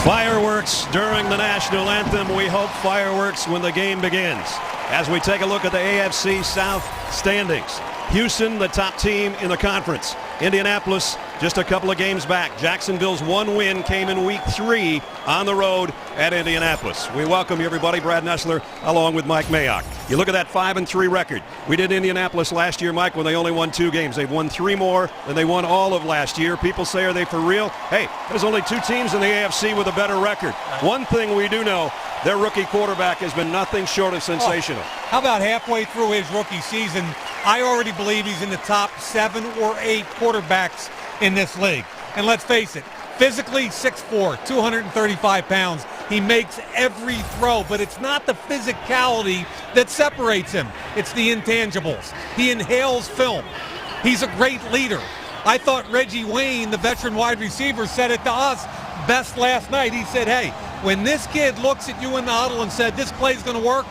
Fireworks during the national anthem. We hope fireworks when the game begins. As we take a look at the AFC South standings. Houston, the top team in the conference. Indianapolis, just a couple of games back. Jacksonville's one win came in week 3 on the road at Indianapolis. We welcome you, everybody. Brad Nessler along with Mike Mayock. You look at that 5-3 record. We did Indianapolis last year, Mike, when they only won 2 games. They've won 3 more than they won all of last year. People say, are they for real? Hey, there's only 2 teams in the AFC with a better record. One thing we do know, their rookie quarterback has been nothing short of sensational. How about halfway through his rookie season, I already believe he's in the top 7 or 8 quarterbacks in this league. And let's face it, physically 6'4", 235 pounds. He makes every throw, but it's not the physicality that separates him. It's the intangibles. He inhales film. He's a great leader. I thought Reggie Wayne, the veteran wide receiver, said it to us best last night. He said, hey, when this kid looks at you in the huddle and said this play's going to work,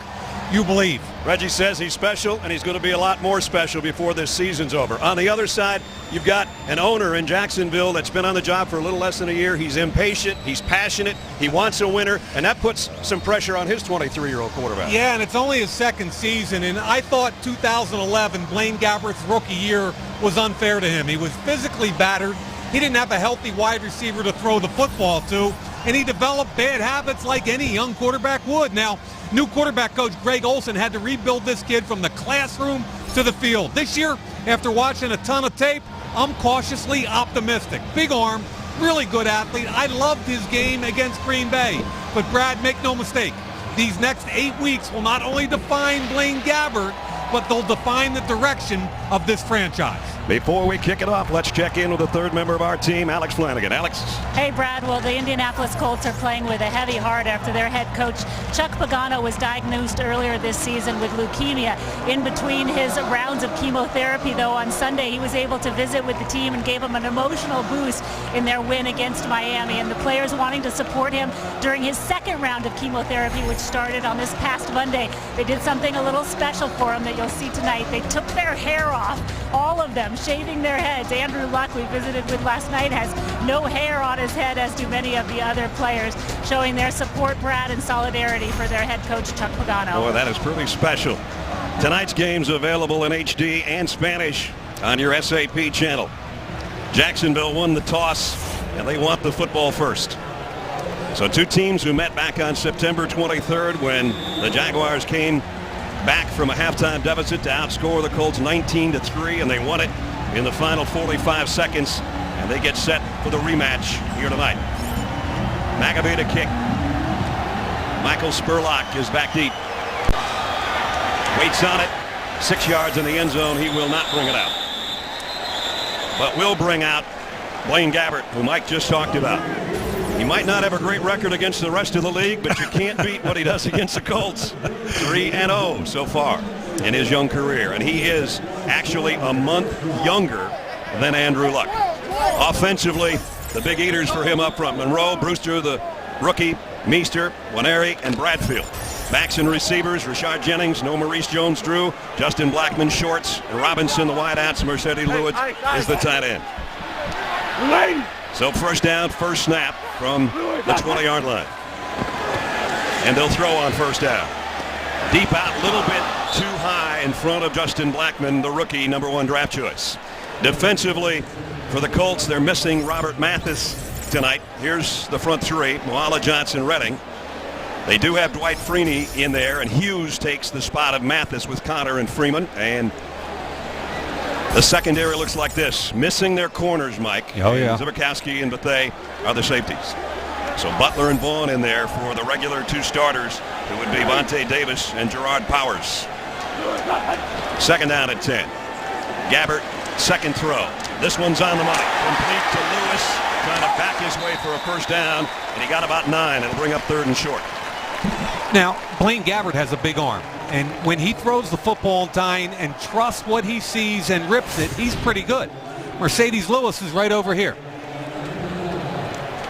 you believe. Reggie says he's special, and he's going to be a lot more special before this season's over. On the other side, you've got an owner in Jacksonville that's been on the job for a little less than a year. He's impatient, he's passionate, he wants a winner, and that puts some pressure on his 23-year-old quarterback. Yeah, and it's only his second season, and I thought 2011, Blaine Gabbert's rookie year, was unfair to him. He was physically battered. He didn't have a healthy wide receiver to throw the football to, and he developed bad habits like any young quarterback would. Now, new quarterback coach Greg Olson had to rebuild this kid from the classroom to the field. This year, after watching a ton of tape, I'm cautiously optimistic. Big arm, really good athlete. I loved his game against Green Bay. But Brad, make no mistake, these next 8 weeks will not only define Blaine Gabbert, but they'll define the direction of this franchise. Before we kick it off, let's check in with the third member of our team, Alex Flanagan. Alex. Hey, Brad. Well, the Indianapolis Colts are playing with a heavy heart after their head coach, Chuck Pagano, was diagnosed earlier this season with leukemia. In between his rounds of chemotherapy, though, on Sunday, he was able to visit with the team and gave them an emotional boost in their win against Miami. And the players wanting to support him during his second round of chemotherapy, which started on this past Monday. They did something a little special for him that you'll see tonight. They took their hair off, all of them, shaving their heads. Andrew Luck, we visited with last night, has no hair on his head, as do many of the other players, showing their support, Brad, and solidarity for their head coach, Chuck Pagano. Boy, that is pretty special. Tonight's game's available in HD and Spanish on your SAP channel. Jacksonville won the toss, and they want the football first. So 2 teams who met back on September 23rd when the Jaguars came back from a halftime deficit to outscore the Colts 19-3, and they won it in the final 45 seconds, and they get set for the rematch here tonight. McAbee to kick. Michael Spurlock is back deep. Waits on it. 6 yards in the end zone. He will not bring it out. But will bring out Blaine Gabbert, who Mike just talked about. He might not have a great record against the rest of the league, but you can't beat what he does against the Colts. 3-0 so far in his young career, and he is actually a month younger than Andrew Luck. Offensively, the big eaters for him up front: Monroe, Brewster, the rookie, Meester, Waneri, and Bradfield. Backs and receivers: Rashard Jennings, no Maurice Jones-Drew, Justin Blackman, shorts, and Robinson, the wideouts. Mercedes Lewis is the tight end. So first down, first snap from the 20-yard line. And they'll throw on first down. Deep out, a little bit too high in front of Justin Blackman, the rookie #1 draft choice. Defensively, for the Colts, they're missing Robert Mathis tonight. Here's the front 3, Moala, Johnson, Redding. They do have Dwight Freeney in there, and Hughes takes the spot of Mathis with Connor and Freeman. And the secondary looks like this. Missing their corners, Mike. Oh, yeah. Zibikowski and Bethea are the safeties. So Butler and Vaughn in there for the regular 2 starters, who would be Vontae Davis and Gerard Powers. Second down at 10. Gabbert, second throw. This one's on the money. Complete to Lewis, trying to back his way for a first down, and he got about 9. It'll bring up 3rd and short. Now, Blaine Gabbert has a big arm, and when he throws the football in time and trusts what he sees and rips it, he's pretty good. Mercedes Lewis is right over here.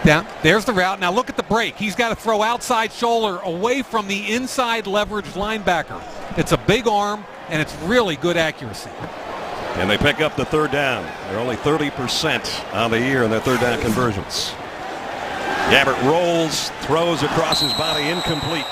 Down, there's the route. Now look at the break. He's got to throw outside shoulder away from the inside leverage linebacker. It's a big arm, and it's really good accuracy. And they pick up the 3rd down. They're only 30% on the year in their 3rd down conversions. Gabbert rolls, throws across his body, incomplete.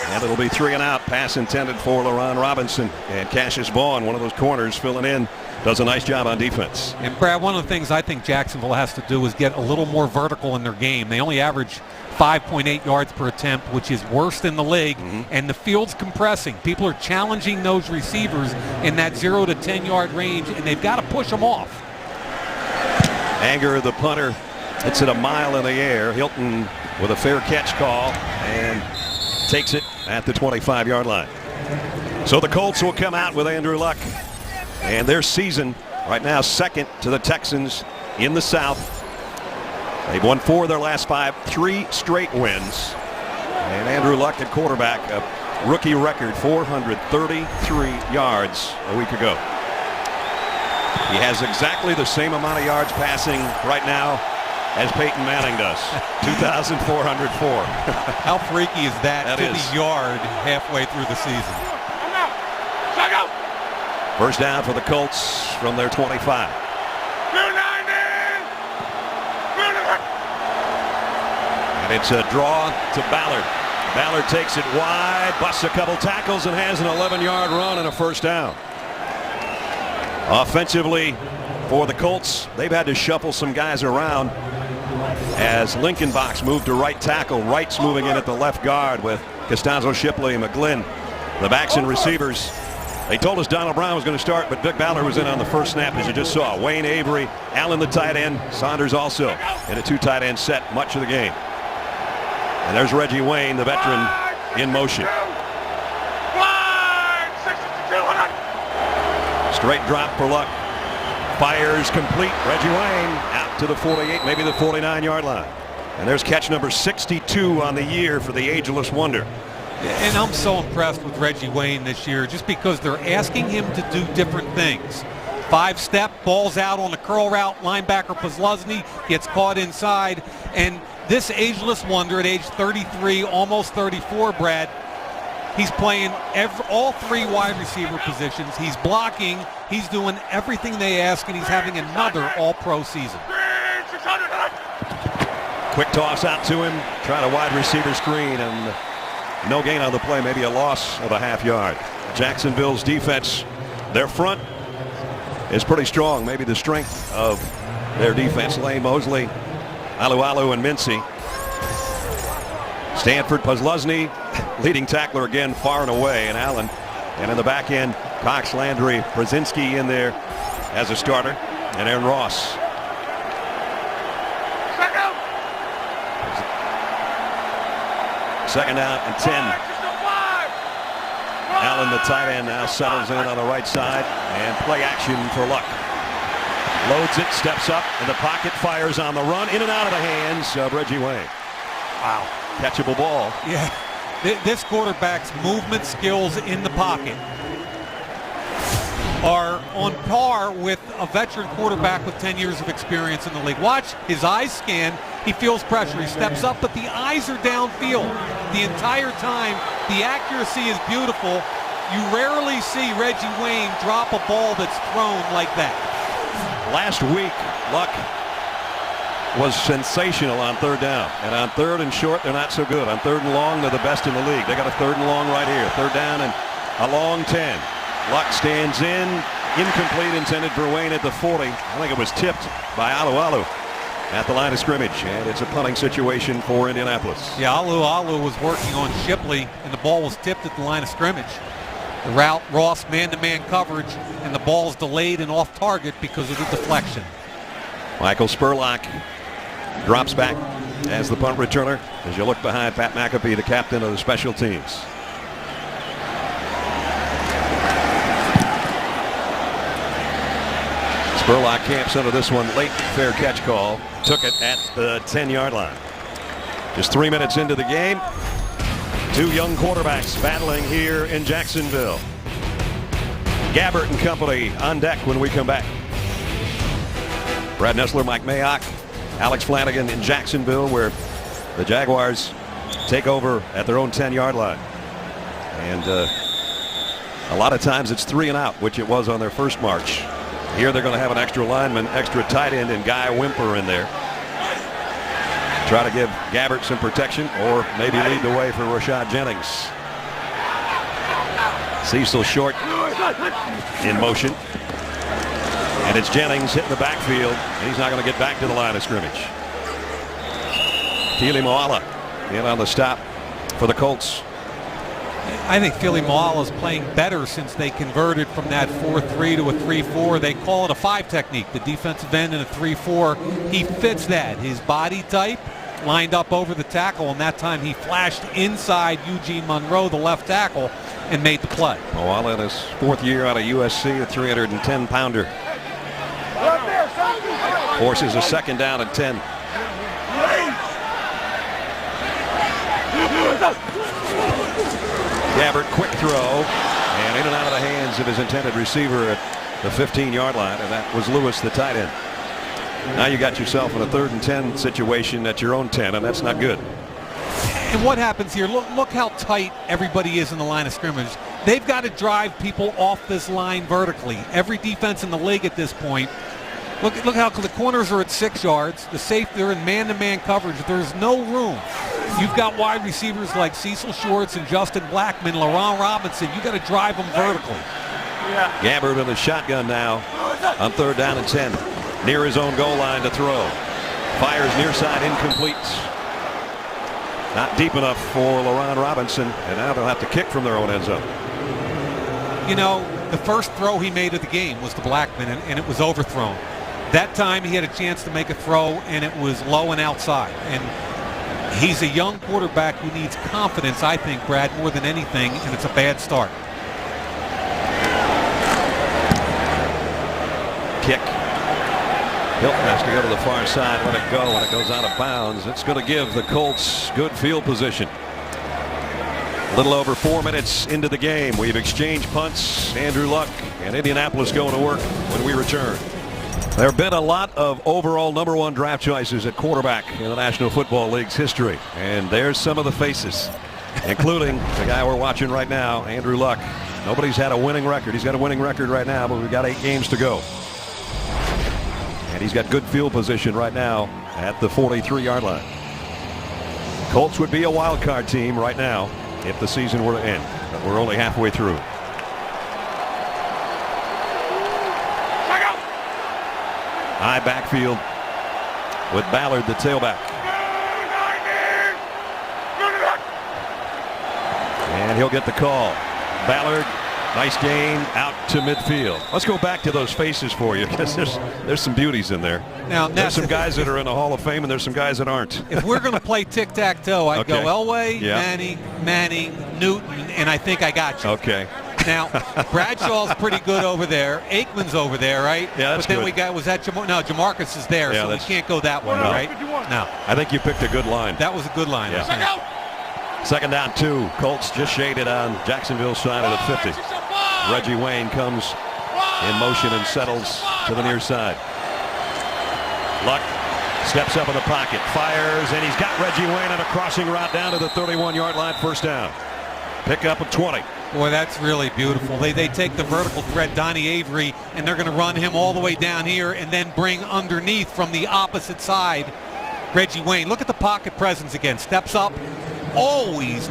And it'll be 3 and out. Pass intended for LaRon Robinson. And Cassius Vaughn, one of those corners, filling in, does a nice job on defense. And Brad, one of the things I think Jacksonville has to do is get a little more vertical in their game. They only average 5.8 yards per attempt, which is worst in the league, and the field's compressing. People are challenging those receivers in that 0 to 10 yard range, and they've got to push them off. Anger, the punter, hits it a mile in the air. Hilton with a fair catch call and takes it at the 25-yard line. So the Colts will come out with Andrew Luck, and their season right now second to the Texans in the South. They've won 4 of their last 5, 3 straight wins. And Andrew Luck at quarterback, a rookie record 433 yards a week ago. He has exactly the same amount of yards passing right now as Peyton Manning does, 2,404. How freaky is that to is. the yard halfway through the season? First down for the Colts from their 25. And it's a draw to Ballard. Ballard takes it wide, busts a couple tackles, and has an 11-yard run and a first down. Offensively for the Colts, they've had to shuffle some guys around as Lincolnbox moved to right tackle. Wright's moving in at the left guard with Costanzo, Shipley, and McGlynn. The backs and receivers. They told us Donald Brown was going to start, but Vic Ballard was in on the first snap, as you just saw. Wayne Avery, Allen the tight end, Saunders also in a 2 tight end set much of the game. And there's Reggie Wayne, the veteran, in motion. Straight drop for Luck. Fires complete. Reggie Wayne out to the 48, maybe the 49-yard line. And there's catch number 62 on the year for the ageless wonder. And I'm so impressed with Reggie Wayne this year just because they're asking him to do different things. 5-step, balls out on the curl route, linebacker Posluszny gets caught inside, and this ageless wonder at age 33, almost 34, Brad, he's playing all 3 wide receiver positions. He's blocking, he's doing everything they ask, and he's having another all-pro season. Quick toss out to him, trying a wide receiver screen, and no gain on the play, maybe a loss of a half yard. Jacksonville's defense, their front is pretty strong, maybe the strength of their defense. Lane Mosley, Alualu, and Mincy. Stanford, Posluszny, leading tackler again, far and away, and Allen. And in the back end, Cox, Landry, Brzezinski in there as a starter, and Aaron Ross. Second down and 10. Allen, the tight end, now settles in on the right side, and play action for Luck. Loads it, steps up, in the pocket, fires on the run, in and out of the hands of Reggie Wayne. Wow. Catchable ball. Yeah, this quarterback's movement skills in the pocket are on par with a veteran quarterback with 10 years of experience in the league. Watch his eyes scan. He feels pressure. He steps up, but the eyes are downfield the entire time. The accuracy is beautiful. You rarely see Reggie Wayne drop a ball that's thrown like that. Last week, Luck was sensational on 3rd down. And on 3rd and short, they're not so good. On 3rd and long, they're the best in the league. They got a 3rd and long right here. 3rd down and a long 10. Luck stands in, incomplete, intended for Wayne at the 40. I think it was tipped by Alualu at the line of scrimmage, and it's a punting situation for Indianapolis. Yeah, Alualu was working on Shipley, and the ball was tipped at the line of scrimmage. The route, Ross man-to-man coverage, and the ball's delayed and off target because of the deflection. Michael Spurlock drops back as the punt returner as you look behind Pat McAfee, the captain of the special teams. Spurlock camps under this one. Late fair catch call. Took it at the 10-yard line. Just 3 minutes into the game. 2 young quarterbacks battling here in Jacksonville. Gabbert and company on deck when we come back. Brad Nessler, Mike Mayock, Alex Flanagan in Jacksonville, where the Jaguars take over at their own 10-yard line. And a lot of times it's 3 and out, which it was on their first march. Here they're going to have an extra lineman, extra tight end, and Guy Wimper in there. try to give Gabbert some protection or maybe lead the way for Rashad Jennings. Cecil short in motion. And it's Jennings hitting the backfield. He's not going to get back to the line of scrimmage. Keely Moala in on the stop for the Colts. I think Philly Moala is playing better since they converted from that 4-3 to a 3-4. They call it a 5 technique, the defensive end in a 3-4. He fits that. His body type lined up over the tackle, and that time he flashed inside Eugene Monroe, the left tackle, and made the play. Moala in his 4th year out of USC, a 310-pounder. Forces a 2nd down and 10. Gabbert, quick throw, and in and out of the hands of his intended receiver at the 15-yard line, and that was Lewis, the tight end. Now you got yourself in a 3rd and 10 situation at your own 10, and that's not good. And what happens here, look how tight everybody is in the line of scrimmage. They've got to drive people off this line vertically. Every defense in the league at this point. Look how the corners are at 6 yards. The safety, they're in man-to-man coverage. There's no room. You've got wide receivers like Cecil Shorts and Justin Blackman, Laron Robinson. You got to drive them vertically. Yeah. Gabbert in the shotgun now on 3rd down and 10. Near his own goal line to throw. Fires near side, incomplete. Not deep enough for Laron Robinson, and now they'll have to kick from their own end zone. You know, the first throw he made of the game was to Blackman, and it was overthrown. That time he had a chance to make a throw, and it was low and outside. And he's a young quarterback who needs confidence, I think, Brad, more than anything, and it's a bad start. Kick. Hilton has to go to the far side, let it go, and it goes out of bounds. It's going to give the Colts good field position. A little over 4 minutes into the game. We've exchanged punts. Andrew Luck and Indianapolis going to work when we return. There have been a lot of overall #1 draft choices at quarterback in the National Football League's history. And there's some of the faces, including the guy we're watching right now, Andrew Luck. Nobody's had a winning record. He's got a winning record right now, but we've got 8 games to go. And he's got good field position right now at the 43-yard line. Colts would be a wild card team right now if the season were to end, but we're only halfway through. High backfield with Ballard, the tailback. And he'll get the call. Ballard, nice gain out to midfield. Let's go back to those faces for you, because there's some beauties in there. Now, there's some guys that are in the Hall of Fame, and there's some guys that aren't. If we're going to play tic-tac-toe, I'd go Elway, yeah. Manning, Newton, and I think I got you. Okay. Now, Bradshaw's pretty good over there. Aikman's over there, right? Yeah, that's But then good. we got, was that no, Jamarcus is there, so we can't go that one, right? No. I think you picked a good line. That was a good line. Yeah. 2nd down 2. Colts just shaded on Jacksonville's side of the 50. Reggie Wayne comes in motion and settles to the near side. Luck steps up in the pocket, fires, and he's got Reggie Wayne on a crossing route down to the 31-yard line, 1st down. Pick up of 20. Boy, that's really beautiful. They take the vertical threat, Donnie Avery, and they're going to run him all the way down here and then bring underneath from the opposite side Reggie Wayne. Look at the pocket presence again. Steps up, always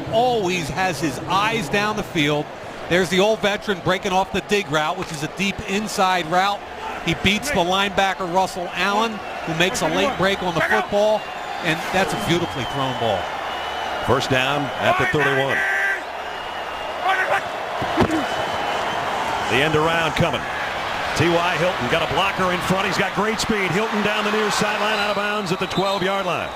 has his eyes down the field. There's the old veteran breaking off the dig route, which is a deep inside route. He beats the linebacker Russell Allen, who makes a late break on the football, and that's a beautifully thrown ball. 1st down at the 31. The end around coming. T.Y. Hilton got a blocker in front. He's got great speed. Hilton down the near sideline, out of bounds at the 12-yard line.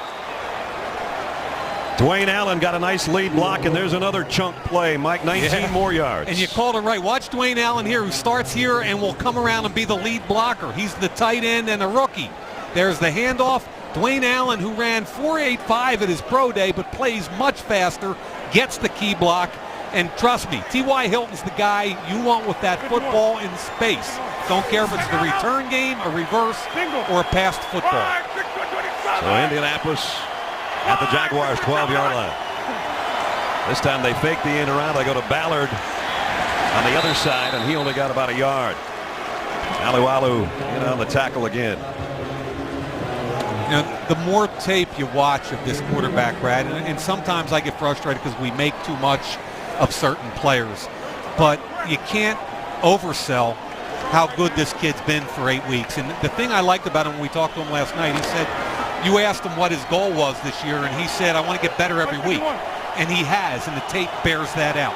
Dwayne Allen got a nice lead block, and there's another chunk play. Mike, 19 more yards. And you called it right. Watch Dwayne Allen here, who starts here and will come around and be the lead blocker. He's the tight end and a rookie. There's the handoff. Dwayne Allen, who ran 4.85 at his pro day, but plays much faster, gets the key block. And trust me, T.Y. Hilton's the guy you want with that football in space. Don't care if it's the return game, a reverse, or a passed football. So Indianapolis at the Jaguars' 12-yard line. This time they fake the in around. They go to Ballard on the other side, and he only got about a yard. Aliwalu in on the tackle again. You know, the more tape you watch of this quarterback, Brad, and sometimes I get frustrated because we make too much of certain players, but you can't oversell how good this kid's been for 8 weeks. And the thing I liked about him when we talked to him last night, he said, you asked him what his goal was this year, and he said, I want to get better every week. And he has, and the tape bears that out.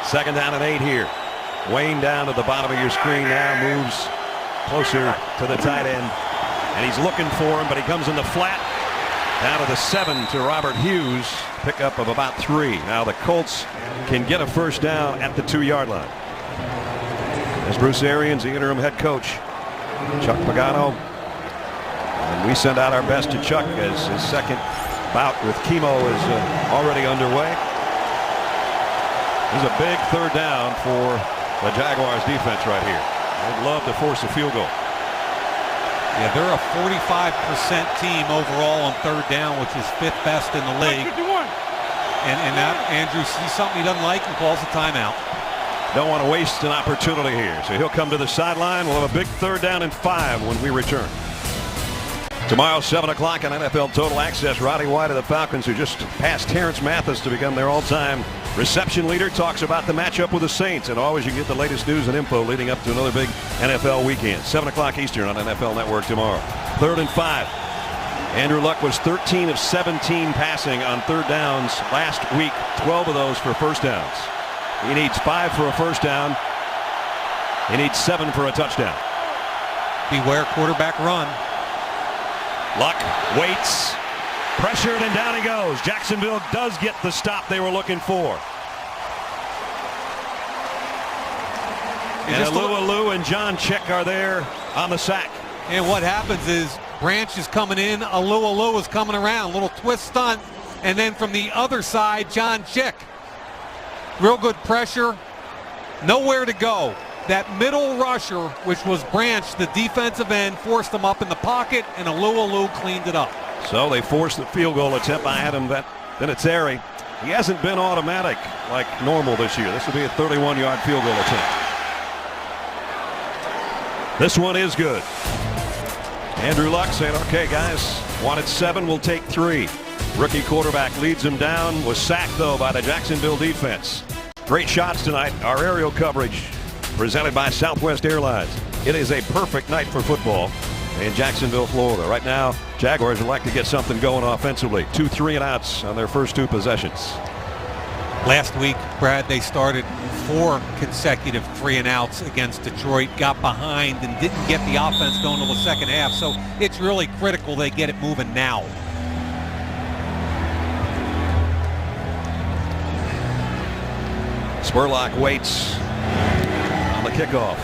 Second down and 8 here. Wayne down to the bottom of your screen now, moves closer to the tight end. And he's looking for him, but he comes in the flat. Down to the 7 to Robert Hughes. Pickup of about 3. Now the Colts can get a first down at the 2-yard line. As Bruce Arians, the interim head coach, Chuck Pagano. And we send out our best to Chuck as his second bout with chemo is already underway. This is a big third down for the Jaguars defense right here. They'd love to force a field goal. Yeah, they're a 45% team overall on third down, which is 5th best in the league. And that, Andrew sees something he doesn't like and calls a timeout. Don't want to waste an opportunity here. So he'll come to the sideline. We'll have a big third down and 5 when we return. Tomorrow, 7 o'clock on NFL Total Access. Roddy White of the Falcons, who just passed Terrence Mathis to become their all-time reception leader, talks about the matchup with the Saints. And always you get the latest news and info leading up to another big NFL weekend. 7 o'clock Eastern on NFL Network tomorrow. 3rd and 5. Andrew Luck was 13 of 17 passing on third downs last week. 12 of those for first downs. He needs 5 for a first down. He needs 7 for a touchdown. Beware quarterback run. Luck waits, pressured, and down he goes. Jacksonville does get the stop they were looking for. And Alou and John Chick are there on the sack. And what happens is Branch is coming in, Alou is coming around, little twist stunt, and then from the other side, John Chick. Real good pressure, nowhere to go. That middle rusher, which was Branch, the defensive end, forced him up in the pocket, and Alou cleaned it up. So they forced the field goal attempt by Adam Vinatieri. He hasn't been automatic like normal this year. This will be a 31-yard field goal attempt. This one is good. Andrew Luck saying, okay, guys, wanted 7, we'll take 3. Rookie quarterback leads him down, was sacked, though, by the Jacksonville defense. Great shots tonight. Our aerial coverage presented by Southwest Airlines. It is a perfect night for football in Jacksonville, Florida. Right now, Jaguars would like to get something going offensively. 2 3-and-outs on their first 2 possessions. Last week, Brad, they started 4 consecutive 3-and-outs against Detroit, got behind and didn't get the offense going until the second half. So it's really critical they get it moving now. Spurlock waits on the kickoff.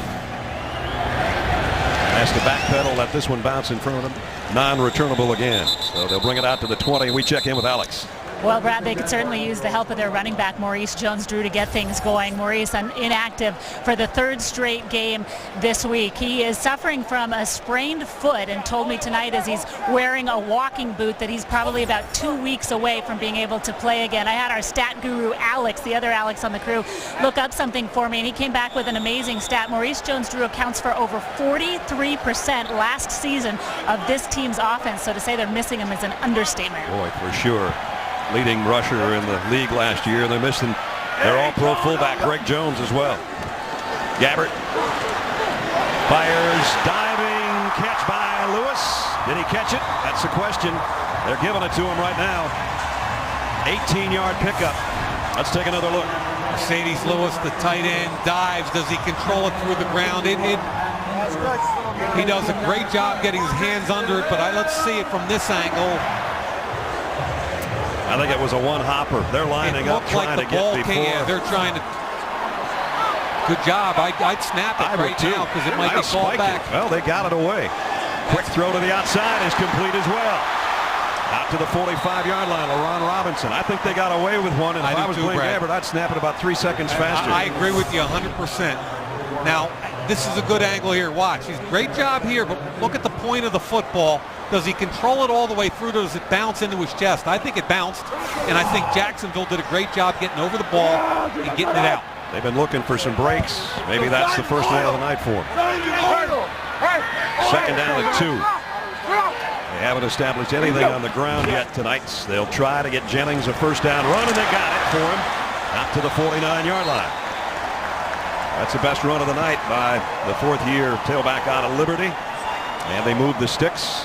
Has to backpedal, let this one bounce in front of him. Non-returnable again. So they'll bring it out to the 20. We check in with Alex. Well, Brad, they could certainly use the help of their running back, Maurice Jones-Drew, to get things going. Maurice inactive for the 3rd straight game this week. He is suffering from a sprained foot and told me tonight as he's wearing a walking boot that he's probably about 2 weeks away from being able to play again. I had our stat guru, Alex, the other Alex on the crew, look up something for me, and he came back with an amazing stat. Maurice Jones-Drew accounts for over 43% last season of this team's offense, so to say they're missing him is an understatement. Boy, for sure. Leading rusher in the league last year. They're missing their all-pro fullback, Greg Jones, as well. Gabbert fires, diving, catch by Lewis. Did he catch it? That's the question. They're giving it to him right now. 18-yard pickup. Let's take another look. Mercedes Lewis, the tight end, dives. Does he control it through the ground? He does a great job getting his hands under it, but let's see it from this angle. I think it was a one-hopper. They're lining up trying to get before. Yeah, they're trying to. Good job. I'd snap it right now because it might be called back. Well, they got it away. Quick throw to the outside is complete as well. Out to the 45-yard line, LaRon Robinson. I think they got away with one, and if I was Blaine Gabbert, I'd snap it about 3 seconds faster. I agree with you 100%. Now, this is a good angle here. Watch. He's great job here, but look at the point of the football. Does he control it all the way through? Does it bounce into his chest? I think it bounced, and I think Jacksonville did a great job getting over the ball and getting it out. They've been looking for some breaks. Maybe that's the first one of the night for him. Second down and 2. They haven't established anything on the ground yet tonight. They'll try to get Jennings a first down run, and they got it for him out to the 49-yard line. That's the best run of the night by the fourth-year tailback out of Liberty. And they moved the sticks.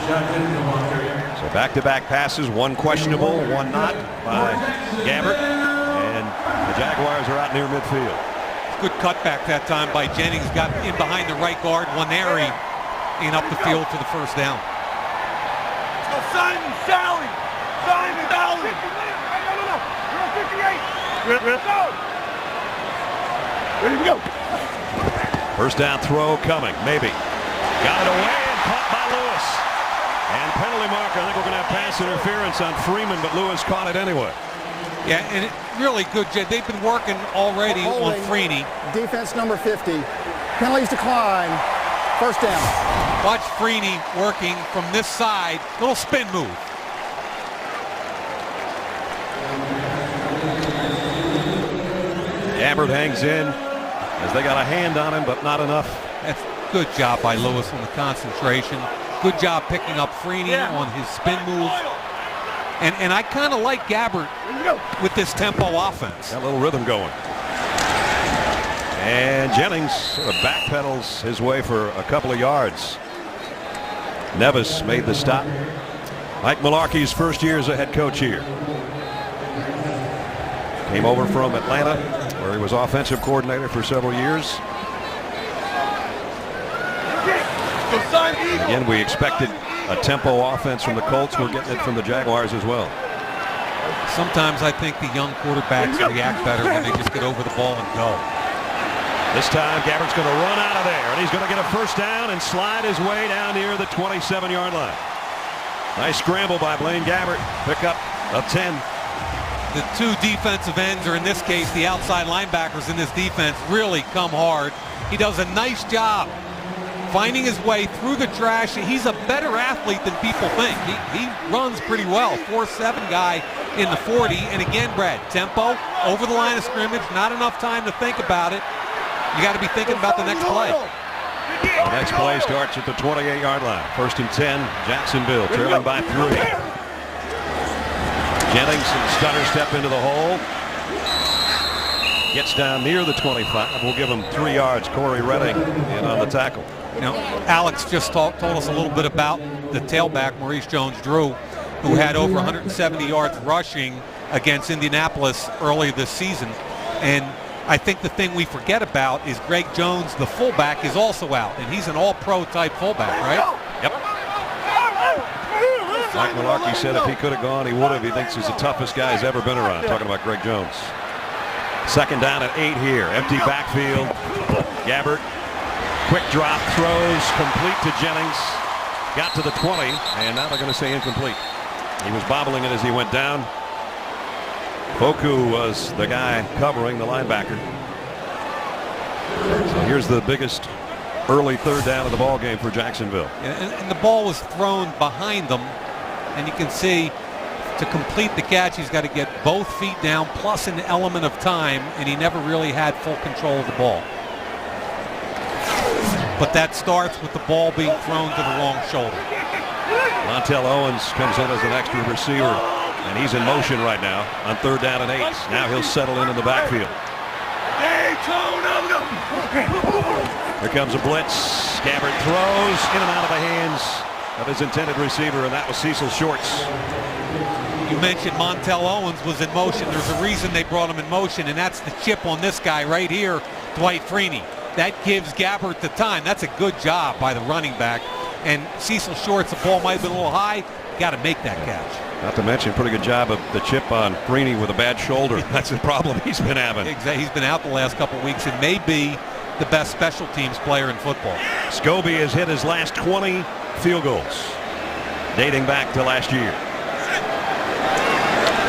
So back-to-back passes, one questionable, one not by Gabbert. And the Jaguars are out near midfield. Good cutback that time by Jennings. Got in behind the right guard, Waneri, and up the field for the first down. Go Simon Sally! Simon Sally! No. You're on 58! Go! Ready to go! First down throw coming, maybe. Got it away and caught by Lewis. And penalty marker. I think we're going to have pass interference on Freeman, but Lewis caught it anyway. Yeah, and really good. They've been working already on Freeney. Defense number 50. Penalties decline. First down. Watch Freeney working from this side. Little spin move. Gabbert hangs in as they got a hand on him, but not enough. That's good job by Lewis on the concentration. Good job picking up Freeney on his spin move. And I kind of like Gabbert with this tempo offense. Got a little rhythm going. And Jennings sort of backpedals his way for a couple of yards. Nevis made the stop. Mike Mularkey's first year as a head coach here. Came over from Atlanta, where he was offensive coordinator for several years. Again, we expected a tempo offense from the Colts. We're getting it from the Jaguars as well. Sometimes I think the young quarterbacks react better when they just get over the ball and go. This time, Gabbert's going to run out of there, and he's going to get a first down and slide his way down near the 27-yard line. Nice scramble by Blaine Gabbert. Pick up of 10. The two defensive ends, or in this case, the outside linebackers in this defense, really come hard. He does a nice job finding his way through the trash. He's a better athlete than people think. He runs pretty well. 4.7 guy in the 40. And again, Brad, tempo, over the line of scrimmage, not enough time to think about it. You got to be thinking about the next play. The next play starts at the 28-yard line. First and 10, Jacksonville trailing by 3. Jennings and stutter step into the hole. Gets down near the 25. We'll give him 3 yards. Corey Redding in on the tackle. You know, Alex just told us a little bit about the tailback, Maurice Jones-Drew, who had over 170 yards rushing against Indianapolis early this season. And I think the thing we forget about is Greg Jones, the fullback, is also out, and he's an all-pro type fullback, right? Yep. Mike Mularkey said if he could have gone, he would have. He thinks he's the toughest guy he's ever been around. Talking about Greg Jones. Second down at 8 here. Empty backfield. Gabbert. Quick drop, throws, complete to Jennings. Got to the 20, and now they're going to say incomplete. He was bobbling it as he went down. Foku was the guy covering the linebacker. So here's the biggest early third down of the ball game for Jacksonville. And the ball was thrown behind them, and you can see to complete the catch, he's got to get both feet down plus an element of time, and he never really had full control of the ball. But that starts with the ball being thrown to the wrong shoulder. Montel Owens comes in as an extra receiver, and he's in motion right now on third down and 8. Now he'll settle in the backfield. Here comes a blitz. Gabbert throws in and out of the hands of his intended receiver, and that was Cecil Shorts. You mentioned Montel Owens was in motion. There's a reason they brought him in motion, and that's the chip on this guy right here, Dwight Freeney. That gives Gabbert the time. That's a good job by the running back. And Cecil Shorts, the ball might have been a little high. Got to make that catch. Not to mention, pretty good job of the chip on Freeney with a bad shoulder. That's the problem he's been having. Exactly. He's been out the last couple of weeks and may be the best special teams player in football. Scobie has hit his last 20 field goals dating back to last year.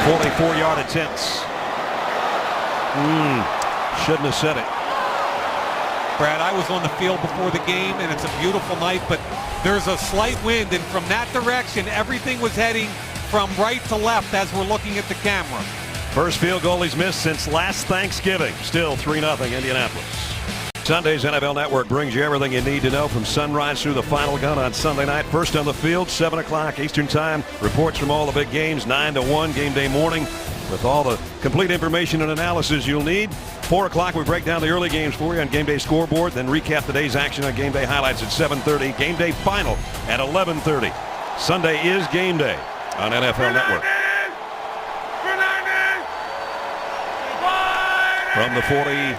44-yard attempts. Shouldn't have said it. Brad, I was on the field before the game, and it's a beautiful night, but there's a slight wind, and from that direction, everything was heading from right to left as we're looking at the camera. First field goal he's missed since last Thanksgiving. Still 3-0 Indianapolis. Sunday's NFL Network brings you everything you need to know from sunrise through the final gun on Sunday night. First on the field, 7 o'clock Eastern Time. Reports from all the big games, 9 to 1 game day morning with all the complete information and analysis you'll need. 4 o'clock, we break down the early games for you on Game Day Scoreboard, then recap the day's action on Game Day Highlights at 7:30. Game Day Final at 11:30. Sunday is Game Day on NFL Network. From the 40,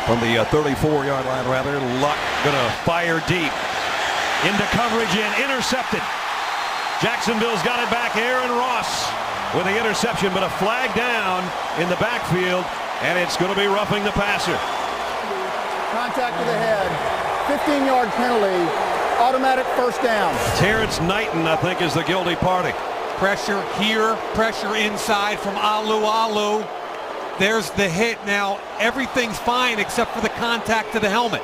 from the 34-yard line, rather, Luck gonna fire deep into coverage and intercepted. Jacksonville's got it back. Aaron Ross with the interception, but a flag down in the backfield, and it's going to be roughing the passer. Contact to the head. 15-yard penalty. Automatic first down. Terrence Knighton, I think, is the guilty party. Pressure here, pressure inside from Alu. There's the hit. Now everything's fine except for the contact to the helmet.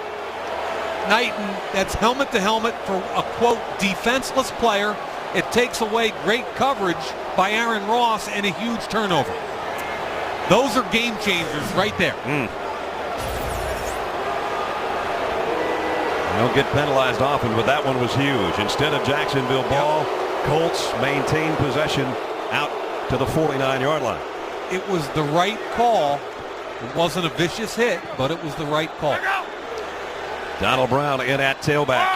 Knighton, that's helmet to helmet for a, quote, defenseless player. It takes away great coverage by Aaron Ross and a huge turnover. Those are game changers right there. They don't get penalized often, but that one was huge. Instead of Jacksonville ball, Colts maintain possession out to the 49-yard line. It was the right call. It wasn't a vicious hit, but it was the right call. Donald Brown in at tailback.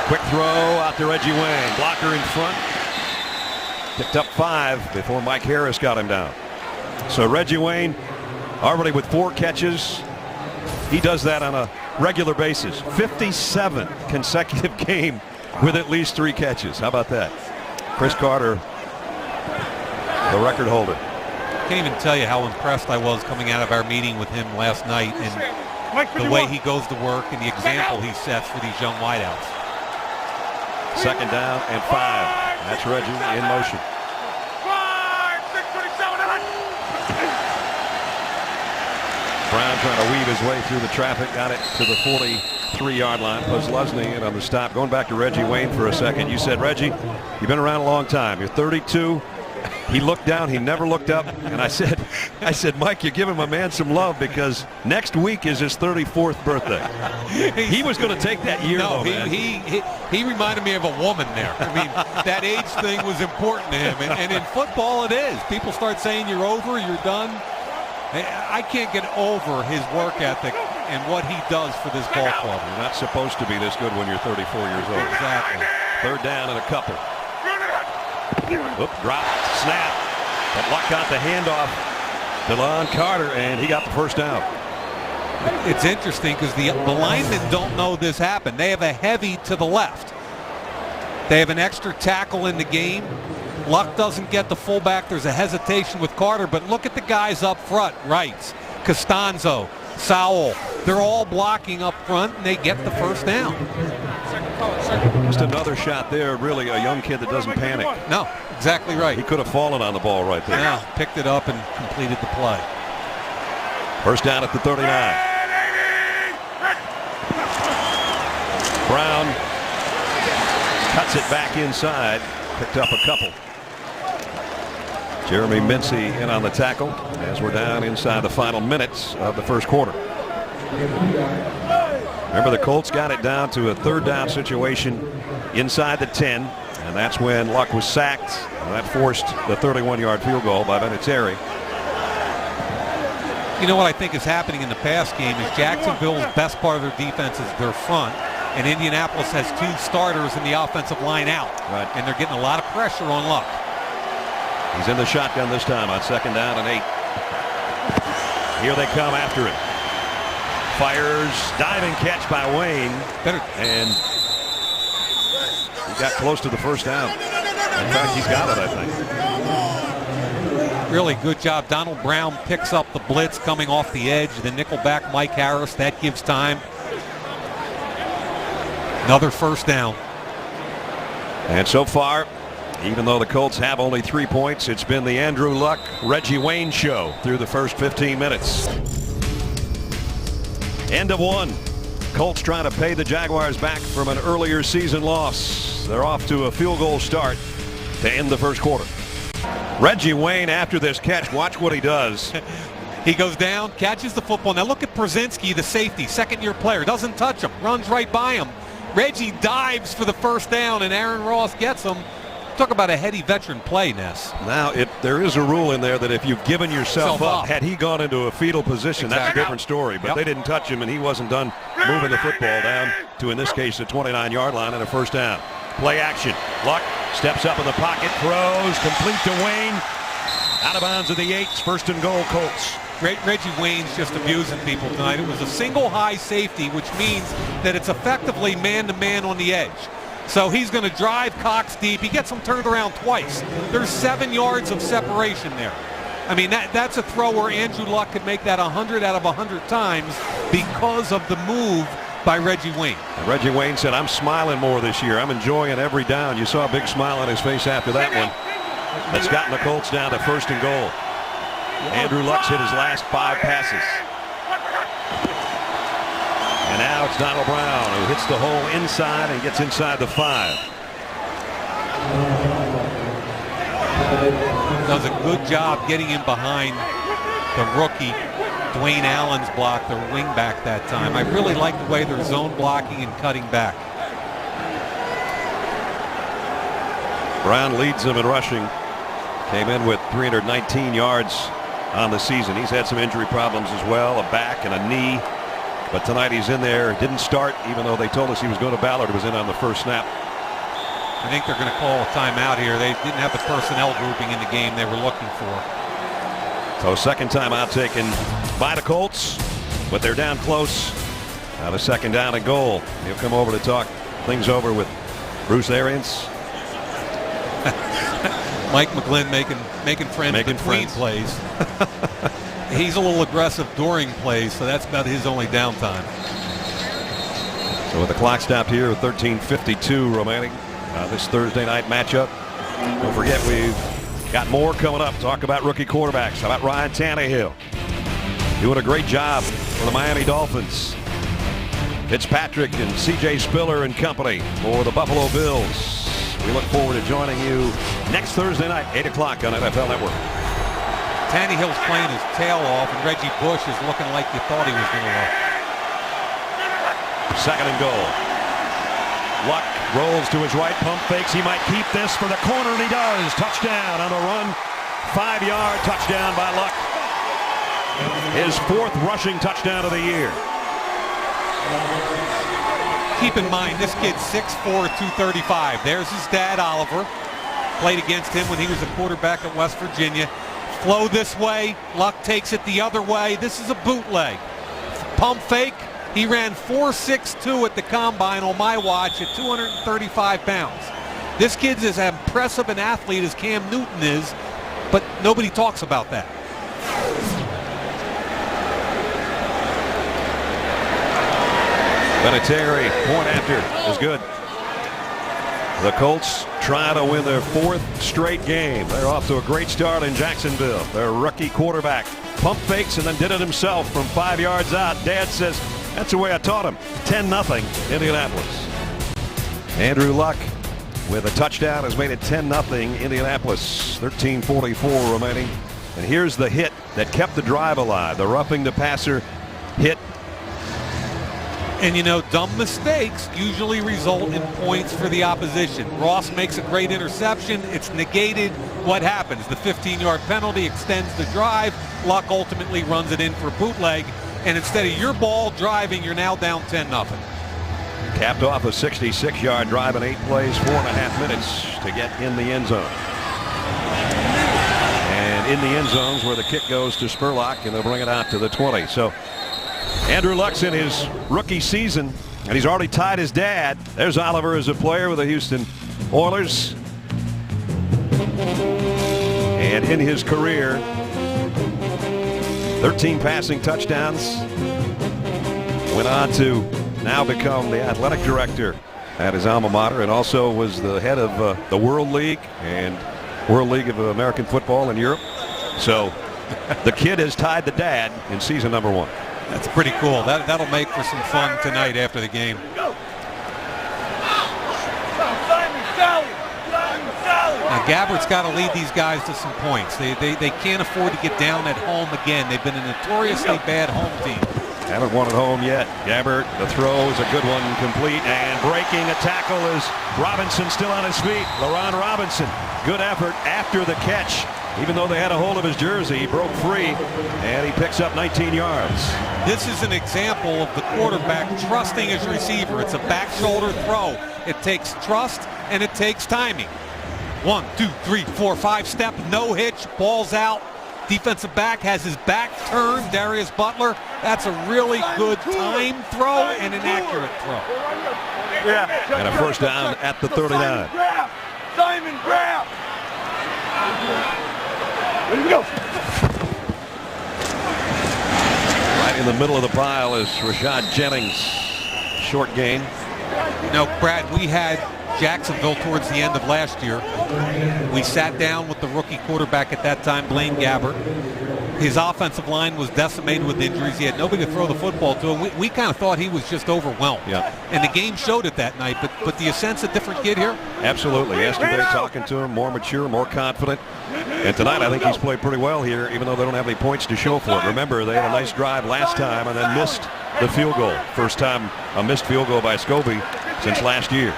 Quick throw out to Reggie Wayne. Blocker in front. Picked up 5 before Mike Harris got him down. So Reggie Wayne already with 4 catches. He does that on a regular basis. 57 consecutive game with at least 3 catches. How about that? Chris Carter, the record holder. Can't even tell you how impressed I was coming out of our meeting with him last night and the way he goes to work and the example he sets for these young wideouts. Second down and 5. That's Reggie in motion. Brown trying to weave his way through the traffic. Got it to the 43-yard line. Poslusny in on the stop. Going back to Reggie Wayne for a second. You said, Reggie, you've been around a long time. You're 32. He looked down. He never looked up. And I said, Mike, you're giving my man some love because next week is his 34th birthday. He was going to take that year. No, he reminded me of a woman there. I mean, that age thing was important to him. And in football, it is. People start saying you're over, you're done. I can't get over his work ethic and what he does for this ball club. You're not supposed to be this good when you're 34 years old. Exactly. Third down and a couple. Oop, drop, snap. But Luck got the handoff to Lon Carter, and he got the first down. It's interesting because the linemen don't know this happened. They have a heavy to the left. They have an extra tackle in the game. Luck doesn't get the fullback. There's a hesitation with Carter, but look at the guys up front. Wrights, Costanzo, Sowell. They're all blocking up front, and they get the first down. Just another shot there. Really a young kid that doesn't panic. No, exactly right. He could have fallen on the ball right there. Yeah, picked it up and completed the play. First down at the 39. Brown cuts it back inside. Picked up a couple. Jeremy Mincy in on the tackle as we're down inside the final minutes of the first quarter. Remember, the Colts got it down to a third down situation inside the 10, and that's when Luck was sacked, and that forced the 31-yard field goal by Vinatieri. You know what I think is happening in the pass game is Jacksonville's best part of their defense is their front, and Indianapolis has 2 starters in the offensive line out, right, and they're getting a lot of pressure on Luck. He's in the shotgun this time on second down and 8. Here they come after it. Fires, diving catch by Wayne, and he got close to the first down. In fact, he's got it, I think. Really good job. Donald Brown picks up the blitz coming off the edge. The nickelback Mike Harris, that gives time. Another first down. And so far, even though the Colts have only 3 points, it's been the Andrew Luck, Reggie Wayne show through the first 15 minutes. End of 1. Colts trying to pay the Jaguars back from an earlier season loss. They're off to a field goal start. to end the first quarter. Reggie Wayne after this catch. Watch what he does. He goes down, catches the football. Now look at Brzezinski, the safety, second-year player. Doesn't touch him, runs right by him. Reggie dives for the first down, and Aaron Ross gets him. Talk about a heady veteran play, Ness. Now, there is a rule in there that if you've given yourself up, had he gone into a fetal position, that's a different story. But they didn't touch him, and he wasn't done moving the football down to, in this case, the 29-yard line and a first down. Play action. Luck steps up in the pocket, throws, complete to Wayne. Out of bounds at the 8, first and goal, Colts. Reggie Wayne's just abusing people tonight. It was a single high safety, which means that it's effectively man-to-man on the edge. So he's going to drive Cox deep. He gets him turned around twice. There's 7 yards of separation there. I mean, that's a throw where Andrew Luck could make that 100 out of 100 times because of the move by Reggie Wayne. And Reggie Wayne said, I'm smiling more this year. I'm enjoying every down. You saw a big smile on his face after that one. That's gotten the Colts down to first and goal. Andrew Luck's hit his last 5 passes. And now it's Donald Brown who hits the hole inside and gets inside the 5. Does a good job getting in behind the rookie Dwayne Allen's block, the wingback that time. I really like the way they're zone blocking and cutting back. Brown leads them in rushing. Came in with 319 yards on the season. He's had some injury problems as well, a back and a knee. But tonight he's in there. Didn't start, even though they told us he was going to. Ballard was in on the first snap. I think they're going to call a timeout here. They didn't have the personnel grouping in the game they were looking for. So second timeout taken by the Colts, but they're down close. Now the second down and goal. He'll come over to talk things over with Bruce Arians. Mike McGlynn making friends between plays. He's a little aggressive during plays, so that's about his only downtime. So with the clock stopped here, 13:52 remaining. This Thursday night matchup. Don't forget, we've got more coming up. Talk about rookie quarterbacks. How about Ryan Tannehill? Doing a great job for the Miami Dolphins. Fitzpatrick and C.J. Spiller and company for the Buffalo Bills. We look forward to joining you next Thursday night, 8 o'clock on NFL Network. Tannehill's playing his tail off, and Reggie Bush is looking like you thought he was going to look. Second and goal. Luck rolls to his right, pump fakes. He might keep this for the corner, and he does. Touchdown on the run. 5-yard touchdown by Luck. His 4th rushing touchdown of the year. Keep in mind, this kid's 6'4", 235. There's his dad, Oliver. Played against him when he was a quarterback at West Virginia. Flow this way. Luck takes it the other way. This is a bootleg. Pump fake. He ran 4.62 at the combine on my watch at 235 pounds. This kid's as impressive an athlete as Cam Newton is, but nobody talks about that. Vinatieri, point after, is good. The Colts trying to win their 4th straight game. They're off to a great start in Jacksonville. Their rookie quarterback pump fakes and then did it himself from 5 yards out. Dad says, that's the way I taught him. 10-0 Indianapolis. Andrew Luck with a touchdown has made it 10-0 Indianapolis. 13:44 remaining. And here's the hit that kept the drive alive. The roughing the passer hit. And you know, dumb mistakes usually result in points for the opposition. Ross makes a great interception. It's negated. What happens? The 15-yard penalty extends the drive. Luck ultimately runs it in for bootleg. And instead of your ball driving, you're now down 10-0. Capped off a 66-yard drive in 8 plays, 4.5 minutes to get in the end zone. And in the end zone's where the kick goes to Spurlock, and they'll bring it out to the 20. So Andrew Luck's in his rookie season, and he's already tied his dad. There's Oliver as a player with the Houston Oilers. And in his career, 13 passing touchdowns. Went on to now become the athletic director at his alma mater, and also was the head of the World League and World League of American Football in Europe. So the kid has tied the dad in season number 1. That's pretty cool. That'll make for some fun tonight after the game. Simon, Sally! Simon, Sally! Now Gabbert's got to lead these guys to some points. They can't afford to get down at home again. They've been a notoriously bad home team. Haven't won at home yet. Gabbert, the throw is a good one, complete, and breaking a tackle is Robinson still on his feet. LaRon Robinson, good effort after the catch. Even though they had a hold of his jersey, he broke free, and he picks up 19 yards. This is an example of the quarterback trusting his receiver. It's a back shoulder throw. It takes trust, and it takes timing. 1, 2, 3, 4, 5 step, no hitch, ball's out. Defensive back has his back turned, Darius Butler. That's a really good time throw and an accurate throw. And a first down at the 39. Simon, grab! Ready to go. Right in the middle of the pile is Rashad Jennings. Short gain. You know, Brad, we had Jacksonville towards the end of last year. We sat down with the rookie quarterback at that time, Blaine Gabbert. His offensive line was decimated with injuries. He had nobody to throw the football to, and we kind of thought he was just overwhelmed. Yeah. And the game showed it that night. But do you sense a different kid here? Absolutely. Yesterday, talking to him, more mature, more confident. And tonight, I think he's played pretty well here, even though they don't have any points to show for it. Remember, they had a nice drive last time and then missed the field goal. First time a missed field goal by Scobie since last year.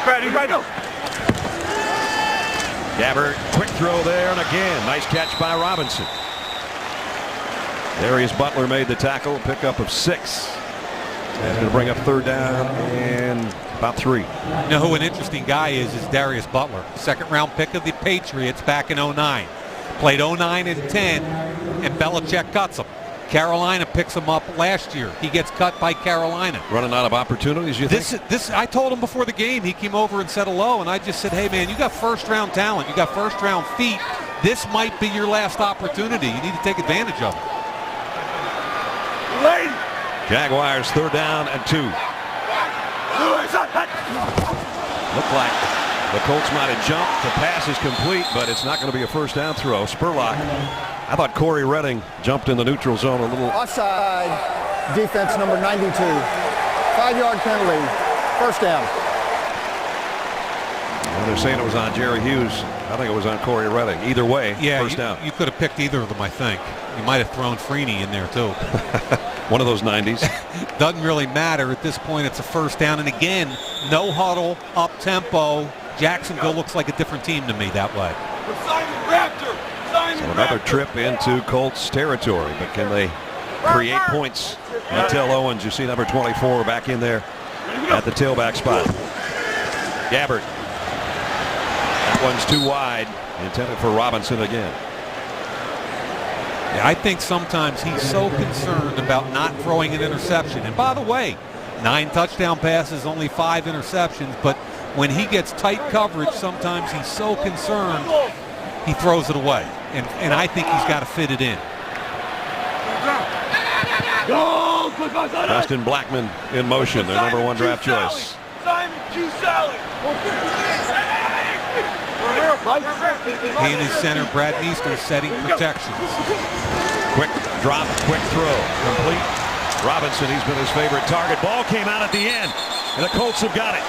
Ready, right now. Gabbert, quick throw there, and again, nice catch by Robinson. Darius Butler made the tackle, pickup of 6. That's going to bring up third down and about 3. You know who an interesting guy is Darius Butler. Second round pick of the Patriots back in 09. Played 09 and 10, and Belichick cuts him. Carolina picks him up last year. He gets cut by Carolina. Running out of opportunities, you think? This I told him before the game. He came over and said hello, and I just said, hey, man, you got first-round talent. You got first-round feet. This might be your last opportunity. You need to take advantage of it. Lane. Jaguars third down and 2. Looked like the Colts might have jumped. The pass is complete, but it's not going to be a first down throw. Spurlock. I thought Corey Redding jumped in the neutral zone a little. Offside, defense number 92. 5-yard penalty, first down. Well, they're saying it was on Jerry Hughes. I think it was on Corey Redding. Either way, first down. You could have picked either of them, I think. You might have thrown Freeney in there, too. One of those 90s. Doesn't really matter. At this point, it's a first down. And again, no huddle, up-tempo. Jacksonville looks like a different team to me that way. Simon Raptor. So another trip into Colts territory, but can they create points? Montel Owens, you see number 24 back in there at the tailback spot. Gabbert. That one's too wide, intended for Robinson again. Yeah, I think sometimes he's so concerned about not throwing an interception. And by the way, 9 touchdown passes, only 5 interceptions, but when he gets tight coverage, sometimes he's so concerned he throws it away. And I think he's got to fit it in. Justin Blackman in motion, their number 1 draft choice. Simon Q. Sally. He and his center, Brad Meester, setting protections. Quick drop, quick throw, complete. Robinson, he's been his favorite target. Ball came out at the end, and the Colts have got it.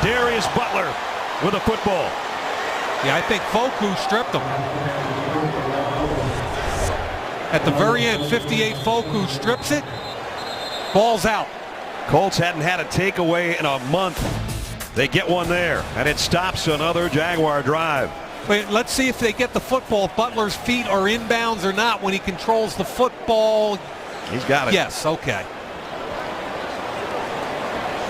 Darius Butler with a football. Yeah, I think Foku stripped him. At the very end, 58 Foku strips it. Ball's out. Colts hadn't had a takeaway in a month. They get one there, and it stops another Jaguar drive. Wait, let's see if they get the football. If Butler's feet are inbounds or not when he controls the football. He's got it. Yes, okay.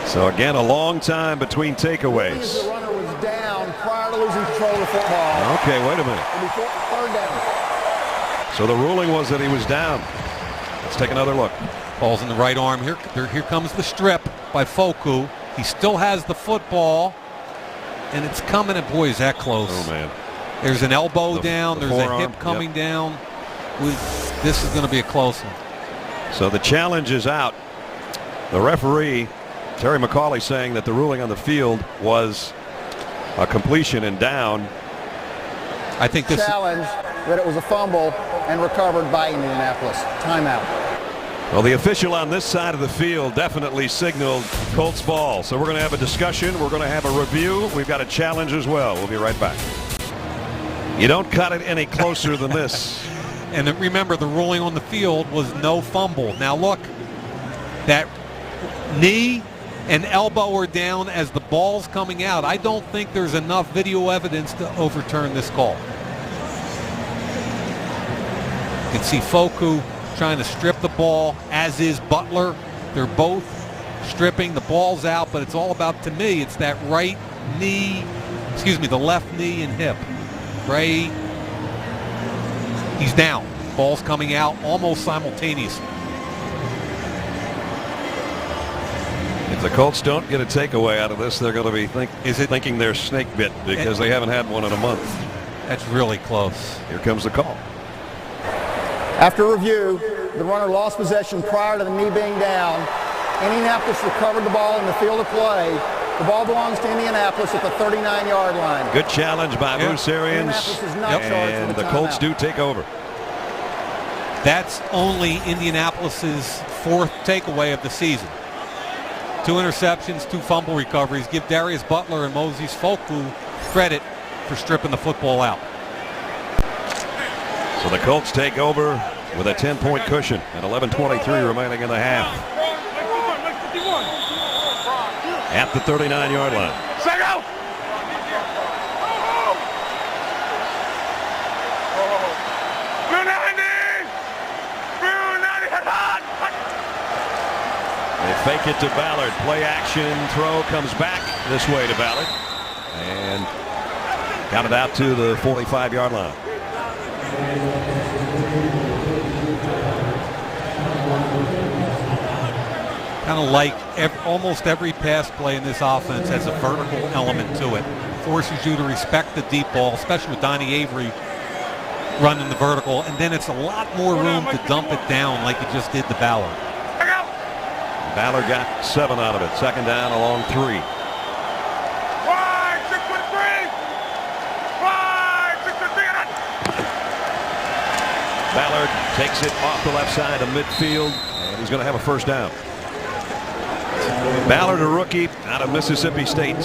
So again, a long time between takeaways. The runner was down prior to losing control of the football. Okay, wait a minute. It'll be third down. So the ruling was that he was down. Let's take another look. Ball's in the right arm. Here comes the strip by Foku. He still has the football, and it's coming. And boy, is that close. Oh, man. There's an elbow down. There's forearm, a hip coming down. This is going to be a close one. So the challenge is out. The referee, Terry McCauley, saying that the ruling on the field was a completion and down. I think this challenge that it was a fumble and recovered by Indianapolis. Timeout. Well, the official on this side of the field definitely signaled Colts ball. So we're going to have a discussion. We're going to have a review. We've got a challenge as well. We'll be right back. You don't cut it any closer than this. And remember, the ruling on the field was no fumble. Now look, that knee and elbow are down as the ball's coming out. I don't think there's enough video evidence to overturn this call. You can see Foku trying to strip the ball, as is Butler. They're both stripping. The ball's out, but it's all about, to me, it's that right knee, the left knee and hip. Right. He's down. Ball's coming out almost simultaneously. If the Colts don't get a takeaway out of this, they're going to be thinking they're snake bit because they haven't had one in a month. That's really close. Here comes the call. After review, the runner lost possession prior to the knee being down. Indianapolis recovered the ball in the field of play. The ball belongs to Indianapolis at the 39-yard line. Good challenge by Bruce Arians. Indianapolis is not charged And with a the Colts timeout. do take over. That's only Indianapolis's fourth takeaway of the season. 2 interceptions, 2 fumble recoveries. Give Darius Butler and Moses Foku credit for stripping the football out. So the Colts take over with a 10-point cushion and 11:23 remaining in the half. At the 39-yard line. Second! They fake it to Ballard. Play action throw comes back this way to Ballard. And got it out to the 45-yard line. Kind of like almost every pass play in this offense has a vertical element to it. Forces you to respect the deep ball, especially with Donnie Avery running the vertical. And then it's a lot more room to dump it down like you just did to Ballard. Ballard got 7 out of it. Second down along 3. 5, 6 foot 3. 5, 6 foot 3. Ballard takes it off the left side of midfield, and he's going to have a first down. Ballard, a rookie out of Mississippi State.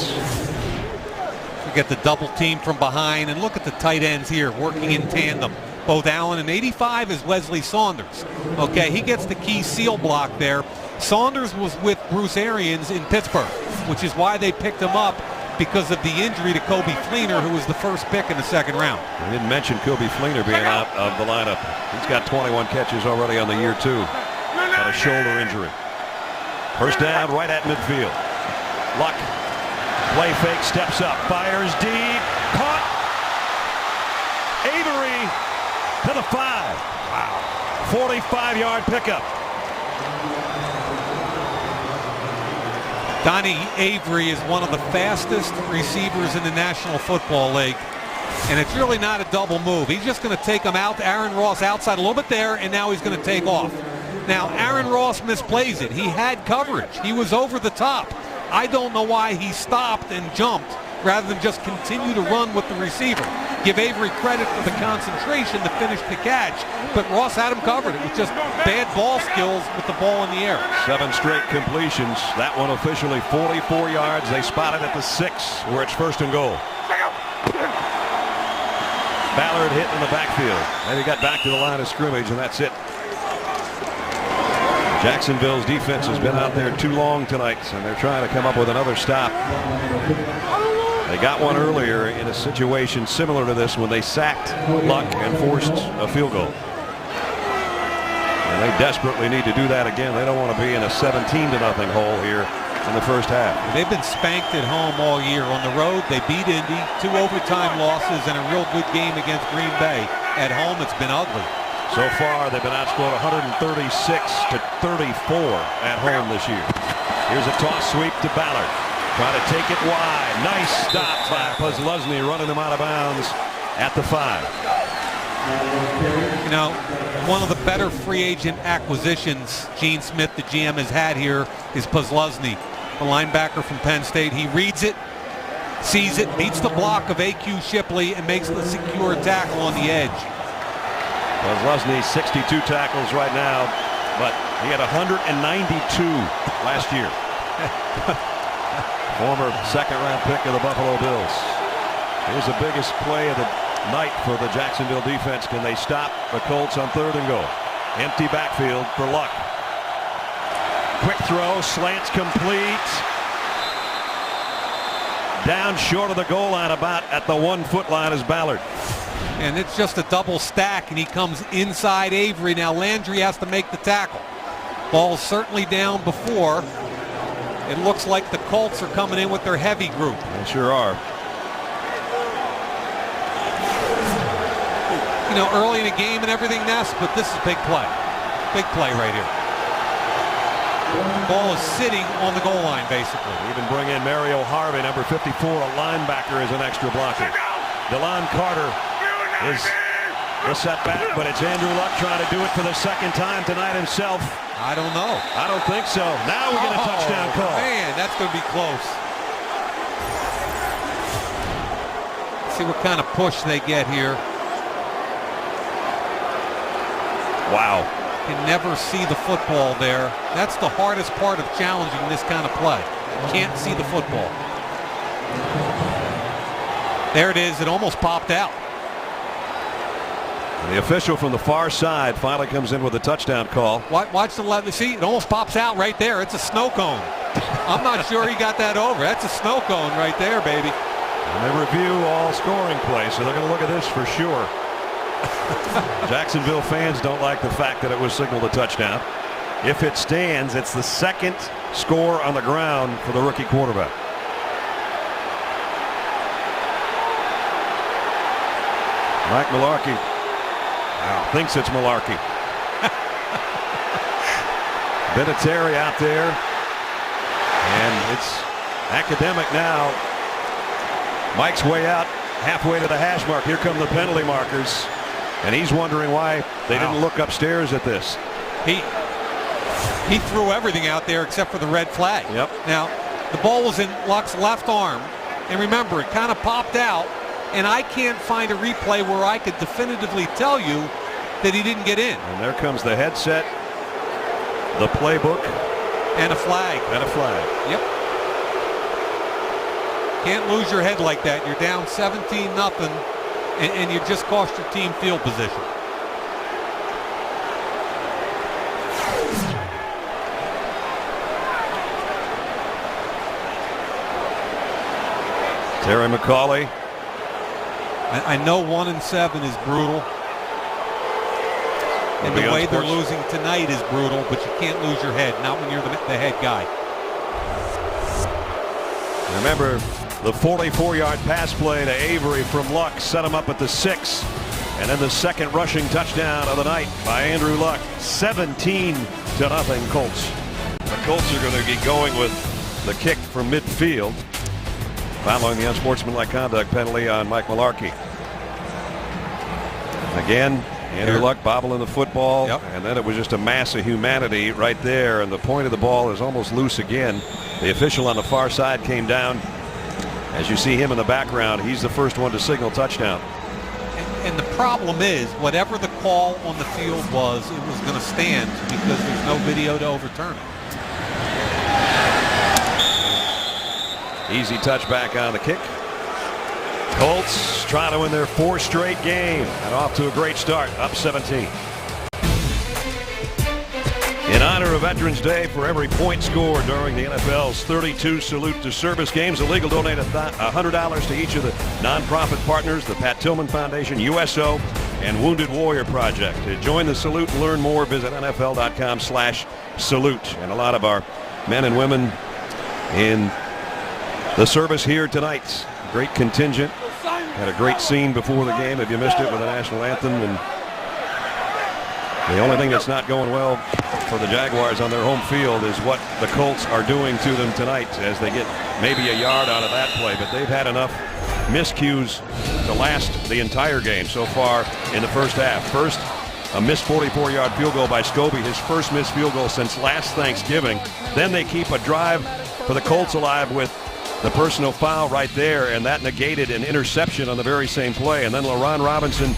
We get the double team from behind, and look at the tight ends here working in tandem. Both Allen and 85 is Wesley Saunders. Okay, he gets the key seal block there. Saunders was with Bruce Arians in Pittsburgh, which is why they picked him up, because of the injury to Kobe Fleener, who was the first pick in the second round. We didn't mention Kobe Fleener being out of the lineup. He's got 21 catches already on the year, too. Got a shoulder injury. First down right at midfield. Luck. Play fake, steps up, fires deep. Caught. Avery to the 5. Wow. 45-yard pickup. Donnie Avery is one of the fastest receivers in the National Football League. And it's really not a double move. He's just going to take him out to Aaron Ross outside a little bit there, and now he's going to take off. Now, Aaron Ross misplays it. He had coverage. He was over the top. I don't know why he stopped and jumped rather than just continue to run with the receiver. Give Avery credit for the concentration to finish the catch, but Ross had him covered. It was just bad ball skills with the ball in the air. 7 straight completions. That one officially 44 yards. They spot it at the 6 where it's first and goal. Ballard hit in the backfield. And he got back to the line of scrimmage, and that's it. Jacksonville's defense has been out there too long tonight, and they're trying to come up with another stop. They got one earlier in a situation similar to this when they sacked Luck and forced a field goal. And they desperately need to do that again. They don't want to be in a 17-0 hole here in the first half. They've been spanked at home all year. On the road, they beat Indy, 2 overtime losses, and a real good game against Green Bay. At home, it's been ugly. So far, they've been outscored 136-34 at home this year. Here's a toss sweep to Ballard. Trying to take it wide. Nice stop by Pusluzny, running them out of bounds at the 5. You know, one of the better free agent acquisitions Gene Smith, the GM, has had here is Pusluzny, the linebacker from Penn State. He reads it, sees it, beats the block of A.Q. Shipley, and makes the secure tackle on the edge. Pusluzny 62 tackles right now, but He had 192 last year. Former second-round pick of the Buffalo Bills. Here's the biggest play of the night for the Jacksonville defense. Can they stop the Colts on 3rd and goal? Empty backfield for Luck. Quick throw, slants complete. Down short of the goal line, about at the 1-foot line is Ballard. And it's just a double stack, and he comes inside Avery. Now Landry has to make the tackle. Ball's certainly down before. It looks like the Colts are coming in with their heavy group. They sure are. You know, early in the game and everything, Ness, but this is big play. Big play right here. Ball is sitting on the goal line, basically. Even bring in Mario Harvey, number 54, a linebacker, as an extra blocker. DeLon Carter is the setback, but it's Andrew Luck trying to do it for the second time tonight himself. I don't know. I don't think so. Now we get a touchdown call. Man, that's going to be close. Let's see what kind of push they get here. Wow. Can never see the football there. That's the hardest part of challenging this kind of play. Can't see the football. There it is. It almost popped out. And the official from the far side finally comes in with a touchdown call. Watch the left. See, it almost pops out right there. It's a snow cone. I'm not sure he got that over. That's a snow cone right there, baby. And they review all scoring plays, so they're going to look at this for sure. Jacksonville fans don't like the fact that it was signaled a touchdown. If it stands, it's the second score on the ground for the rookie quarterback. Mike Mularkey thinks it's Mularkey. Vinatieri out there, and it's academic now. Mike's way out, halfway to the hash mark. Here come the penalty markers. And he's wondering why they didn't look upstairs at this. He threw everything out there except for the red flag. Yep. Now, the ball was in Luck's left arm. And remember, it kind of popped out. And I can't find a replay where I could definitively tell you that he didn't get in. And there comes the headset, the playbook. And a flag. And a flag. Yep. Can't lose your head like that. You're down 17-0. And you just cost your team field position. Terry McCauley. I know 1-7 is brutal. And the way they're losing tonight is brutal, but you can't lose your head, not when you're the head guy. Remember, the 44-yard pass play to Avery from Luck set him up at the 6. And then the second rushing touchdown of the night by Andrew Luck. 17-0 Colts. The Colts are going to be going with the kick from midfield following the unsportsmanlike conduct penalty on Mike Mularkey. Again, Andrew Luck bobbling the football. Yep. And then it was just a mass of humanity right there. And the point of the ball is almost loose again. The official on the far side came down. As you see him in the background, he's the first one to signal touchdown. And the problem is, whatever the call on the field was, it was going to stand because there's no video to overturn it. Easy touchback on the kick. Colts trying to win their 4th straight game and off to a great start, up 17. In honor of Veterans Day, for every point scored during the NFL's 32 Salute to Service games, the league will donate $100 to each of the nonprofit partners, the Pat Tillman Foundation, USO, and Wounded Warrior Project. To join the salute and learn more, visit NFL.com/salute. And a lot of our men and women in the service here tonight. Great contingent. Had a great scene before the game, if you missed it, with the national anthem. And the only thing that's not going well for the Jaguars on their home field is what the Colts are doing to them tonight as they get maybe a yard out of that play. But they've had enough miscues to last the entire game so far in the first half. First, a missed 44-yard field goal by Scobie, his first missed field goal since last Thanksgiving. Then they keep a drive for the Colts alive with the personal foul right there, and that negated an interception on the very same play. And then LaRon Robinson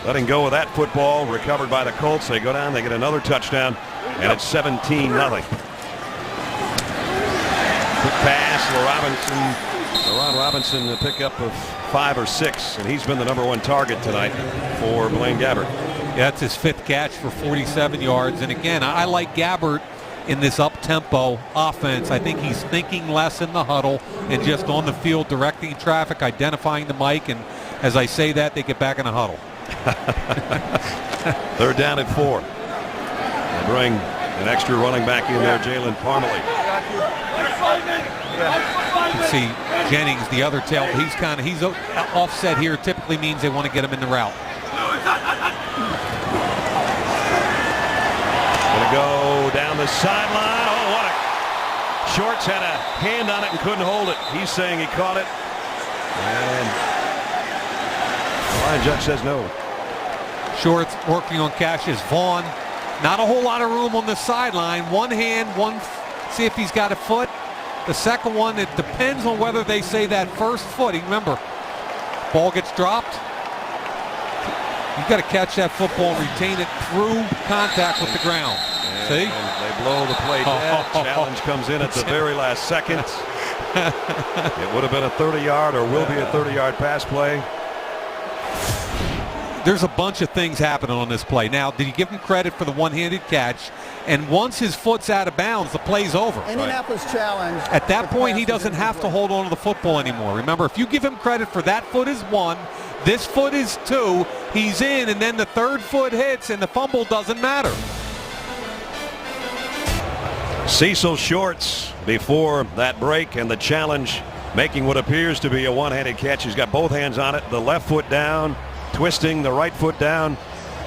letting go of that football, recovered by the Colts. They go down, they get another touchdown and it's 17-0. Quick pass, LaRon Robinson, a pickup of 5 or 6, and he's been the #1 target tonight for Blaine Gabbert. Yeah, that's his 5th catch for 47 yards. And again, I like Gabbert in this up-tempo offense. I think he's thinking less in the huddle and just on the field directing traffic, identifying the mic, and as I say that, they get back in the huddle. 3rd down and 4. They bring an extra running back in there, Jalen Parmalee. You can see Jennings, the other tail, he's offset here. Typically means they want to get him in the route. Gonna go down the sideline. Oh, what a... Shorts had a hand on it and couldn't hold it. He's saying he caught it. And the line judge says no. Shorts working on Cassius Vaughn. Not a whole lot of room on the sideline. One hand, see if he's got a foot. The second one, it depends on whether they say that first foot. Remember, ball gets dropped. You've got to catch that football and retain it through contact with the ground. See? And they blow the play dead. Challenge comes in at the very last second. It would have been a 30-yard or will be a 30-yard pass play. There's a bunch of things happening on this play. Now, did you give him credit for the one-handed catch? And once his foot's out of bounds, the play's over. Indianapolis challenge. At that point, he doesn't have to hold on to the football anymore. Remember, if you give him credit for that foot is 1, this foot is 2, he's in, and then the 3rd foot hits, and the fumble doesn't matter. Cecil Shorts before that break, and the challenge making what appears to be a one-handed catch. He's got both hands on it, the left foot down, twisting the right foot down.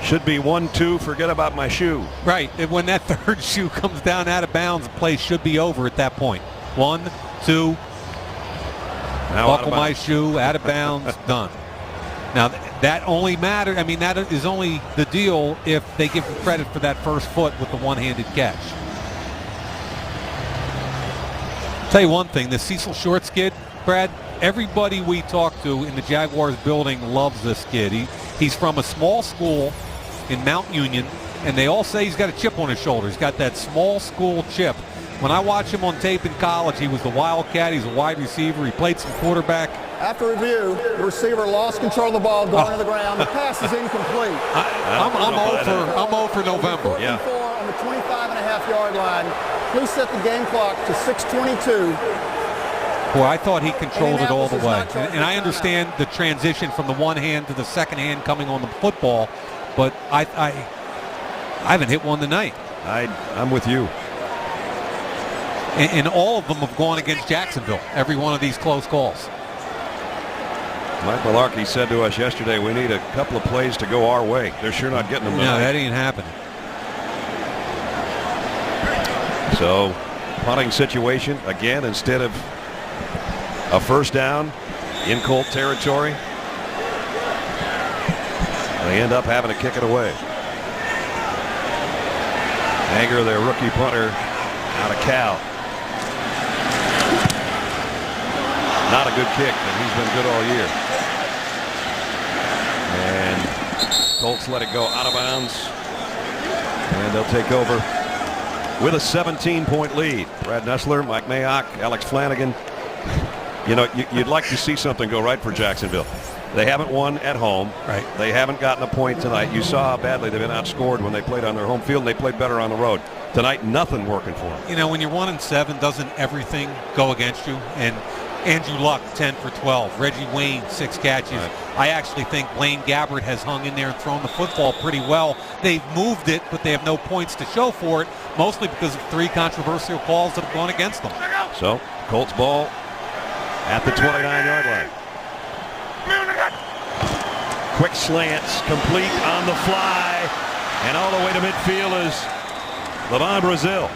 Should be 1-2, forget about my shoe. Right, and when that 3rd shoe comes down out of bounds, the play should be over at that point. 1, 2, now buckle my shoe, out of bounds, done. Now, that only matters, that is only the deal if they give him credit for that first foot with the one-handed catch. Tell you one thing, the Cecil Shorts kid, Brad, everybody we talk to in the Jaguars building loves this kid. He's from a small school in Mount Union, and they all say he's got a chip on his shoulder. He's got that small school chip. When I watch him on tape in college, he was the Wildcat. He's a wide receiver. He played some quarterback. After review, the receiver lost control of the ball going to the ground. The pass is incomplete. I'm 0 for November. Yeah. 4 on the 25.5-yard line. Please set the game clock to 6:22. Boy, I thought he controlled it all the way. And I understand the transition from the one hand to the second hand coming on the football, but I haven't hit one tonight. I'm with you. And all of them have gone against Jacksonville, every one of these close calls. Mike Malarkey said to us yesterday, we need a couple of plays to go our way. They're sure not getting them tonight. No, that ain't happening. So, punting situation, again, instead of a first down in Colt territory, they end up having to kick it away. Hager, their rookie punter, out of Cal. Not a good kick, but he's been good all year. And Colts let it go out of bounds. And they'll take over with a 17-point lead. Brad Nessler, Mike Mayock, Alex Flanagan. You know, you'd like to see something go right for Jacksonville. They haven't won at home. Right. They haven't gotten a point tonight. You saw how badly they've been outscored when they played on their home field, and they played better on the road. Tonight, nothing working for them. You know, when you're 1-7, doesn't everything go against you? And Andrew Luck, 10 for 12. Reggie Wayne, 6 catches. Right. I actually think Blaine Gabbert has hung in there and thrown the football pretty well. They've moved it, but they have no points to show for it, mostly because of 3 controversial calls that have gone against them. So, Colts ball at the 29-yard line. Quick slants, complete on the fly, and all the way to midfield is Levon Brazil.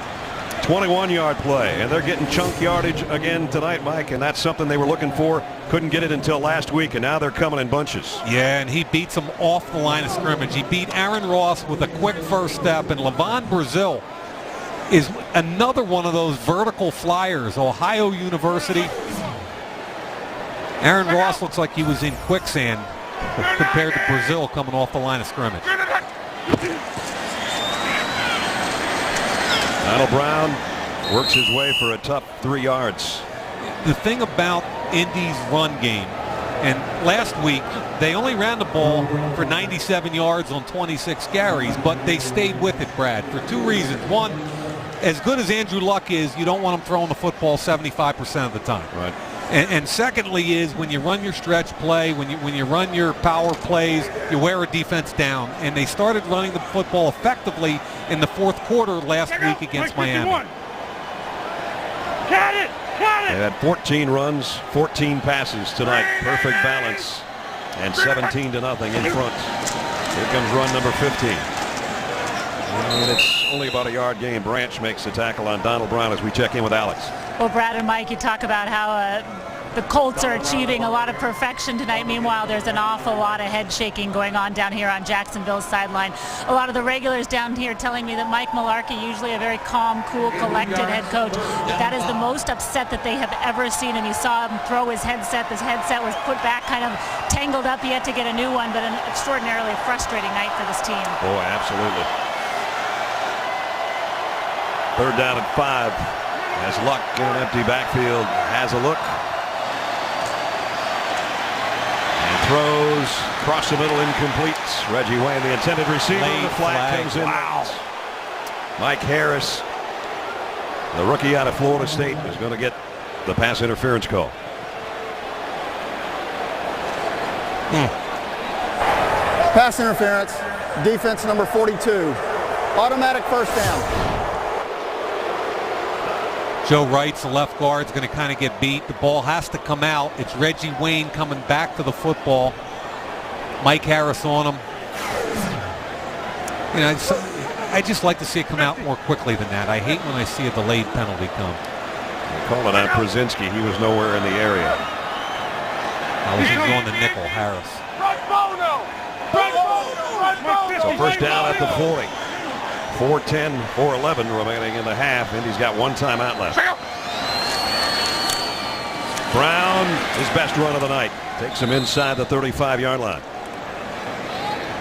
21-yard play, and they're getting chunk yardage again tonight, Mike, and that's something they were looking for. Couldn't get it until last week, and now they're coming in bunches. Yeah, and he beats them off the line of scrimmage. He beat Aaron Ross with a quick first step, and Levon Brazil is another one of those vertical flyers. Ohio University. Aaron Ross looks like he was in quicksand compared to Brazil coming off the line of scrimmage. Donald Brown works his way for a tough 3 yards. The thing about Indy's run game, and last week they only ran the ball for 97 yards on 26 carries, but they stayed with it, Brad, for 2 reasons. One, as good as Andrew Luck is, you don't want him throwing the football 75% of the time. Right. And secondly is when you run your stretch play, when you run your power plays, you wear a defense down. And they started running the football effectively in the fourth quarter last week against Miami. Got it! They had 14 runs, 14 passes tonight. Perfect balance. And 17-0 in front. Here comes run number 15. And it's only about a yard gain. Branch makes the tackle on Donald Brown as we check in with Alex. Well, Brad and Mike, you talk about how the Colts are achieving a lot of perfection tonight. Meanwhile, there's an awful lot of head shaking going on down here on Jacksonville's sideline. A lot of the regulars down here telling me that Mike Mularkey, usually a very calm, cool, collected head coach, that is the most upset that they have ever seen him. You saw him throw his headset. This headset was put back, kind of tangled up. He had to get a new one, but an extraordinarily frustrating night for this team. Boy, absolutely. 3rd down and 5. As Luck in an empty backfield has a look. And throws across the middle, incomplete. Reggie Wayne, the intended receiver. The flag comes in. Wow. Mike Harris, the rookie out of Florida State, is going to get the pass interference call. Pass interference. Defense number 42. Automatic first down. Joe Wright's the left guard, is going to kind of get beat. The ball has to come out. It's Reggie Wayne coming back to the football. Mike Harris on him. You know, I just like to see it come out more quickly than that. I hate when I see a delayed penalty come. They're calling out Brzezinski. He was nowhere in the area. He was on the nickel, Harris. So first down at the 40. 4:10, 4:11 remaining in the half. Indy's got 1 timeout left. Brown, his best run of the night, takes him inside the 35-yard line.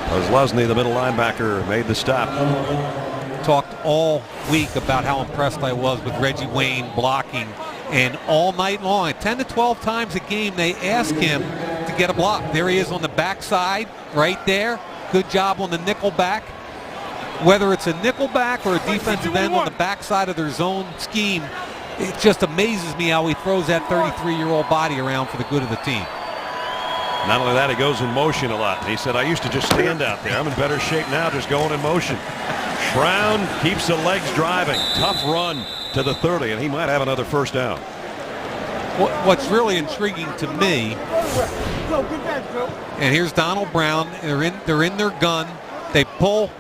Poslusny, the middle linebacker, made the stop. Talked all week about how impressed I was with Reggie Wayne blocking, and all night long, 10 to 12 times a game, they ask him to get a block. There he is on the backside, right there. Good job on the nickel back. Whether it's a nickel back or a defensive end on the backside of their zone scheme, it just amazes me how he throws that 33-year-old body around for the good of the team. Not only that, he goes in motion a lot. He said, I used to just stand out there. I'm in better shape now just going in motion. Brown keeps the legs driving. Tough run to the 30, and he might have another first down. What's really intriguing to me, and here's Donald Brown. They're in their gun. They pull.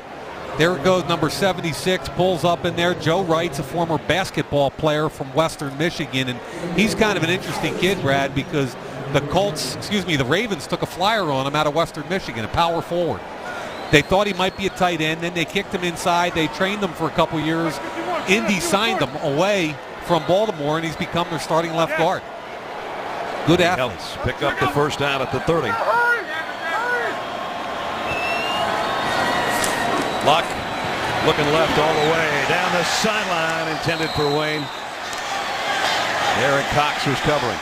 There it goes, number 76, pulls up in there. Joe Wright's a former basketball player from Western Michigan, and he's kind of an interesting kid, Brad, because the Ravens took a flyer on him out of Western Michigan, a power forward. They thought he might be a tight end, then they kicked him inside. They trained him for a couple years. Indy signed him away from Baltimore, and he's become their starting left guard. Good athlete. Pick up the first down at the 30. Luck looking left all the way down the sideline, intended for Wayne. Eric Cox was covering.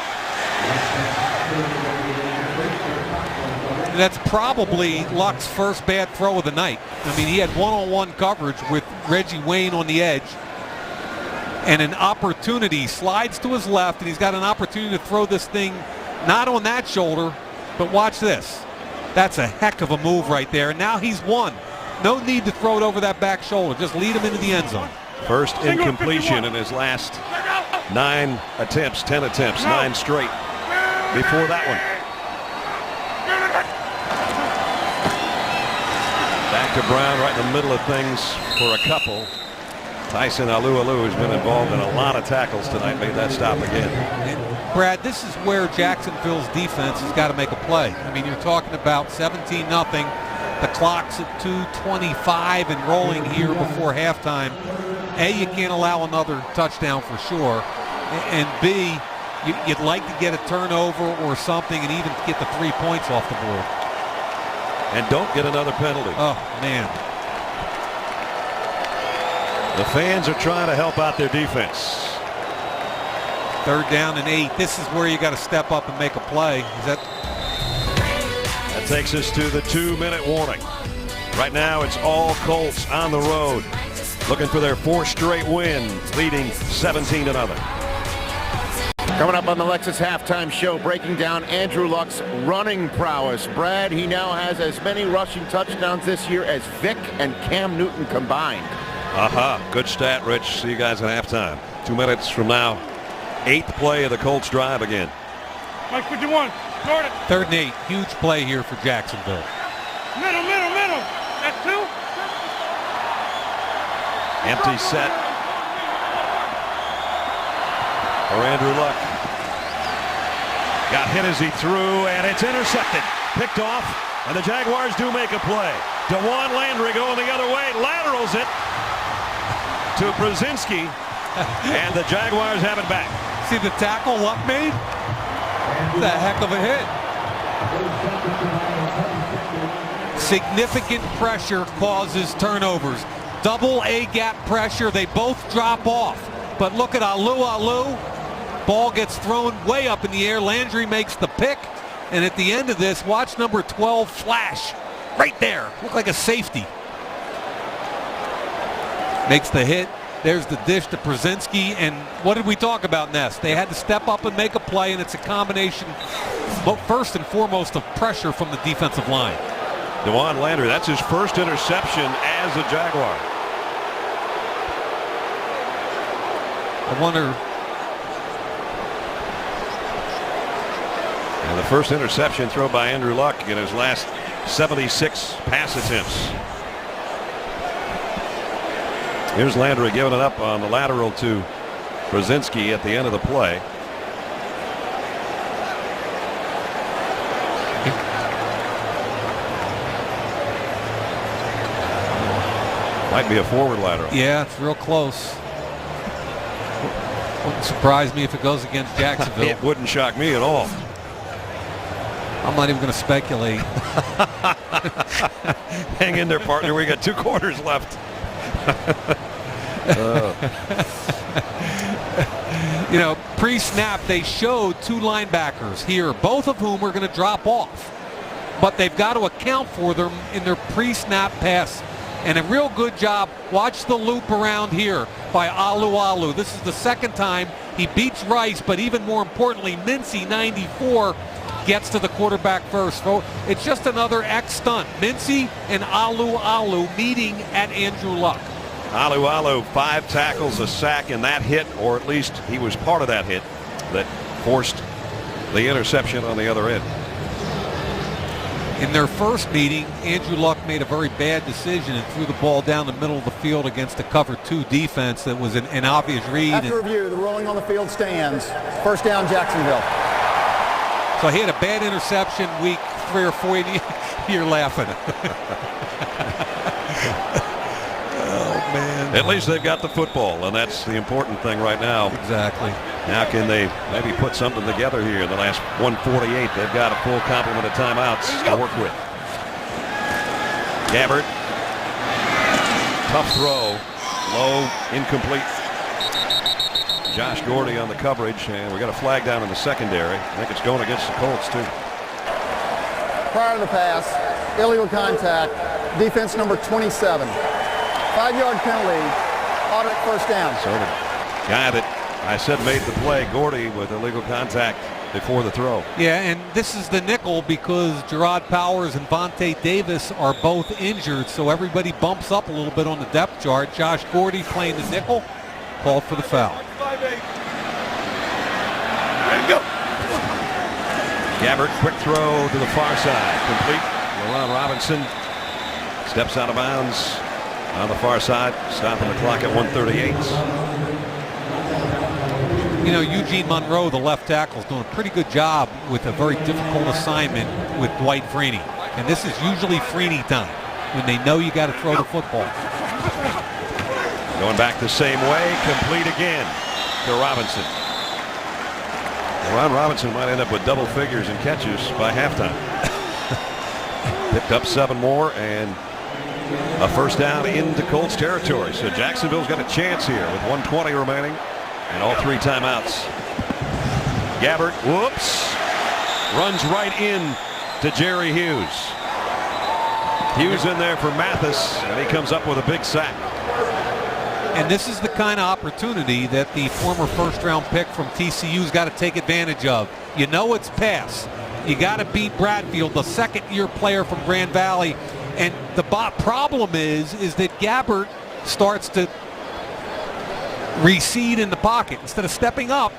That's probably Luck's first bad throw of the night. I mean, he had one-on-one coverage with Reggie Wayne on the edge, and an opportunity slides to his left, and he's got an opportunity to throw this thing not on that shoulder, but watch this. That's a heck of a move right there, and now he's won. No need to throw it over that back shoulder. Just lead him into the end zone. First incompletion in his last 9 attempts, 10 attempts, 9 straight before that one. Back to Brown right in the middle of things for a couple. Tyson Alualu, who's been involved in a lot of tackles tonight, made that stop again. And Brad, this is where Jacksonville's defense has got to make a play. I mean, you're talking about 17-0. The clock's at 2:25 and rolling here before halftime. A, you can't allow another touchdown for sure. And B, you'd like to get a turnover or something and even get the 3 points off the board. And don't get another penalty. Oh, man. The fans are trying to help out their defense. 3rd down and 8. This is where you got to step up and make a play. That takes us to the 2-minute warning. Right now it's all Colts on the road, looking for their 4th straight win, leading 17-0. Coming up on the Lexus Halftime Show, breaking down Andrew Luck's running prowess. Brad, he now has as many rushing touchdowns this year as Vic and Cam Newton combined. Good stat, Rich. See you guys at halftime. 2 minutes from now, 8th play of the Colts drive again. Mike, what you want? Start it. 3rd and 8. Huge play here for Jacksonville. Middle. That's 2. Empty set for Andrew Luck. Got hit as he threw, and it's intercepted. Picked off, and the Jaguars do make a play. DeJuan Landry going the other way, laterals it to Brzezinski, and the Jaguars have it back. See the tackle Luck made? It's a heck of a hit. Significant pressure causes turnovers. Double A-gap pressure, they both drop off. But look at Alu. Ball gets thrown way up in the air. Landry makes the pick. And at the end of this, watch number 12 flash. Right there. Looked like a safety. Makes the hit. There's the dish to Brzezinski. And what did we talk about, Ness? They had to step up and make a play, and it's a combination, first and foremost, of pressure from the defensive line. DeJuan Landry, that's his first interception as a Jaguar. I wonder. And the first interception thrown by Andrew Luck in his last 76 pass attempts. Here's Landry giving it up on the lateral to Brzezinski at the end of the play. Might be a forward lateral. Yeah, it's real close. Wouldn't surprise me if it goes against Jacksonville. It wouldn't shock me at all. I'm not even going to speculate. Hang in there, partner. We got 2 quarters left. You know, pre-snap, they showed 2 linebackers here, both of whom are going to drop off. But they've got to account for them in their pre-snap pass. And a real good job. Watch the loop around here by Alu. This is the 2nd time he beats Rice, but even more importantly, Mincy, 94, gets to the quarterback first. So it's just another X stunt. Mincy and Alu meeting at Andrew Luck. Alu, 5 tackles, a sack in that hit, or at least he was part of that hit that forced the interception on the other end. In their first meeting, Andrew Luck made a very bad decision and threw the ball down the middle of the field against a cover 2 defense that was an obvious read. After review, the ruling on the field stands. 1st down, Jacksonville. So he had a bad interception week 3 or 4. You're laughing. Oh, man. At least they've got the football, and that's the important thing right now. Exactly. Now can they maybe put something together here in the last 148? They've got a full complement of timeouts to work with. Gabbert. Tough throw. Low, incomplete. Josh Gordy on the coverage, and we got a flag down in the secondary. I think it's going against the Colts, too. Prior to the pass, illegal contact, defense number 27. 5-yard penalty, audit 1st down. So the guy that I said made the play, Gordy, with illegal contact before the throw. Yeah, and this is the nickel because Gerard Powers and Vontae Davis are both injured, so everybody bumps up a little bit on the depth chart. Josh Gordy playing the nickel, called for the foul. Go. Gabbert, quick throw to the far side, complete. Laron Robinson steps out of bounds on the far side, stopping the clock at 1:38. You know, Eugene Monroe, the left tackle, is doing a pretty good job with a very difficult assignment with Dwight Freeney. And this is usually Freeney time when they know you got to throw the football. Going back the same way, complete again to Robinson. Ron Robinson might end up with double figures in catches by halftime. Picked up 7 more, and a first down into Colts territory. So Jacksonville's got a chance here with 1:20 remaining and all 3 timeouts. Gabbert, whoops, runs right in to Jerry Hughes. Hughes in there for Mathis, and he comes up with a big sack. And this is the kind of opportunity that the former first-round pick from TCU's got to take advantage of. You know it's pass. You got to beat Bradfield, the second-year player from Grand Valley. And the problem is that Gabbert starts to recede in the pocket. Instead of stepping up,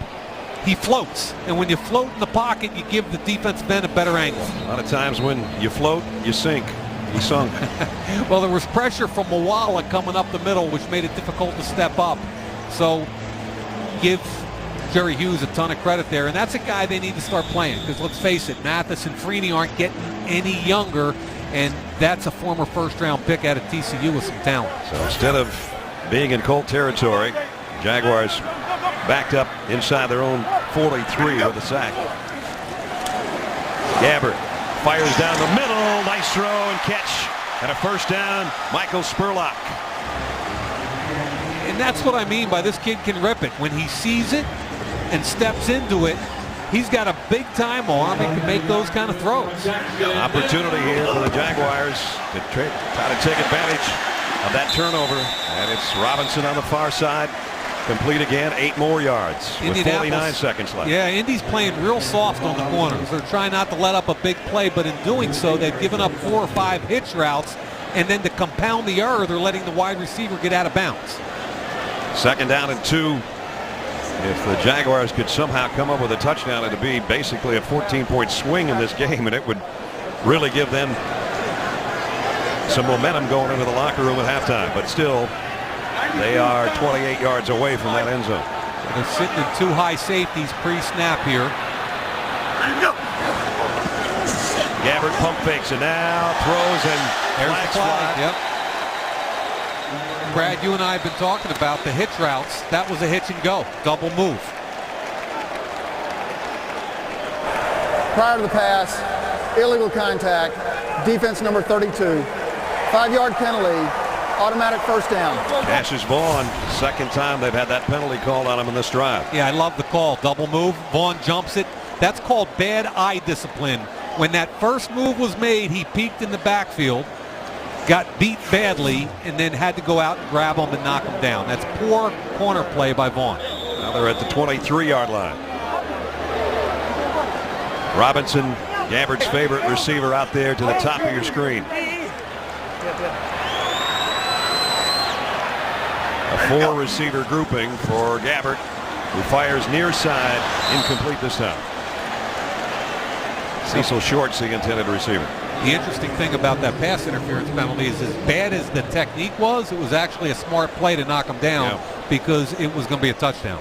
he floats. And when you float in the pocket, you give the defensive end a better angle. A lot of times when you float, you sink. He sunk. Well, there was pressure from Mawala coming up the middle, which made it difficult to step up. So give Jerry Hughes a ton of credit there. And that's a guy they need to start playing, because let's face it, Mathis and Freeney aren't getting any younger, and that's a former first-round pick out of TCU with some talent. So instead of being in Colt territory, Jaguars backed up inside their own 43 with a sack. Gabbert fires down the middle. Nice throw and catch. And a first down, Michael Spurlock. And that's what I mean by this kid can rip it. When he sees it and steps into it, he's got a big-time arm and can make those kind of throws. Opportunity here for the Jaguars to try to take advantage of that turnover. And it's Robinson on the far side. Complete again, 8 more yards with 49 seconds left. Yeah, Indy's playing real soft on the corners. They're trying not to let up a big play, but in doing so, they've given up 4 or 5 hitch routes, and then to compound the error, they're letting the wide receiver get out of bounds. Second down and 2. If the Jaguars could somehow come up with a touchdown, it would be basically a 14-point swing in this game, and it would really give them some momentum going into the locker room at halftime. But still, they are 28 yards away from that end zone. They're sitting in 2 high safeties pre-snap here. Gabbert pump fakes and now throws and There's the flag. fly. Yep. Brad, you and I have been talking about the hitch routes. That was a hitch and go, double move. Prior to the pass, illegal contact, defense number 32, 5-yard penalty, automatic first down. Cassius Vaughn, second time they've had that penalty called on him in this drive. Yeah, I love the call. Double move. Vaughn jumps it. That's called bad eye discipline. When that first move was made, he peeked in the backfield, got beat badly, and then had to go out and grab him and knock him down. That's poor corner play by Vaughn. Now they're at the 23-yard line. Robinson, Gabbert's favorite receiver, out there to the top of your screen. A 4-receiver grouping for Gabbert, who fires near side, incomplete this time. Cecil Short's the intended receiver. The interesting thing about that pass interference penalty is, as bad as the technique was, it was actually a smart play to knock him down, because it was going to be a touchdown.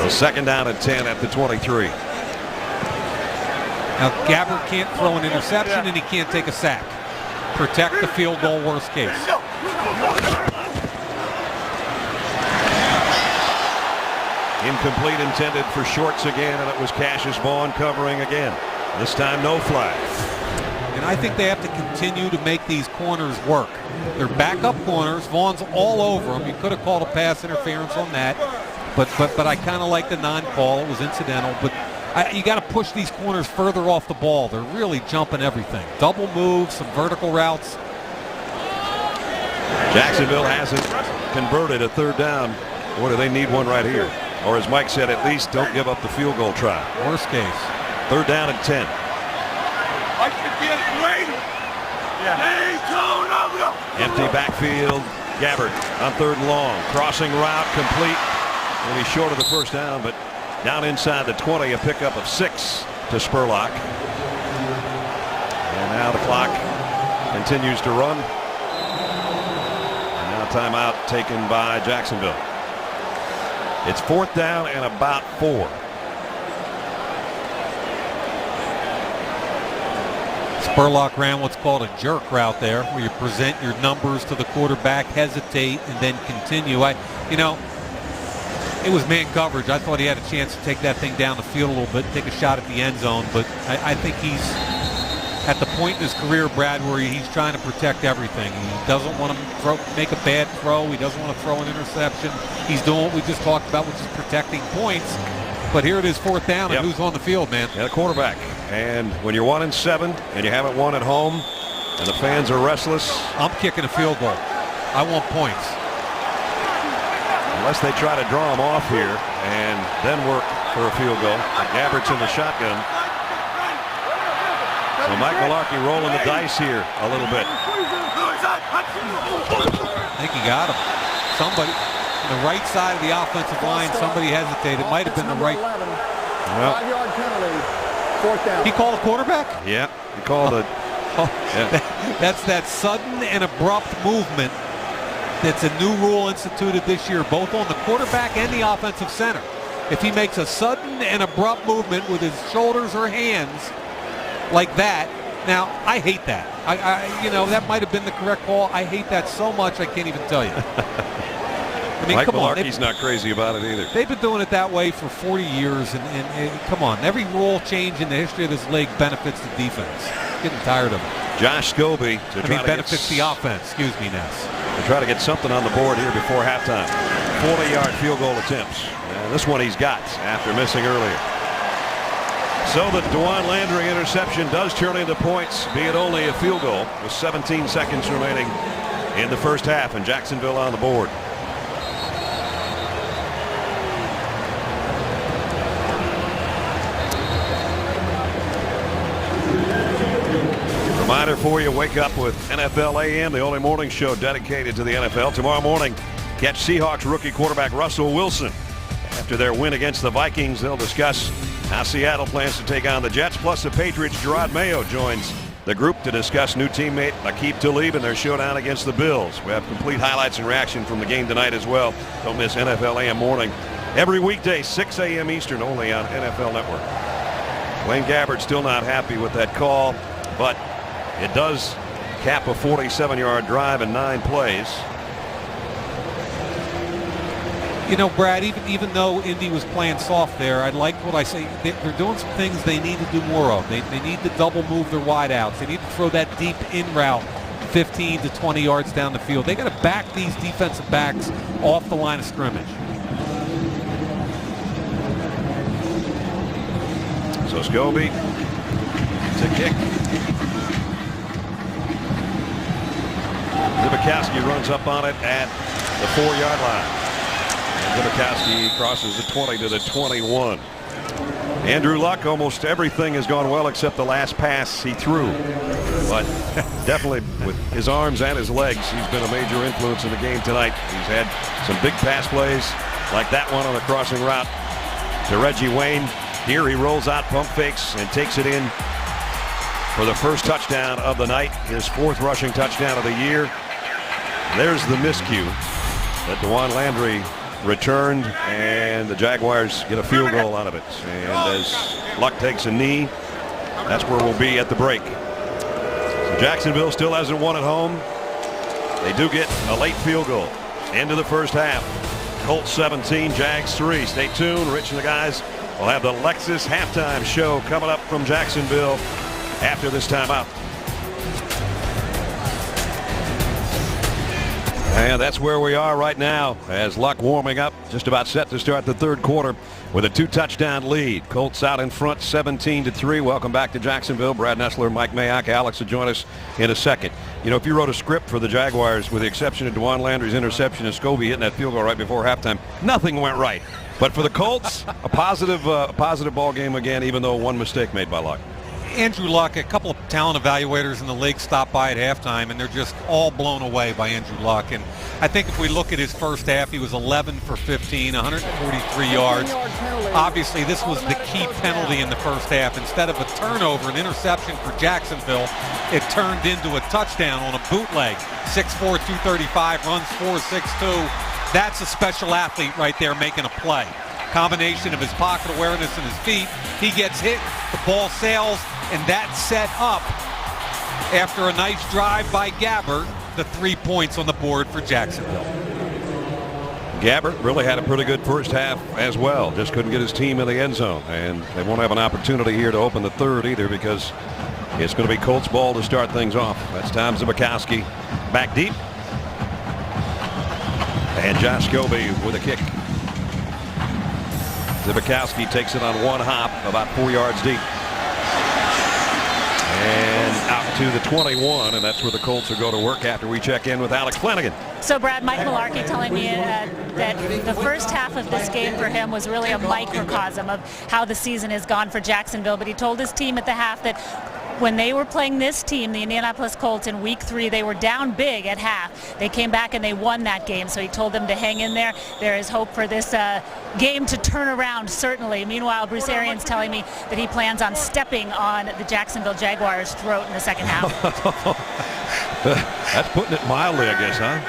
So second down and 10 at the 23. Now, Gabbert can't throw an interception, and he can't take a sack. Protect the field goal, worst case. Incomplete, intended for Shorts again, and it was Cassius Vaughn covering again. This time no flag. And I think they have to continue to make these corners work. They're backup corners. Vaughn's all over them. You could have called a pass interference on that, but I kind of like the non-call. It was incidental, but you got to push these corners further off the ball. They're really jumping everything. Double moves, some vertical routes. Jacksonville hasn't converted a third down. Boy, do they need one right here. Or as Mike said, at least don't give up the field goal try. Worst case. Third down and 10. Empty backfield. Gabbert on third and long. Crossing route complete. And he's short of the first down, but down inside the 20, a pickup of 6 to Spurlock. And now the clock continues to run. And now timeout taken by Jacksonville. It's fourth down and about 4. Spurlock ran what's called a jerk route there, where you present your numbers to the quarterback, hesitate, and then continue. It was man coverage. I thought he had a chance to take that thing down the field a little bit, take a shot at the end zone, but I think he's at the point in his career, Brad, where he's trying to protect everything. He doesn't want to make a bad throw. He doesn't want to throw an interception. He's doing what we just talked about, which is protecting points. But here it is, 4th down, and who's on the field, man? Yeah, the quarterback. And when you're 1-7 and you haven't won at home and the fans are restless. I'm kicking a field goal. I want points. Unless they try to draw him off here and then work for a field goal. Gabbert's in the shotgun. So Mike Mularkey rolling the dice here a little bit. I think he got him. Somebody on the right side of the offensive line, somebody hesitated. It might have been the right. Well, 5-yard penalty, 4th down. He called a quarterback? Yeah, he called it. That's that sudden and abrupt movement. That's a new rule instituted this year, both on the quarterback and the offensive center. If he makes a sudden and abrupt movement with his shoulders or hands like that, now I hate that. That might have been the correct call. I hate that so much I can't even tell you. I mean, Mike come on. Mularkey's not crazy about it either. They've been doing it that way for 40 years, and come on, every rule change in the history of this league benefits the defense. Getting tired of it. Josh Scobie benefits the offense. Excuse me, Ness. To try to get something on the board here before halftime. 40-yard field goal attempts. And this one he's got after missing earlier. So the DeJuan Landry interception does turn into points, be it only a field goal, with 17 seconds remaining in the first half, and Jacksonville on the board. Reminder for you, wake up with NFL AM, the only morning show dedicated to the NFL. Tomorrow morning, catch Seahawks rookie quarterback Russell Wilson. After their win against the Vikings, they'll discuss how Seattle plans to take on the Jets. Plus, the Patriots' Gerard Mayo joins the group to discuss new teammate Aqib Talib and their showdown against the Bills. We have complete highlights and reaction from the game tonight as well. Don't miss NFL AM morning. Every weekday, 6 a.m. Eastern, only on NFL Network. Blaine Gabbert still not happy with that call, but it does cap a 47-yard drive in 9 plays. You know, Brad, even though Indy was playing soft there, I like what I say. They're doing some things they need to do more of. They need to double move their wideouts. They need to throw that deep in route 15 to 20 yards down the field. They got to back these defensive backs off the line of scrimmage. So Scobie to kick. Zbikowski runs up on it at the 4-yard line. And Zbikowski crosses the 20 to the 21. Andrew Luck, almost everything has gone well except the last pass he threw. But definitely with his arms and his legs, he's been a major influence in the game tonight. He's had some big pass plays like that one on the crossing route to Reggie Wayne. Here he rolls out, pump fakes, and takes it in for the first touchdown of the night, his 4th rushing touchdown of the year. There's the miscue that DeJuan Landry returned, and the Jaguars get a field goal out of it. And as Luck takes a knee, that's where we'll be at the break. So Jacksonville still hasn't won at home. They do get a late field goal. End of the first half. Colts 17, Jags 3. Stay tuned. Rich and the guys will have the Lexus halftime show coming up from Jacksonville after this timeout. And that's where we are right now as Luck warming up, just about set to start the 3rd quarter with a 2-touchdown lead. Colts out in front 17-3. Welcome back to Jacksonville. Brad Nessler, Mike Mayock, Alex will join us in a second. You know, if you wrote a script for the Jaguars with the exception of DeJuan Landry's interception and Scobie hitting that field goal right before halftime, nothing went right. But for the Colts, a positive ball game again, even though one mistake made by Luck. Andrew Luck, a couple of talent evaluators in the league stopped by at halftime, and they're just all blown away by Andrew Luck. And I think if we look at his first half, he was 11 for 15, 143 yards. Obviously, this was the key penalty in the first half. Instead of a turnover, an interception for Jacksonville, it turned into a touchdown on a bootleg. 6'4", 235, runs 4.62. That's a special athlete right there making a play. Combination of his pocket awareness and his feet. He gets hit, the ball sails, and that's set up after a nice drive by Gabbert, the 3 points on the board for Jacksonville. Gabbert really had a pretty good first half as well. Just couldn't get his team in the end zone. And they won't have an opportunity here to open the third either, because it's going to be Colts ball to start things off. That's Tom Zbikowski back deep. And Josh Scobie with a kick. Zbikowski takes it on one hop, about 4 yards deep. And out to the 21, and that's where the Colts will go to work after we check in with Alex Flanagan. So, Brad, Mike Mularkey telling me that the first half of this game for him was really a microcosm of how the season has gone for Jacksonville. But he told his team at the half that when they were playing this team, the Indianapolis Colts, in week 3, they were down big at half. They came back and they won that game, so he told them to hang in there. There is hope for this game to turn around, certainly. Meanwhile, Bruce Arians telling me that he plans on stepping on the Jacksonville Jaguars' throat in the second half. That's putting it mildly, I guess, huh?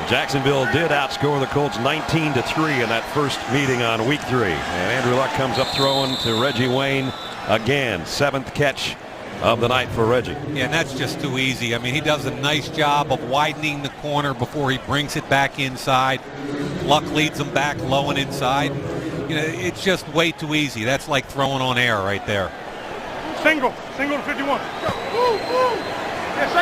Jacksonville did outscore the Colts 19-3 in that first meeting on week 3. And Andrew Luck comes up throwing to Reggie Wayne again. 7th catch of the night for Reggie. Yeah, and that's just too easy. I mean, he does a nice job of widening the corner before he brings it back inside. Luck leads him back low and inside. You know, it's just way too easy. That's like throwing on air right there. Single to 51.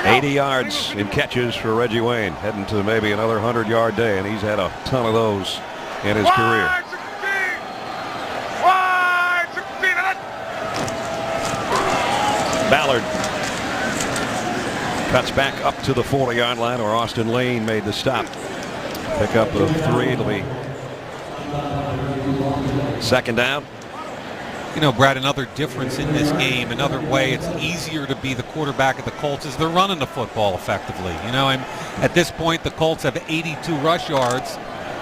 80 yards in catches for Reggie Wayne, heading to maybe another 100-yard day, and he's had a ton of those in his career. Ballard cuts back up to the 40-yard line, or Austin Lane made the stop. Pick up the 3. It'll be second down. You know, Brad, another difference in this game, another way it's easier to be the quarterback of the Colts is they're running the football effectively. You know, and at this point, the Colts have 82 rush yards.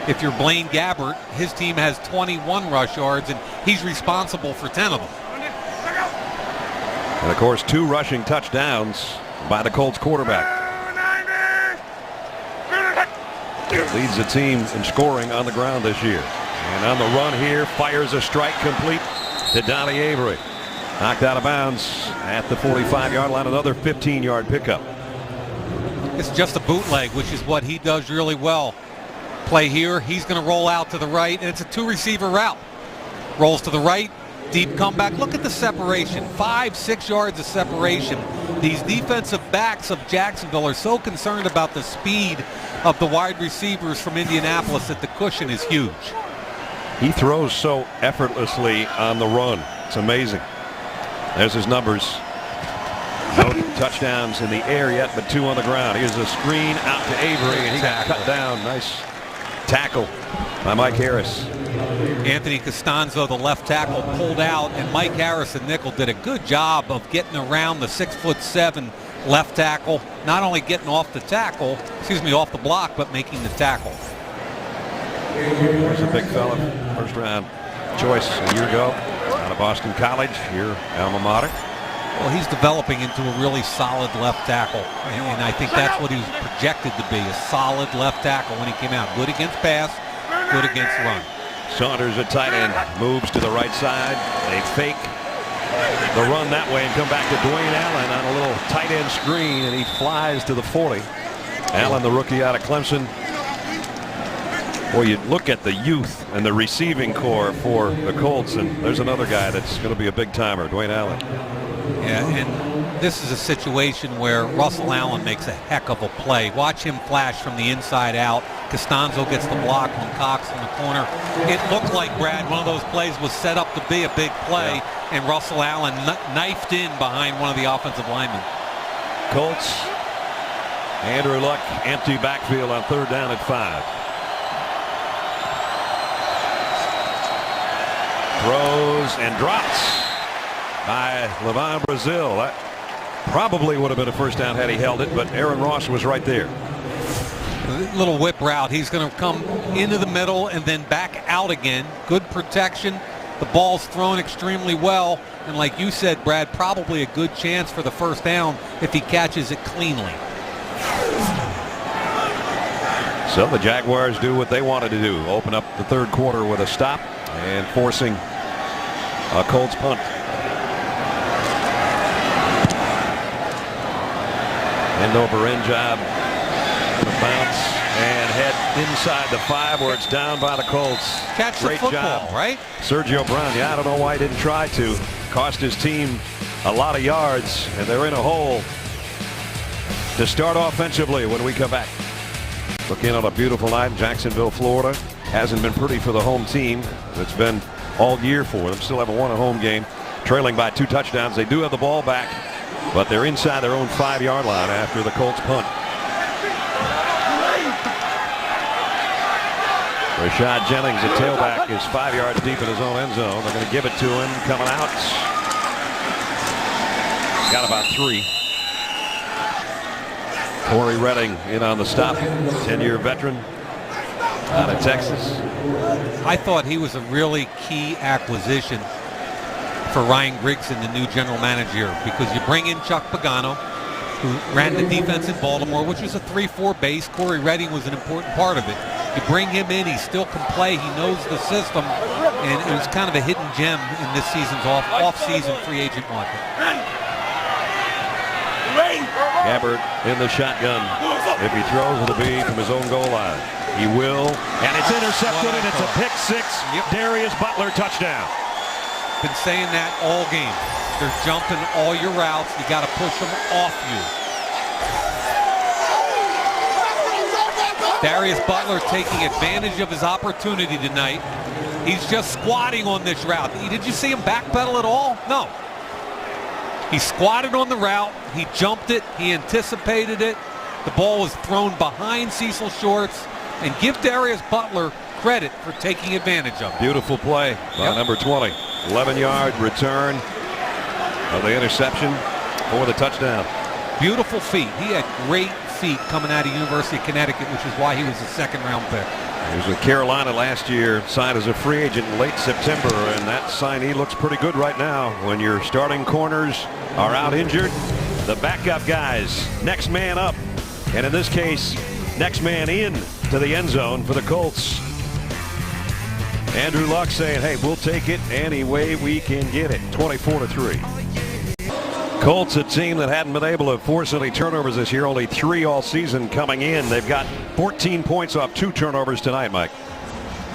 If you're Blaine Gabbert, his team has 21 rush yards, and he's responsible for 10 of them. And, of course, 2 rushing touchdowns by the Colts quarterback. Leads the team in scoring on the ground this year. And on the run here, fires a strike complete to Donnie Avery. Knocked out of bounds at the 45-yard line. Another 15-yard pickup. It's just a bootleg, which is what he does really well. Play here, he's going to roll out to the right, and it's a 2-receiver route. Rolls to the right. Deep comeback. Look at the separation. 5-6 yards of separation. These defensive backs of Jacksonville are so concerned about the speed of the wide receivers from Indianapolis that the cushion is huge. He throws so effortlessly on the run. It's amazing. There's his numbers. No touchdowns in the air yet, but 2 on the ground. Here's a screen out to Avery, and he got cut down. Nice tackle by Mike Harris. Anthony Costanzo, the left tackle, pulled out, and Mike Harris, the nickel, did a good job of getting around the 6'7" left tackle, not only getting off the block, but making the tackle. There's a big fella, first round choice a year ago, out of Boston College, your alma mater. Well, he's developing into a really solid left tackle, and I think that's what he was projected to be, a solid left tackle when he came out. Good against pass, good against run. Saunders at tight end, moves to the right side. They fake the run that way and come back to Dwayne Allen on a little tight end screen, and he flies to the 40. Allen, the rookie out of Clemson. Well, you look at the youth and the receiving core for the Colts, and there's another guy that's going to be a big timer, Dwayne Allen. Yeah, and this is a situation where Russell Allen makes a heck of a play. Watch him flash from the inside out. Costanzo gets the block on Cox in the corner. It looked like, Brad, one of those plays was set up to be a big play, and Russell Allen knifed in behind one of the offensive linemen. Colts, Andrew Luck, empty backfield on 3rd down at 5. Throws and drops by Levon Brazil. That probably would have been a first down had he held it, but Aaron Ross was right there. Little whip route. He's going to come into the middle and then back out again. Good protection. The ball's thrown extremely well. And like you said, Brad, probably a good chance for the first down if he catches it cleanly. So the Jaguars do what they wanted to do. Open up the 3rd quarter with a stop and forcing a Colts punt. End over end job. Bounce and head inside the 5 where it's down by the Colts. Catch the Great football, job. right? Sergio Brown, I don't know why he didn't try to. Cost his team a lot of yards, and they're in a hole to start offensively when we come back. Look in on a beautiful night in Jacksonville, Florida. Hasn't been pretty for the home team. It's been all year for them. Still haven't won a home game. Trailing by 2 touchdowns. They do have the ball back, but they're inside their own 5-yard line after the Colts punt. Rashad Jennings, a tailback, is 5 yards deep in his own end zone. They're going to give it to him. Coming out. Got about 3. Corey Redding in on the stop. 10-year veteran out of Texas. I thought he was a really key acquisition for Ryan Grigson, the new general manager, because you bring in Chuck Pagano, who ran the defense in Baltimore, which was a 3-4 base. Corey Redding was an important part of it. You bring him in, he still can play, he knows the system, and it was kind of a hidden gem in this season's off-season free agent market. Gabbert in the shotgun. If he throws, it'll be from his own goal line. He will, and it's intercepted, and it's a pick 6. Yep. Darius Butler touchdown. Been saying that all game. They're jumping all your routes. You got to push them off you. Darius Butler taking advantage of his opportunity tonight. He's just squatting on this route. Did you see him backpedal at all? No. He squatted on the route. He jumped it. He anticipated it. The ball was thrown behind Cecil Shorts. And give Darius Butler credit for taking advantage of it. Beautiful play by number 20. 11-yard return of the interception for the touchdown. Beautiful feet. He had great feet coming out of University of Connecticut, which is why he was a 2nd-round pick. He was with Carolina last year, signed as a free agent in late September, and that signee looks pretty good right now. When your starting corners are out injured, the backup guys, next man up, and in this case, next man in to the end zone for the Colts. Andrew Luck saying, hey, we'll take it any way we can get it. 24-3. Colts, a team that hadn't been able to force any turnovers this year, only 3 all season coming in. They've got 14 points off 2 turnovers tonight, Mike.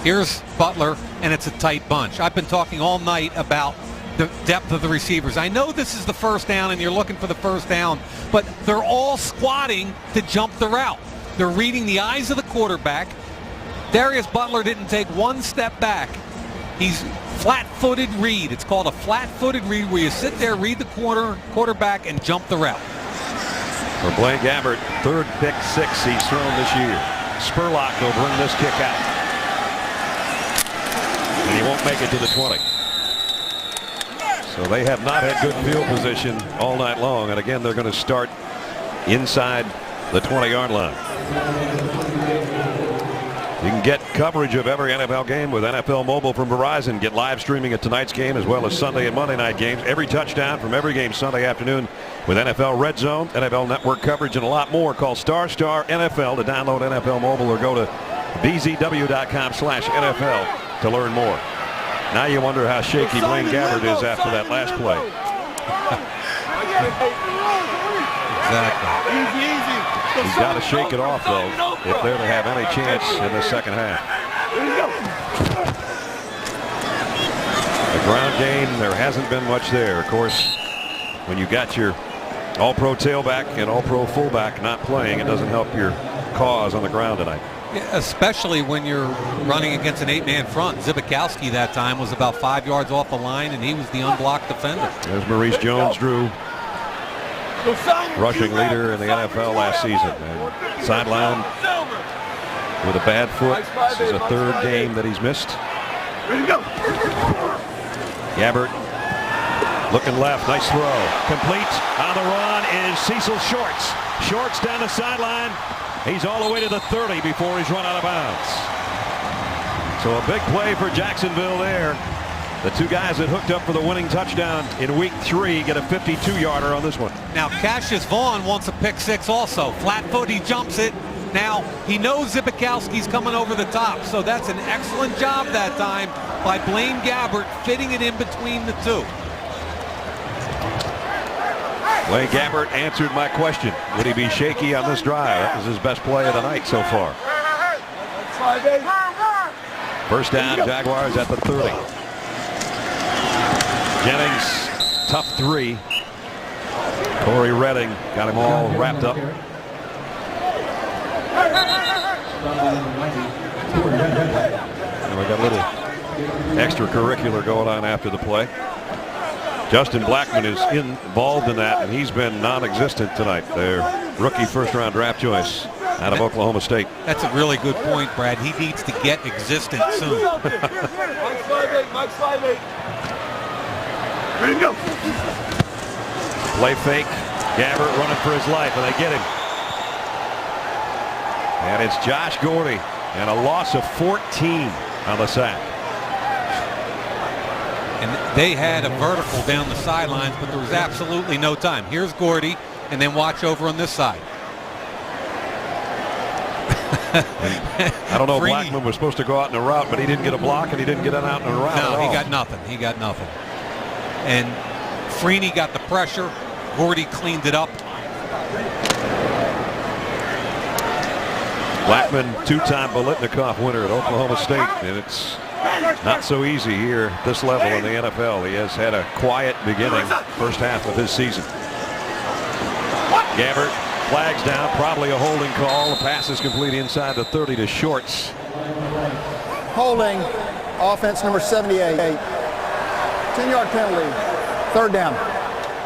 Here's Butler, and it's a tight bunch. I've been talking all night about the depth of the receivers. I know this is the first down, and you're looking for the first down, but they're all squatting to jump the route. They're reading the eyes of the quarterback. Darius Butler didn't take 1 step back. He's flat-footed read. It's called a flat-footed read, where you sit there, read the quarterback, and jump the route. For Blaine Gabbert, 3rd pick 6 he's thrown this year. Spurlock will bring this kick out. And he won't make it to the 20. So they have not had good field position all night long. And again, they're going to start inside the 20-yard line. You can get coverage of every NFL game with NFL Mobile from Verizon. Get live streaming of tonight's game as well as Sunday and Monday night games. Every touchdown from every game Sunday afternoon with NFL Red Zone, NFL Network coverage, and a lot more. Call ** NFL to download NFL Mobile or go to bzw.com/NFL to learn more. Now you wonder how shaky Blaine Gabbert is after that last play. Exactly. He's got to shake it off, though, if they're to have any chance in the second half. The ground game, there hasn't been much there. Of course, when you got your all-pro tailback and all-pro fullback not playing, it doesn't help your cause on the ground tonight. Yeah, especially when you're running against an 8-man front. Zibikowski that time was about 5 yards off the line, and he was the unblocked defender. There's Maurice Jones-Drew, rushing leader in the NFL last season. And sideline with a bad foot. This is the 3rd game that he's missed. Gabbert looking left. Nice throw. Complete on the run is Cecil Shorts. Shorts down the sideline. He's all the way to the 30 before he's run out of bounds. So a big play for Jacksonville there. The 2 guys that hooked up for the winning touchdown in week 3 get a 52-yarder on this one. Now Cassius Vaughn wants a pick 6 also. Flat foot, he jumps it. Now he knows Zibikowski's coming over the top, so that's an excellent job that time by Blaine Gabbert, fitting it in between the 2. Blaine Gabbert answered my question. Would he be shaky on this drive? That was his best play of the night so far. First down, Jaguars at the 30. Jennings, tough three. Corey Redding got him all wrapped up. And we got a little extracurricular going on after the play. Justin Blackmon is involved in that, and he's been non-existent tonight. Their rookie first-round draft choice out of Oklahoma State. That's a really good point, Brad. He needs to get existent soon. Mike 5'8". Ready to go. Play fake. Gabbert running for his life, and they get him. And it's Josh Gordy, and a loss of 14 on the sack. And they had a vertical down the sidelines, but there was absolutely no time. Here's Gordy, and then watch over on this side. I don't know if Blackmon was supposed to go out in a route, but he didn't get a block, and he didn't get out in a route. No, he got nothing. He got nothing. And Freeney got the pressure. Gordy cleaned it up. Blackmon, two-time Biletnikoff winner at Oklahoma State, and it's not so easy here at this level in the NFL. He has had a quiet beginning, first half of his season. Gabbert flags down, probably a holding call. The pass is complete inside the 30 to Shorts. Holding, offense number 78. 10-yard penalty, third down.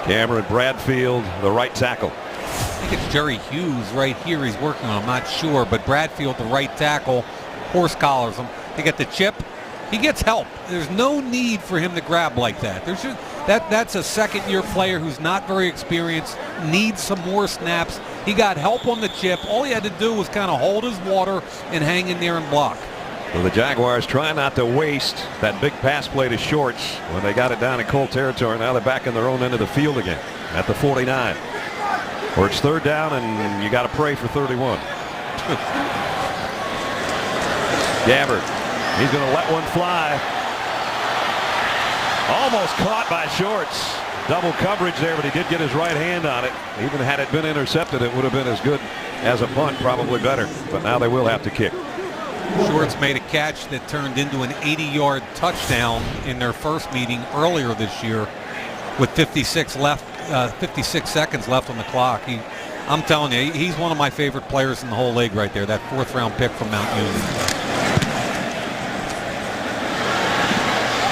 Cameron Bradfield, the right tackle. I think it's Jerry Hughes right here he's working on. I'm not sure, but Bradfield, the right tackle, horse collars him. They get the chip. He gets help. There's no need for him to grab like that. There's just, that's a second-year player who's not very experienced, needs some more snaps. He got help on the chip. All he had to do was kind of hold his water and hang in there and block. Well, the Jaguars try not to waste that big pass play to Shorts when they got it down in Colt territory. Now they're back in their own end of the field again at the 49. Or it's third down, and you got to pray for 31. Gabbert, he's going to let one fly. Almost caught by Shorts. Double coverage there, but he did get his right hand on it. Even had it been intercepted, it would have been as good as a punt, probably better. But now they will have to kick. Shorts made a catch that turned into an 80-yard touchdown in their first meeting earlier this year with 56 seconds left on the clock. I'm telling you, he's one of my favorite players in the whole league right there, that fourth-round pick from Mount Union.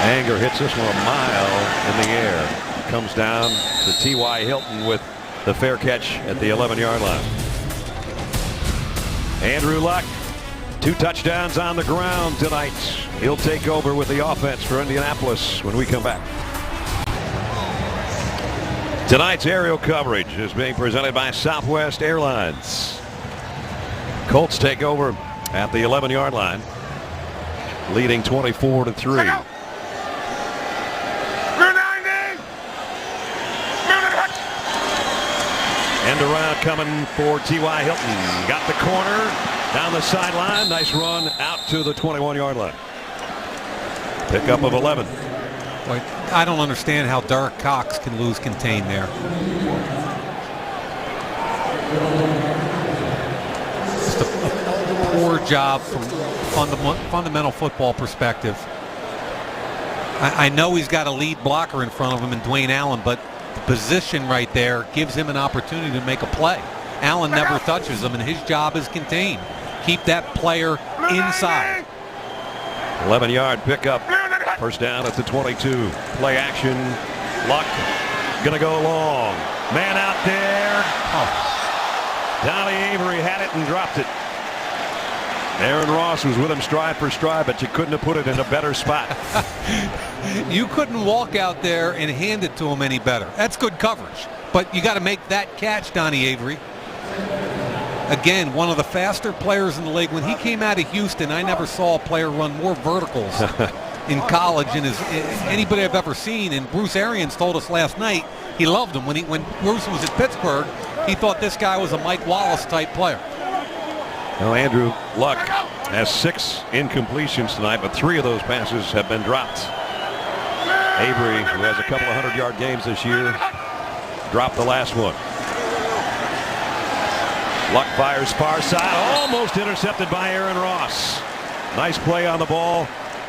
Anger hits this one a mile in the air. Comes down to T.Y. Hilton with the fair catch at the 11-yard line. Andrew Luck, 2 touchdowns on the ground tonight. He'll take over with the offense for Indianapolis when we come back. Tonight's aerial coverage is being presented by Southwest Airlines. Colts take over at the 11-yard line, leading 24-3. End around coming for T.Y. Hilton. Got the corner down the sideline. Nice run out to the 21-yard line. Pickup of 11. Boy, I don't understand how Derek Cox can lose contain there. Just a poor job from fundamental football perspective. I know he's got a lead blocker in front of him in Dwayne Allen, but the position right there gives him an opportunity to make a play. Allen never touches him, and his job is contained. Keep that player inside. 11-yard pickup. First down at the 22. Play action. Luck gonna go long. Man out there. Oh. Donnie Avery had it and dropped it. Aaron Ross was with him stride for stride, but you couldn't have put it in a better spot. You couldn't walk out there and hand it to him any better. That's good coverage, but you got to make that catch, Donnie Avery. Again, one of the faster players in the league. When he came out of Houston, I never saw a player run more verticals in college than anybody I've ever seen. And Bruce Arians told us last night he loved him. When Bruce was at Pittsburgh, he thought this guy was a Mike Wallace type player. Well, Andrew Luck has 6 incompletions tonight, but 3 of those passes have been dropped. Avery, who has a couple of 100-yard games this year, dropped the last one. Luck fires far side, almost intercepted by Aaron Ross. Nice play on the ball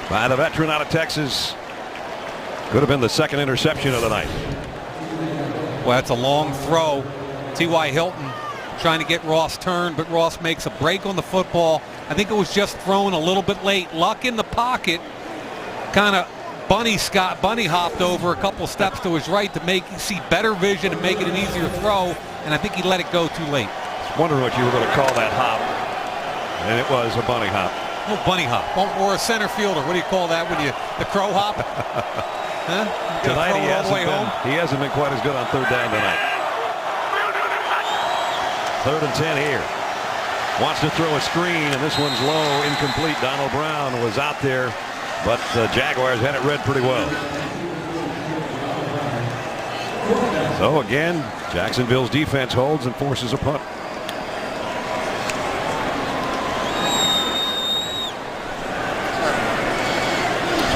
by the veteran out of Texas. Could have been the second interception of the night. Well, that's a long throw. T.Y. Hilton trying to get Ross turned, but Ross makes a break on the football. I think it was just thrown a little bit late. Luck in the pocket, kind of bunny hopped over a couple steps to his right to see better vision and make it an easier throw, and I think he let it go too late. Wondering what you were going to call that hop, and it was a bunny hop. Oh, bunny hop, or a center fielder. What do you call that when the crow hop? Huh? Tonight he hasn't been quite as good on third down tonight. 3rd and 10 here. Wants to throw a screen, and this one's low, incomplete. Donald Brown was out there, but the Jaguars had it read pretty well. So again, Jacksonville's defense holds and forces a punt.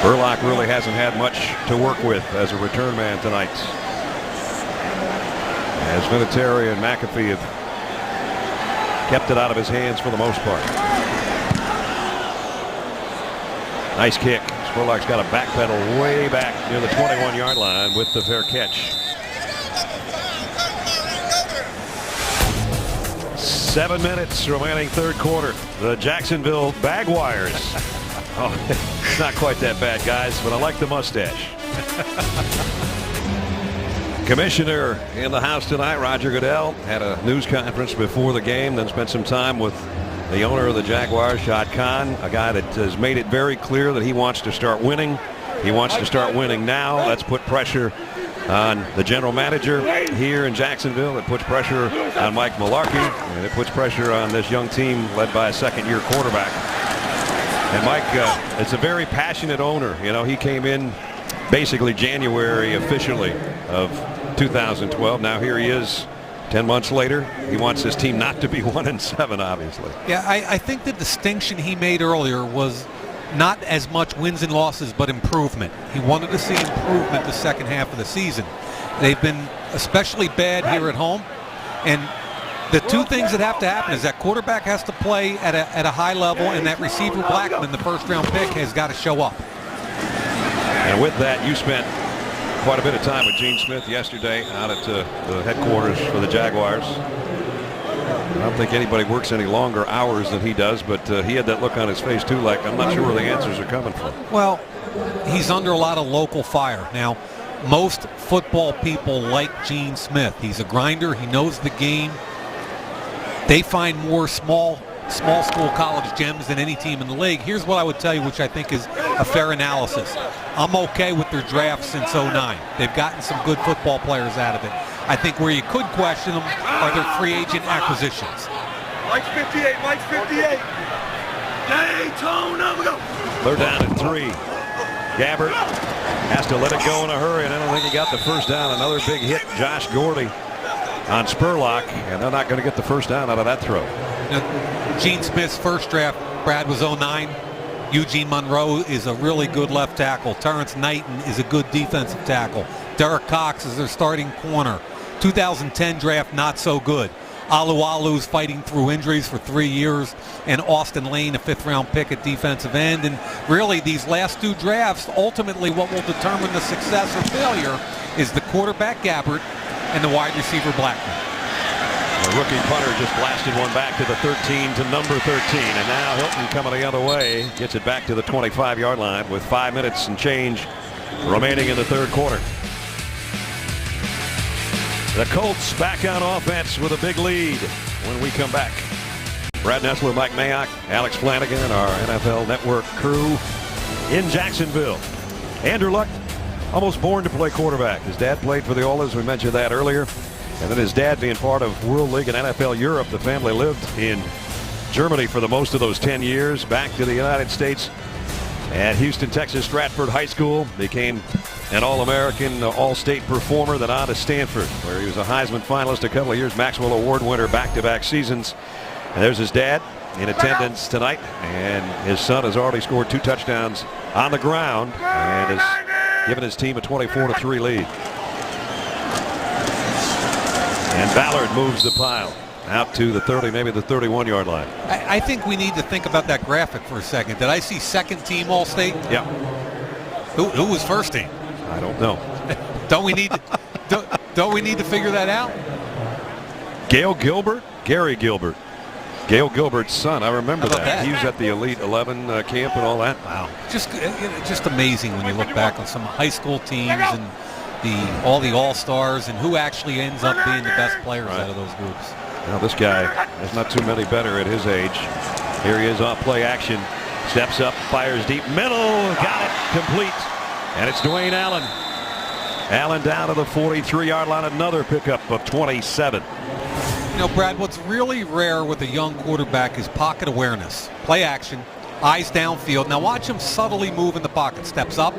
Spurlock really hasn't had much to work with as a return man tonight, as Vinatieri and McAfee have kept it out of his hands for the most part. Nice kick. Spurlock's got a backpedal way back near the 21-yard line with the fair catch. 7 minutes remaining third quarter. The Jacksonville Bagwires. Oh, it's not quite that bad, guys, but I like the mustache. Commissioner in the house tonight, Roger Goodell, had a news conference before the game, then spent some time with the owner of the Jaguars, Shad Khan, a guy that has made it very clear that he wants to start winning. He wants to start winning now. Let's put pressure on the general manager here in Jacksonville. It puts pressure on Mike Mularkey, and it puts pressure on this young team led by a second-year quarterback. And Mike, it's a very passionate owner. You know, he came in basically January officially of 2012. Now here he is 10 months later. He wants his team not to be 1-7, obviously. Yeah, I think the distinction he made earlier was not as much wins and losses, but improvement. He wanted to see improvement the second half of the season. They've been especially bad here at home, and the two things that have to happen is that quarterback has to play at a high level, and that receiver Blackman, the first-round pick, has got to show up. And with that, you spent quite a bit of time with Gene Smith yesterday out at the headquarters for the Jaguars. I don't think anybody works any longer hours than he does, but he had that look on his face, too, like I'm not sure where the answers are coming from. Well, he's under a lot of local fire. Now, most football people like Gene Smith. He's a grinder. He knows the game. They find more small school college gems than any team in the league. Here's what I would tell you, which I think is a fair analysis. I'm okay with their draft since '09. They've gotten some good football players out of it. I think where you could question them are their free agent acquisitions. Mike's 58, Mike's 58. Daytona, we go. 3rd down and 3. Gabbert has to let it go in a hurry, and I don't think he got the first down. Another big hit, Josh Gordy on Spurlock, and they're not going to get the first down out of that throw. Now, Gene Smith's first draft, Brad, was '09. Eugene Monroe is a really good left tackle. Terrence Knighton is a good defensive tackle. Derek Cox is their starting corner. 2010 draft, not so good. Alualu's fighting through injuries for 3 years, and Austin Lane, a 5th-round pick at defensive end. And really, these last 2 drafts, ultimately what will determine the success or failure is the quarterback Gabbert and the wide receiver Blackman. The rookie punter just blasted one back to the 13 to number 13, and now Hilton coming the other way gets it back to the 25-yard line with 5 minutes and change remaining in the third quarter. The Colts back on offense with a big lead when we come back. Brad Nessler, Mike Mayock, Alex Flanagan, our NFL Network crew in Jacksonville. Andrew Luck, almost born to play quarterback. His dad played for the Oilers. We mentioned that earlier. And then his dad being part of World League and NFL Europe. The family lived in Germany for the most of those 10 years. Back to the United States at Houston, Texas, Stratford High School. Became an All-American, All-State performer, then on to Stanford, where he was a Heisman finalist a couple of years, Maxwell Award winner back-to-back seasons. And there's his dad in attendance tonight, and his son has already scored 2 touchdowns on the ground and has given his team a 24-3 lead. And Ballard moves the pile out to the 30, maybe the 31-yard line. I think we need to think about that graphic for a second. Did I see second team All-State? Yeah. Who was first team? I don't know. Don't we need to figure that out? Gary Gilbert. Gail Gilbert's son. I remember How about that? He was at the Elite 11 camp and all that. Wow. Just amazing when you look back on some high school teams and all the All-Stars and who actually ends up being the best players out of those groups. Now this guy, there's not too many better at his age. Here he is off play action. Steps up, fires deep middle. Got it. Complete. And it's Dwayne Allen. Allen down to the 43-yard line. Another pickup of 27. You know, Brad, what's really rare with a young quarterback is pocket awareness. Play action, eyes downfield. Now watch him subtly move in the pocket. Steps up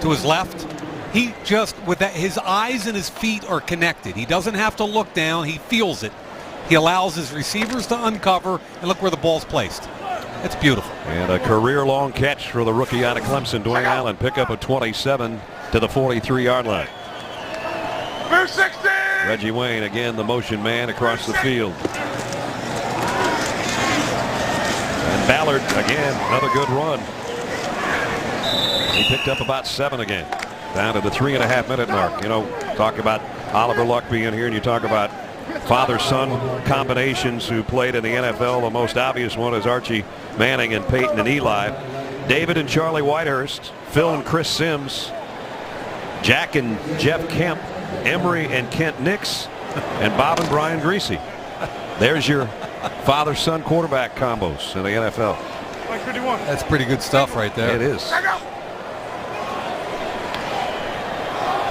to his left. He just, with that, his eyes and his feet are connected. He doesn't have to look down. He feels it. He allows his receivers to uncover, and look where the ball's placed. It's beautiful. And a career-long catch for the rookie out of Clemson, Dwayne Allen. Pickup of 27 to the 43-yard line. 260! Reggie Wayne, again, the motion man across the field. And Ballard, again, another good run. He picked up about 7 again. Down to the 3.5-minute mark. You know, talk about Oliver Luck being here, and you talk about father-son combinations who played in the NFL. The most obvious one is Archie Manning and Peyton and Eli. David and Charlie Whitehurst, Phil and Chris Sims, Jack and Jeff Kemp, Emery and Kent Nix, and Bob and Brian Greasy. There's your father-son quarterback combos in the NFL. That's pretty good stuff right there. It is.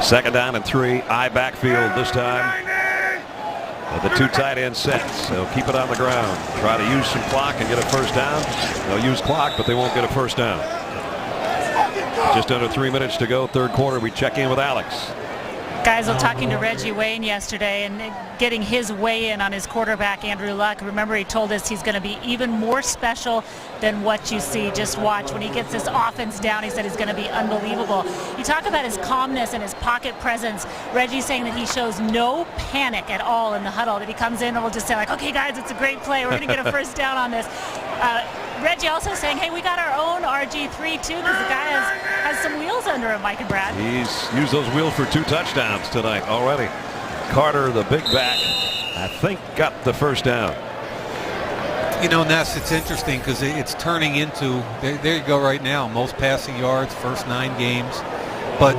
Second down and 3. I backfield this time. The 2 tight end sets. They'll keep it on the ground. Try to use some clock and get a first down. They'll use clock, but they won't get a first down. Just under 3 minutes to go, third quarter. We check in with Alex. Guys were talking to Reggie Wayne yesterday and getting his weigh in on his quarterback, Andrew Luck. Remember, he told us he's going to be even more special than what you see. Just watch. When he gets this offense down, he said he's going to be unbelievable. You talk about his calmness and his pocket presence. Reggie's saying that he shows no panic at all in the huddle, that he comes in and will just say, like, okay, guys, it's a great play. We're going to get a first down on this. Reggie also saying, hey, we got our own RG3 too, because the guy has some wheels under him, Mike and Brad. He's used those wheels for 2 touchdowns tonight already. Carter, the big back, I think got the first down. You know, Ness, it's interesting because it's turning into, there you go right now, most passing yards, first 9 games. But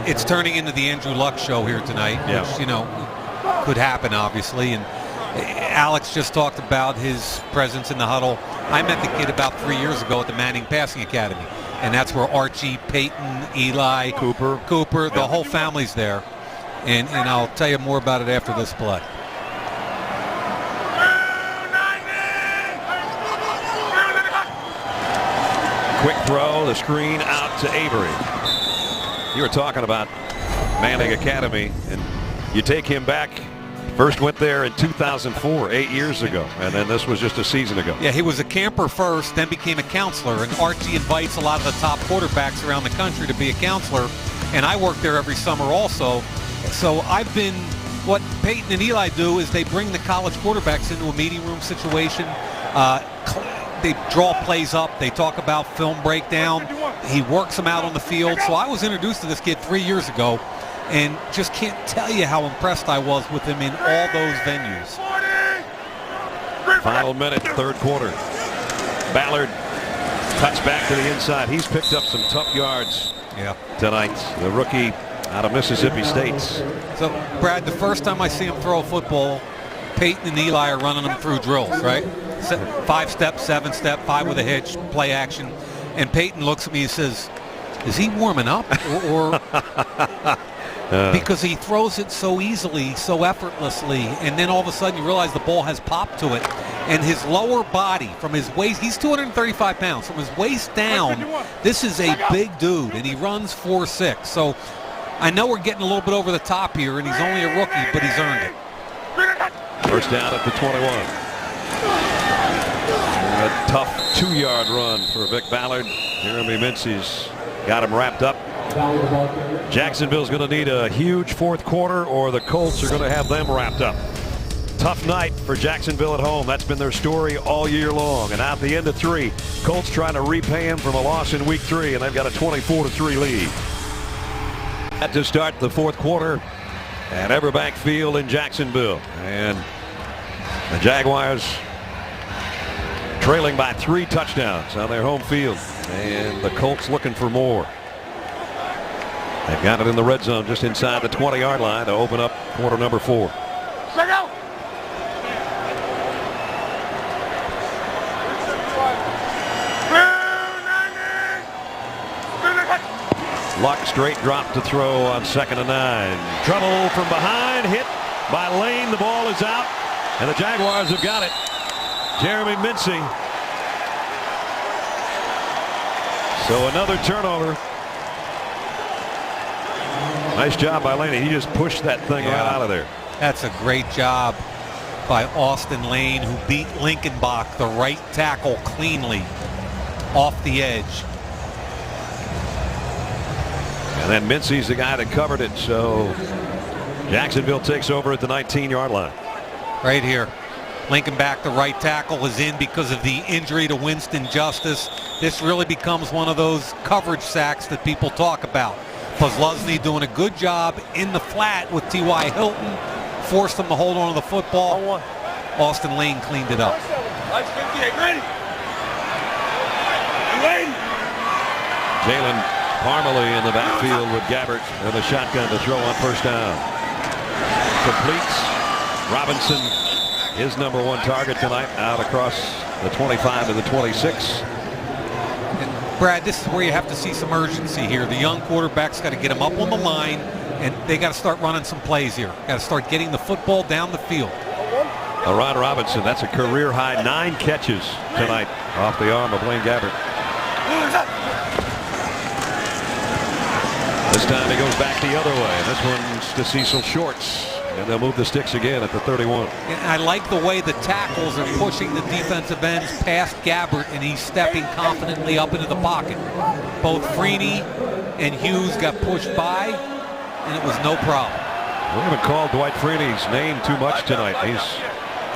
it's turning into the Andrew Luck show here tonight, which, you know, could happen, obviously. And Alex just talked about his presence in the huddle. I met the kid about 3 years ago at the Manning Passing Academy, and that's where Archie, Peyton, Eli, Cooper, the whole family's there. And I'll tell you more about it after this play. Quick throw, the screen out to Avery. You were talking about Manning Academy, and you take him back. First went there in 2004, 8 years ago, and then this was just a season ago. Yeah, he was a camper first, then became a counselor, and Archie invites a lot of the top quarterbacks around the country to be a counselor, and I work there every summer also. So I've been, what Peyton and Eli do is they bring the college quarterbacks into a meeting room situation. They draw plays up. They talk about film breakdown. He works them out on the field. So I was introduced to this kid 3 years ago, and just can't tell you how impressed I was with him in all those venues. Final minute, third quarter. Ballard cuts back to the inside. He's picked up some tough yards tonight. The rookie out of Mississippi State. So, Brad, the first time I see him throw a football, Peyton and Eli are running him through drills, right? 5-step, 7-step, 5 with a hitch, play action. And Peyton looks at me and says, is he warming up? Or because he throws it so easily, so effortlessly, and then all of a sudden you realize the ball has pop to it. And his lower body, from his waist, he's 235 pounds. From his waist down, this is a big dude, and he runs 4.6. So I know we're getting a little bit over the top here, and he's only a rookie, but he's earned it. First down at the 21. A tough 2-yard run for Vic Ballard. Jeremy Mincy's got him wrapped up. Jacksonville's going to need a huge fourth quarter, or the Colts are going to have them wrapped up. Tough night for Jacksonville at home. That's been their story all year long. And at the end of 3, Colts trying to repay them from a loss in week 3, and they've got a 24-3 lead. At to start the fourth quarter at Everbank Field in Jacksonville. And the Jaguars trailing by 3 touchdowns on their home field. And the Colts looking for more. They've got it in the red zone just inside the 20-yard line to open up quarter number 4. Check out. Luck straight drop to throw on 2nd and 9. Trouble from behind, hit by Lane. The ball is out, and the Jaguars have got it. Jeremy Mincey. So another turnover. Nice job by Lane. He just pushed that thing right out of there. That's a great job by Austin Lane, who beat Linkenbach, the right tackle, cleanly off the edge. And then Mincey's the guy that covered it. So Jacksonville takes over at the 19-yard line. Right here. Linkenbach, the right tackle, is in because of the injury to Winston Justice. This really becomes one of those coverage sacks that people talk about. Posluszny doing a good job in the flat with T.Y. Hilton. Forced him to hold on to the football. Austin Lane cleaned it up. Jalen Parmalee in the backfield with Gabbert and the shotgun to throw on first down. Completes. Robinson, his number 1 target tonight, out across the 25 to the 26. And Brad, this is where you have to see some urgency here. The young quarterback's got to get him up on the line, and they got to start running some plays here. Got to start getting the football down the field. Ron Robinson, that's a career high 9 catches tonight off the arm of Blaine Gabbert. This time he goes back the other way. This one's to Cecil Shorts, and they'll move the sticks again at the 31. And I like the way the tackles are pushing the defensive ends past Gabbert, and he's stepping confidently up into the pocket. Both Freeney and Hughes got pushed by, and it was no problem. We haven't called Dwight Freeney's name too much tonight. He's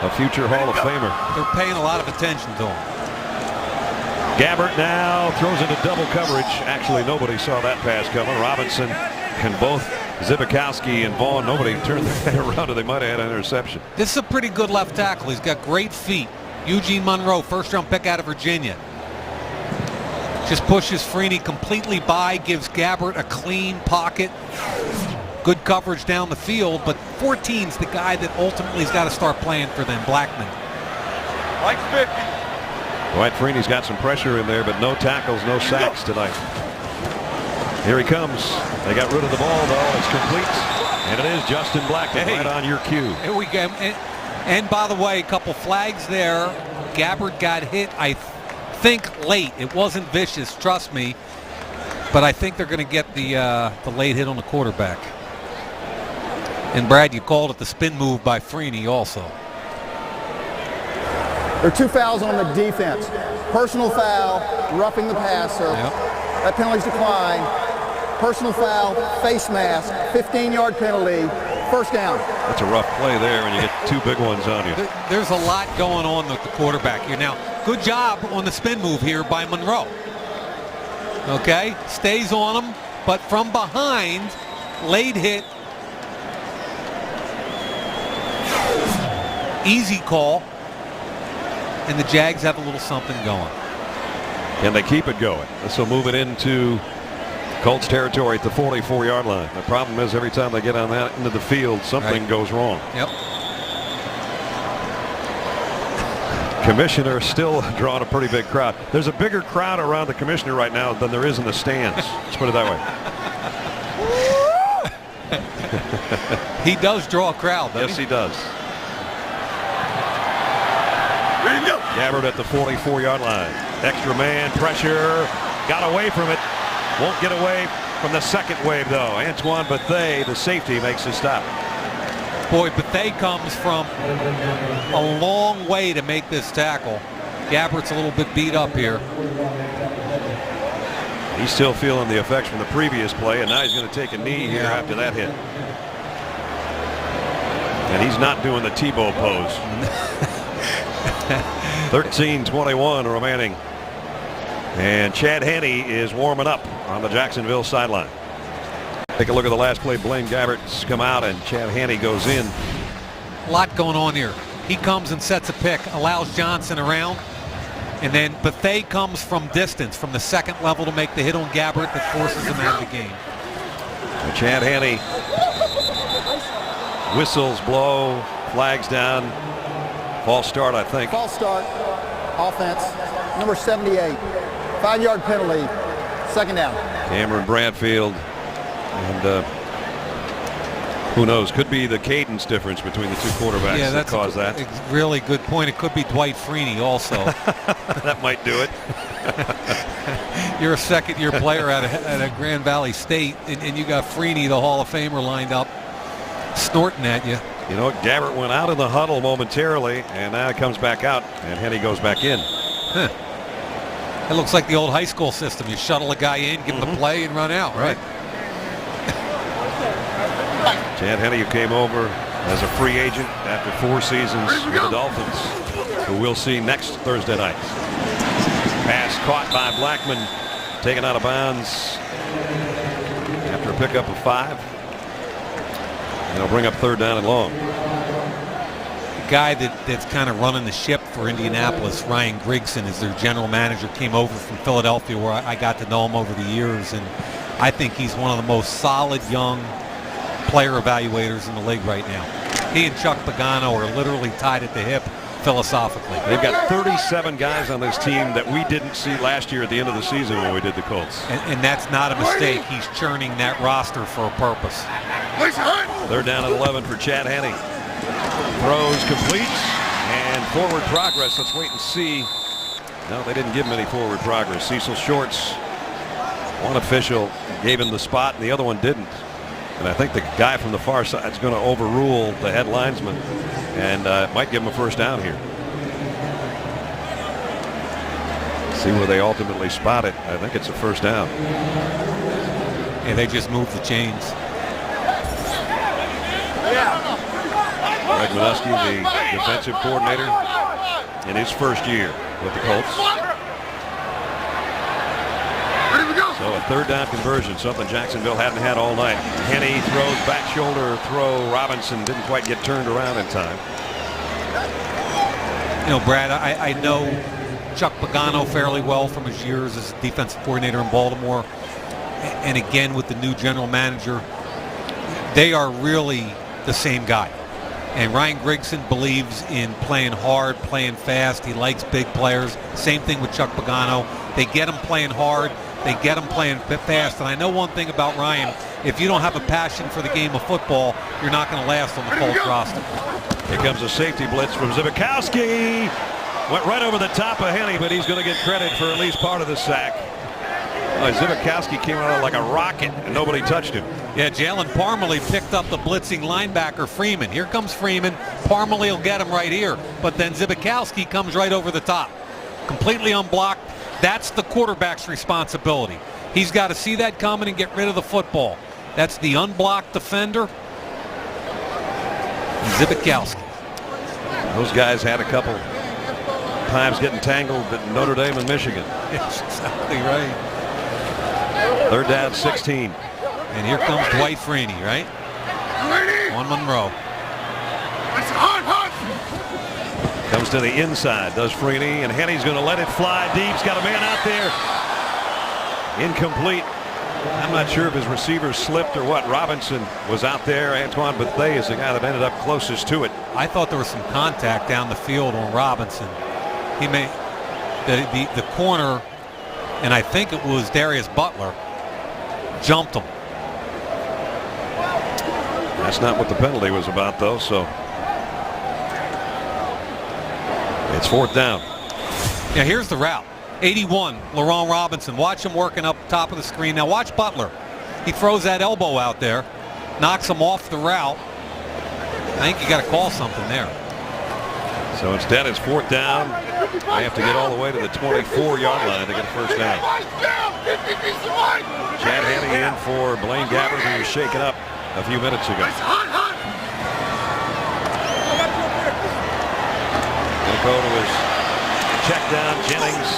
a future Hall of Famer. They're paying a lot of attention to him. Gabbert now throws into double coverage. Actually, nobody saw that pass coming. Robinson and both Zibikowski and Vaughn, nobody turned their head around, or they might have had an interception. This is a pretty good left tackle. He's got great feet. Eugene Monroe, first-round pick out of Virginia. Just pushes Freeney completely by, gives Gabbert a clean pocket. Good coverage down the field, but 14's the guy that ultimately has got to start playing for them, Blackman. Like 50. Dwight Freeney's got some pressure in there, but no tackles, no sacks tonight. Here he comes. They got rid of the ball, though. It's complete. And it is Justin Blackman right on your cue. Here we go. And by the way, a couple flags there. Gabbert got hit, I think, late. It wasn't vicious, trust me. But I think they're going to get the late hit on the quarterback. And Brad, you called it the spin move by Freeney also. There are 2 fouls on the defense. Personal foul, roughing the passer. Yep. That penalty's declined. Personal foul, face mask, 15-yard penalty, first down. That's a rough play there when you get 2 big ones on you. There's a lot going on with the quarterback here. Now, good job on the spin move here by Monroe. Okay, stays on him, but from behind, late hit. Easy call. And the Jags have a little something going. Can they keep it going? This will move it into Colts territory at the 44-yard line. The problem is every time they get on that into the field, something goes wrong. Yep. Commissioner still drawing a pretty big crowd. There's a bigger crowd around the commissioner right now than there is in the stands. Let's put it that way. He does draw a crowd, doesn't he? Yes, he does. Gabbert at the 44-yard line. Extra man, pressure. Got away from it. Won't get away from the second wave, though. Antoine Bethea, the safety, makes the stop. Boy, Bethea comes from a long way to make this tackle. Gabbert's a little bit beat up here. He's still feeling the effects from the previous play, and now he's going to take a knee here after that hit. And he's not doing the Tebow pose. 13:21 remaining. And Chad Henne is warming up on the Jacksonville sideline. Take a look at the last play. Blaine Gabbert's come out, and Chad Henne goes in. A lot going on here. He comes and sets a pick, allows Johnson around, and then Bethea comes from distance, from the second level to make the hit on Gabbert that forces him out of the game. And Chad Henne, whistles blow, flags down. False start, I think. False start. Offense. Number 78. 5-yard penalty. Second down. Cameron Bradfield. And who knows? Could be the cadence difference between the two quarterbacks that caused that. A really good point. It could be Dwight Freeney also. That might do it. You're a second-year player at a Grand Valley State, and you got Freeney, the Hall of Famer, lined up, snorting at you. You know, Gabbert went out of the huddle momentarily, and now it comes back out, and Henne goes back in. Huh. It looks like the old high school system. You shuttle a guy in, give him the play, and run out, right? Chad Henne, who came over as a free agent after 4 seasons with the Dolphins, who we'll see next Thursday night. Pass caught by Blackman, taken out of bounds after a pickup of 5. And they'll bring up 3rd down and long. The guy that's kind of running the ship for Indianapolis, Ryan Grigson, is their general manager, came over from Philadelphia, where I got to know him over the years, and I think he's one of the most solid young player evaluators in the league right now. He and Chuck Pagano are literally tied at the hip philosophically. They've got 37 guys on this team that we didn't see last year at the end of the season when we did the Colts. And that's not a mistake. He's churning that roster for a purpose. 3rd down and 11 for Chad Henne. Throws complete and forward progress. Let's wait and see. No, they didn't give him any forward progress. Cecil Shorts, one official gave him the spot and the other one didn't. And I think the guy from the far side is going to overrule the head linesman and might give him a 1st down here. See where they ultimately spot it. I think it's a 1st down. And they just moved the chains. Greg Minuski, the defensive coordinator, in his 1st year with the Colts. So a 3rd down conversion, something Jacksonville hadn't had all night. Henne throws back shoulder throw. Robinson didn't quite get turned around in time. You know, Brad, I know Chuck Pagano fairly well from his years as defensive coordinator in Baltimore. And again, with the new general manager, they are really the same guy. And Ryan Grigson believes in playing hard, playing fast. He likes big players. Same thing with Chuck Pagano. They get him playing hard. They get him playing fast. And I know one thing about Ryan. If you don't have a passion for the game of football, you're not going to last on the Colts roster. Here comes a safety blitz from Zbikowski. Went right over the top of Henne, but he's going to get credit for at least part of the sack. Zbikowski came out like a rocket, and nobody touched him. Yeah, Jalen Parmalee picked up the blitzing linebacker Freeman. Here comes Freeman. Parmalee will get him right here. But then Zbikowski comes right over the top. Completely unblocked. That's the quarterback's responsibility. He's got to see that coming and get rid of the football. That's the unblocked defender, Zbikowski. Those guys had a couple times getting tangled at Notre Dame and Michigan. That's exactly right. 3rd down, 16. And here comes Dwight Freeney, right? On Monroe. Comes to the inside, does Freeney, and Henne's going to let it fly deep. He's got a man out there. Incomplete. I'm not sure if his receiver slipped or what. Robinson was out there. Antoine Bethea is the guy that ended up closest to it. I thought there was some contact down the field on Robinson. He made the corner, and I think it was Darius Butler, jumped him. That's not what the penalty was about, though, so it's 4th down. Yeah, here's the route. 81, Laurent Robinson. Watch him working up top of the screen. Now watch Butler. He throws that elbow out there, knocks him off the route. I think you got to call something there. So instead, it's 4th down. They have to get all the way to the 24-yard line to get a first down. Chad Henne in for Blaine Gabbert, who was shaken up a few minutes ago. Going to go to his check down, Jennings,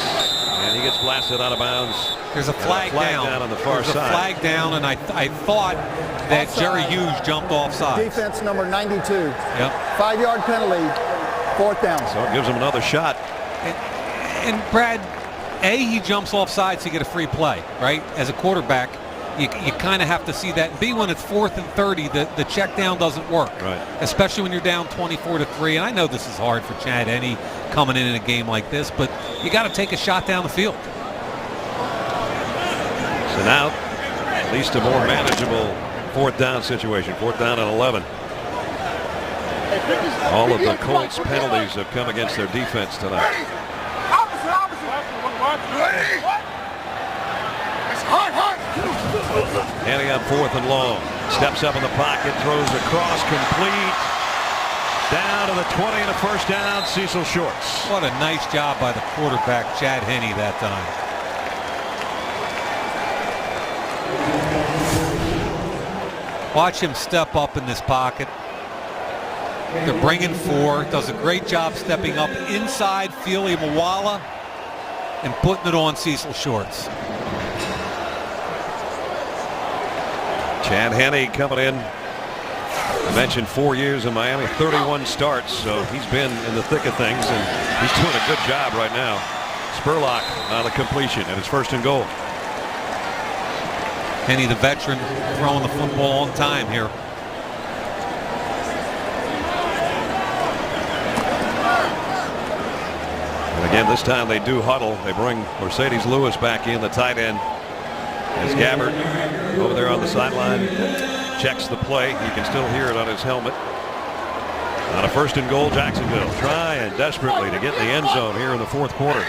and he gets blasted out of bounds. There's a flag down on the far side. There's a flag down, and I thought that Offside. Jerry Hughes jumped offside. Defense number 92. Yep. 5-yard penalty, 4th down. So it gives him another shot. And Brad, he jumps off sides to get a free play, right? As a quarterback, you kind of have to see that. B, when it's 4th and 30, the check down doesn't work. Right. Especially when you're down 24-3. And I know this is hard for Chad Henne coming in a game like this, but you got to take a shot down the field. So now, at least a more manageable 4th down situation. 4th down and 11. All of the Colts penalties have come against their defense tonight. Henne on 4th and long. Steps up in the pocket, throws across, complete. Down to the 20 and a first down, Cecil Shorts. What a nice job by the quarterback, Chad Henne, that time. Watch him step up in this pocket. They're bringing 4. Does a great job stepping up inside Fili Mawala and putting it on Cecil Shorts. Chad Henne coming in. I mentioned 4 years in Miami, 31 starts, so he's been in the thick of things, and he's doing a good job right now. Spurlock on the completion, and it's 1st and goal. Henne, the veteran, throwing the football on time here. And again, this time they do huddle. They bring Mercedes Lewis back in, the tight end, as Gabbert over there on the sideline checks the play. You can still hear it on his helmet. On a 1st and goal, Jacksonville trying desperately to get in the end zone here in the 4th quarter.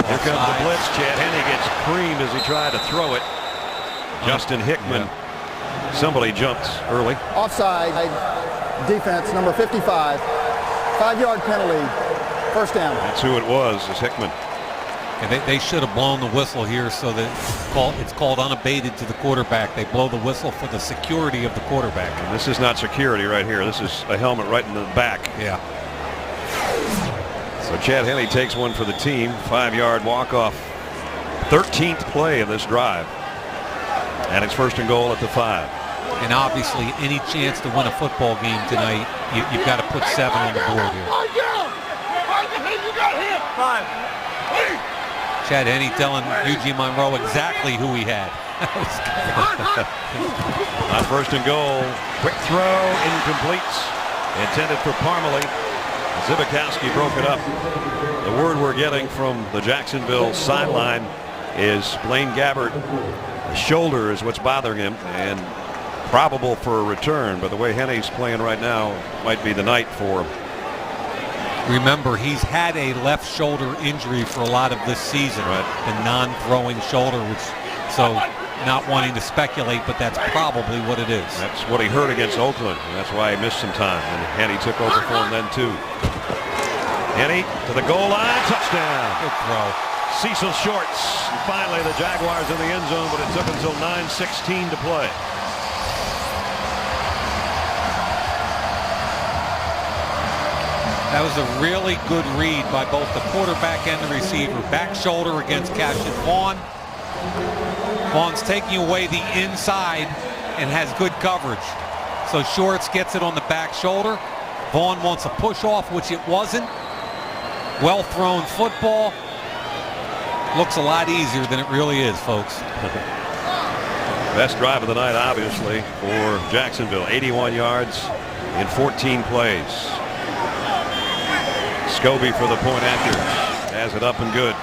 Here comes the blitz. Chad Henne gets creamed as he tried to throw it. Justin Hickman. Somebody jumped early. Offside, defense number 55. 5-yard penalty, 1st down. That's who it was, is Hickman. And they should have blown the whistle here so that it's called unabated to the quarterback. They blow the whistle for the security of the quarterback. And this is not security right here. This is a helmet right in the back. Yeah. So Chad Henne takes one for the team. 5-yard walk-off. 13th play of this drive. And it's 1st and goal at the 5. And obviously, any chance to win a football game tonight, you've got to put 7 on the board here. Chad Henne telling Eugene Monroe exactly who he had. On 1st and goal, quick throw, incomplete. Intended for Parmalee. Zibikowski broke it up. The word we're getting from the Jacksonville sideline is Blaine Gabbert. The shoulder is what's bothering him, and probable for a return. But the way Henne's playing right now might be the night for him. Remember, he's had a left shoulder injury for a lot of this season, right? The non-throwing shoulder, so not wanting to speculate, but that's probably what it is. That's what he hurt against Oakland, and that's why he missed some time. And Henne took over for him then too. Henne to the goal line, touchdown. Good throw. Cecil Shorts. And finally, the Jaguars in the end zone, but it took until 9:16 to play. That was a really good read by both the quarterback and the receiver. Back shoulder against Cassius Vaughn. Vaughn's taking away the inside and has good coverage. So Shorts gets it on the back shoulder. Vaughn wants a push off, which it wasn't. Well thrown football. Looks a lot easier than it really is, folks. Best drive of the night, obviously, for Jacksonville. 81 yards in 14 plays. Scobie for the point after. Has it up and good.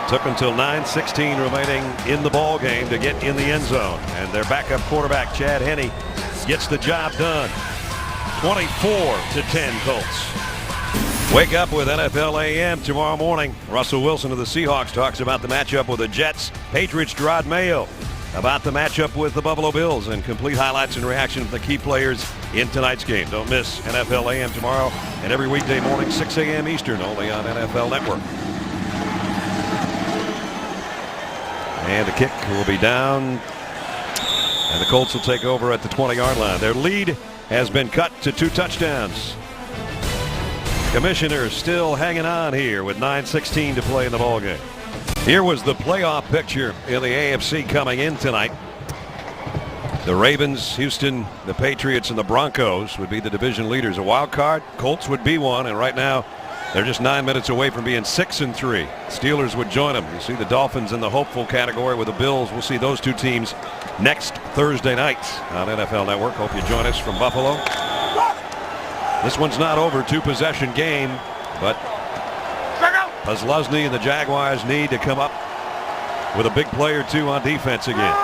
Took until 9:16 remaining in the ball game to get in the end zone. And their backup quarterback, Chad Henne, gets the job done. 24-10 Colts. Wake up with NFL AM tomorrow morning. Russell Wilson of the Seahawks talks about the matchup with the Jets. Patriots' Gerard Mayo about the matchup with the Buffalo Bills and complete highlights and reaction of the key players in tonight's game. Don't miss NFL AM tomorrow and every weekday morning, 6 a.m. Eastern, only on NFL Network. And the kick will be down, and the Colts will take over at the 20-yard line. Their lead has been cut to 2 touchdowns. Commissioners still hanging on here with 9:16 to play in the ballgame. Here was the playoff picture in the AFC coming in tonight. The Ravens, Houston, the Patriots, and the Broncos would be the division leaders. A wild card, Colts would be one, and right now they're just 9 minutes away from being 6-3. Steelers would join them. You see the Dolphins in the hopeful category with the Bills. We'll see those 2 teams next Thursday night on NFL Network. Hope you join us from Buffalo. This one's not over, 2-possession game, but Posluszny and the Jaguars need to come up with a big play or 2 on defense again.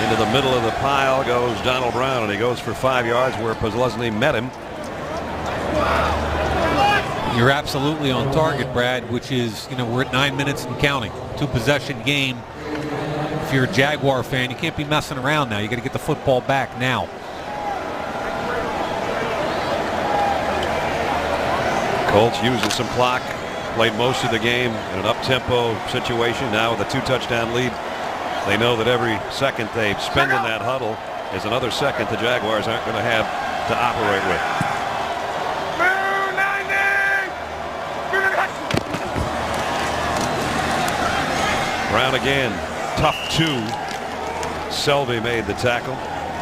Into the middle of the pile goes Donald Brown, and he goes for 5 yards where Posluszny met him. You're absolutely on target, Brad, which is, we're at 9 minutes and counting. 2-possession game. If you're a Jaguar fan, you can't be messing around now. You got to get the football back now. Colts using some clock, played most of the game in an up-tempo situation. Now with a 2-touchdown lead, they know that every second they spend in that huddle is another second the Jaguars aren't going to have to operate with. Brown again, tough 2. Selby made the tackle.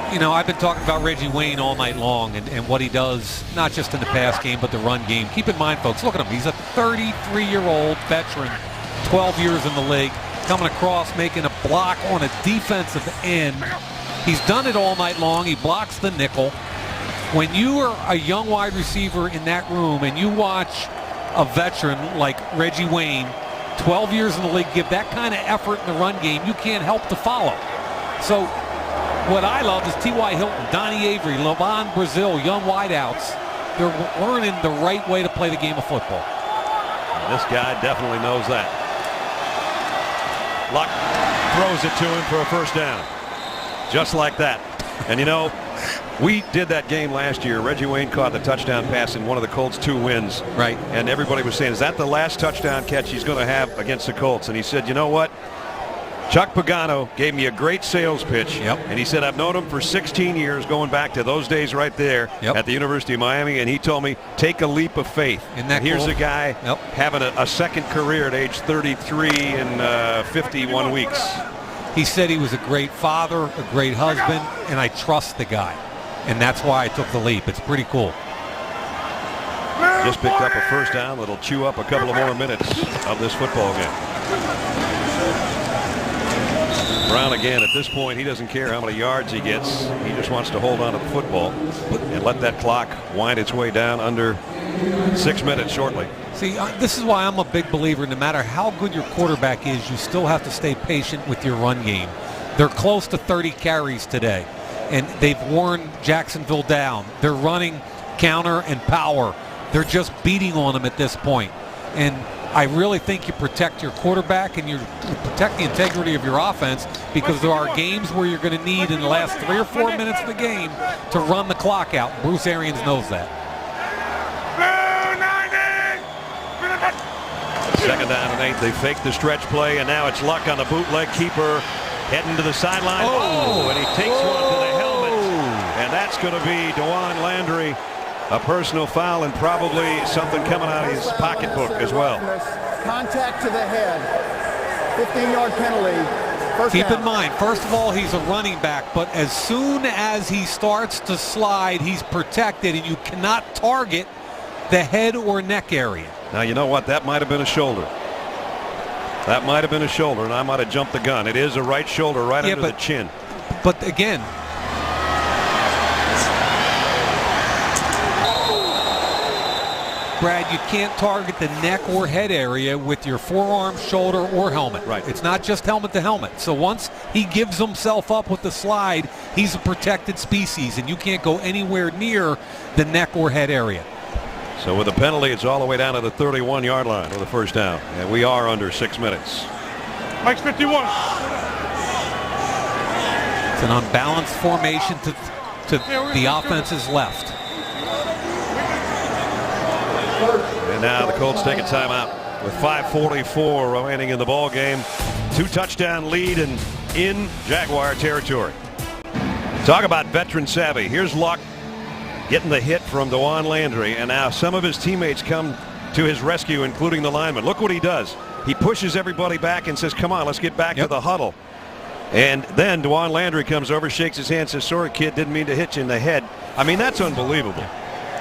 I've been talking about Reggie Wayne all night long and what he does, not just in the pass game, but the run game. Keep in mind, folks, look at him. He's a 33-year-old veteran, 12 years in the league, coming across, making a block on a defensive end. He's done it all night long. He blocks the nickel. When you are a young wide receiver in that room and you watch a veteran like Reggie Wayne, 12 years in the league, give that kind of effort in the run game, you can't help to follow. So what I love is T.Y. Hilton, Donnie Avery, Levon Brazil, young wideouts. They're learning the right way to play the game of football. And this guy definitely knows that. Luck throws it to him for a first down. Just like that. And we did that game last year. Reggie Wayne caught the touchdown pass in one of the Colts' 2 wins. Right. And everybody was saying, is that the last touchdown catch he's going to have against the Colts? And he said, you know what? Chuck Pagano gave me a great sales pitch. Yep. And he said, I've known him for 16 years, going back to those days right there at the University of Miami. And he told me, take a leap of faith. Isn't that Here's cool? a guy having a second career at age 33 and 51 weeks. He said he was a great father, a great husband, and I trust the guy. And that's why I took the leap. It's pretty cool. Just picked up a first down that'll chew up a couple of more minutes of this football game. Brown again, at this point, he doesn't care how many yards he gets. He just wants to hold on to the football and let that clock wind its way down under 6 minutes shortly. See, this is why I'm a big believer. No matter how good your quarterback is, you still have to stay patient with your run game. They're close to 30 carries today, and they've worn Jacksonville down. They're running counter and power. They're just beating on them at this point. And I really think you protect your quarterback and you protect the integrity of your offense, because there are games where you're going to need in the last 3 or 4 minutes of the game to run the clock out. Bruce Arians knows that. Second down and 8. They fake the stretch play, and now it's Luck on the bootleg keeper heading to the sideline. And he takes one to the helmet, and that's going to be DeJuan Landry. A personal foul and probably something coming out of his pocketbook as well. Contact to the head. 15-yard penalty. First Keep down. in mind, first of all, he's a running back, but as soon as he starts to slide, he's protected, and you cannot target the head or neck area. Now, you know what? That might have been a shoulder. That might have been a shoulder, and I might have jumped the gun. It is a right shoulder right under the chin. But again, Brad, you can't target the neck or head area with your forearm, shoulder, or helmet. Right. It's not just helmet to helmet. So once he gives himself up with the slide, he's a protected species, and you can't go anywhere near the neck or head area. So with a penalty, it's all the way down to the 31-yard line with a first down. And we are under 6 minutes. Mike's 51. It's an unbalanced formation to the offense's left. And now the Colts take a timeout with 5:44 remaining in the ball game. 2-touchdown lead and in Jaguar territory. Talk about veteran savvy. Here's Luck getting the hit from Dewan Landry, and now some of his teammates come to his rescue, including the lineman. Look what he does. He pushes everybody back and says, come on, let's get back to the huddle. And then Dewan Landry comes over, shakes his hand, says, sorry, kid, didn't mean to hit you in the head. I mean, that's unbelievable.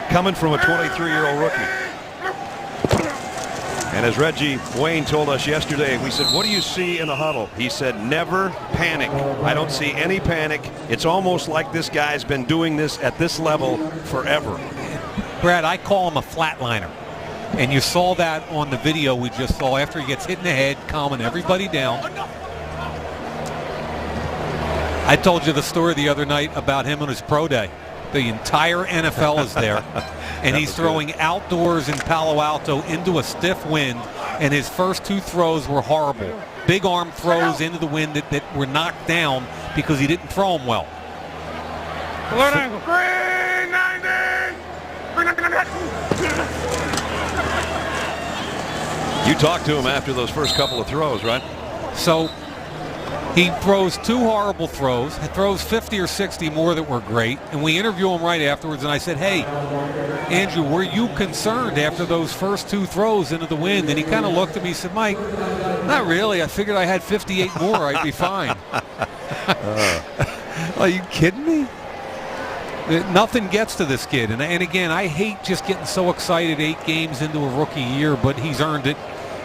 Coming from a 23-year-old rookie. And as Reggie Wayne told us yesterday, we said, what do you see in the huddle? He said, never panic. I don't see any panic. It's almost like this guy's been doing this at this level forever. Brad, I call him a flatliner. And you saw that on the video we just saw after he gets hit in the head, calming everybody down. I told you the story the other night about him on his pro day. The entire NFL is there, and he's throwing outdoors in Palo Alto into a stiff wind, and his first 2 throws were horrible. Big arm throws into the wind that were knocked down because he didn't throw them well. Alert angle. 390. You talked to him after those first couple of throws, right? So he throws 2 horrible throws. He throws 50 or 60 more that were great. And we interview him right afterwards. And I said, hey, Andrew, were you concerned after those first 2 throws into the wind? And he kind of looked at me and said, Mike, not really. I figured I had 58 more. I'd be fine. Are you kidding me? Nothing gets to this kid. And again, I hate just getting so excited 8 games into a rookie year, but he's earned it.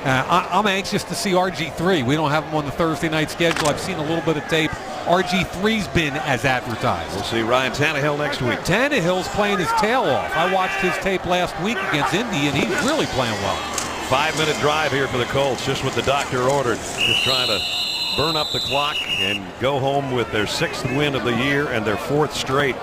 I'm anxious to see RG3. We don't have him on the Thursday night schedule. I've seen a little bit of tape. RG3's been as advertised. We'll see Ryan Tannehill next week. Tannehill's playing his tail off. I watched his tape last week against Indy, and he's really playing well. 5-minute drive here for the Colts, just what the doctor ordered. Just trying to burn up the clock and go home with their 6th win of the year and their 4th straight.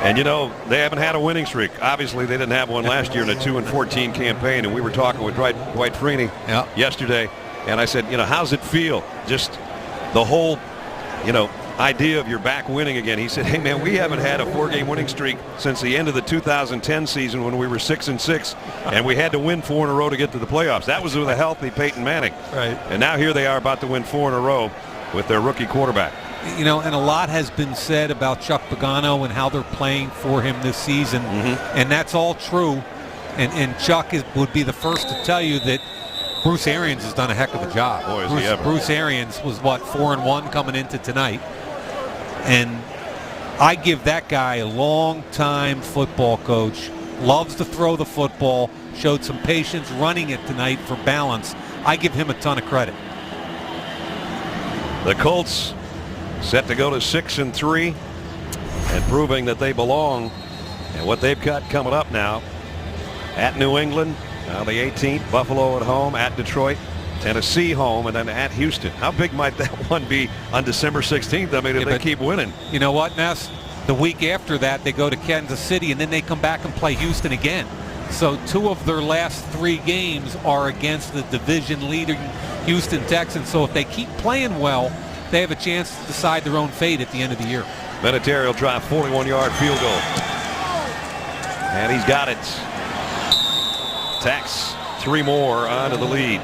And, you know, they haven't had a winning streak. Obviously, they didn't have one last year in a 2-14 campaign. And we were talking with Dwight Freeney yesterday. And I said, you know, how's it feel? Just the whole, you know, idea of you're back winning again. He said, hey, man, we haven't had a 4-game winning streak since the end of the 2010 season when we were 6-6. And we had to win 4 in a row to get to the playoffs. That was with a healthy Peyton Manning. Right. And now here they are about to win 4 in a row with their rookie quarterback. You know, and a lot has been said about Chuck Pagano and how they're playing for him this season, and that's all true. And Chuck would be the first to tell you that Bruce Arians has done a heck of a job. Boy, is he ever. Bruce Arians was, 4-1 coming into tonight, and I give that guy a long-time football coach. Loves to throw the football, showed some patience running it tonight for balance. I give him a ton of credit. The Colts set to go to 6-3 and proving that they belong. And what they've got coming up now at New England, now the 18th, Buffalo at home, at Detroit, Tennessee home, and then at Houston. How big might that one be on December 16th? I mean, if they keep winning. You know what, Ness? The week after that, they go to Kansas City, and then they come back and play Houston again. So 2 of their last 3 games are against the division-leading Houston Texans. So if they keep playing well, they have a chance to decide their own fate at the end of the year. Vinatieri will try a 41-yard field goal. And he's got it. Tacks 3 more onto the lead.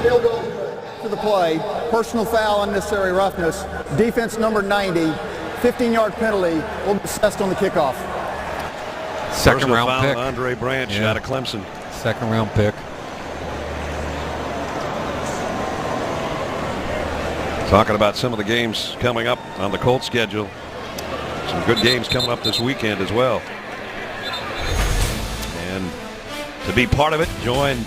Field goal to the play. Personal foul, unnecessary roughness. Defense number 90. 15-yard penalty will be assessed on the kickoff. Second round pick. Andre Branch out of Clemson. Second round pick. Talking about some of the games coming up on the Colts schedule. Some good games coming up this weekend as well. And to be part of it, join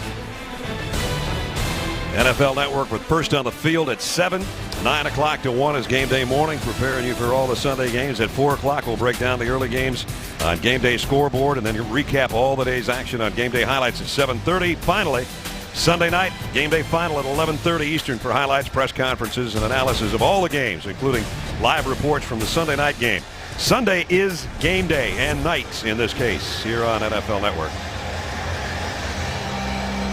NFL Network with First on the Field at 7. 9 o'clock to 1 is game day morning, preparing you for all the Sunday games. At 4 o'clock, we'll break down the early games on Game Day Scoreboard and then recap all the day's action on Game Day Highlights at 7:30. Finally, Sunday night, game day final at 11:30 Eastern for highlights, press conferences, and analysis of all the games, including live reports from the Sunday night game. Sunday is game day and night in this case here on NFL Network.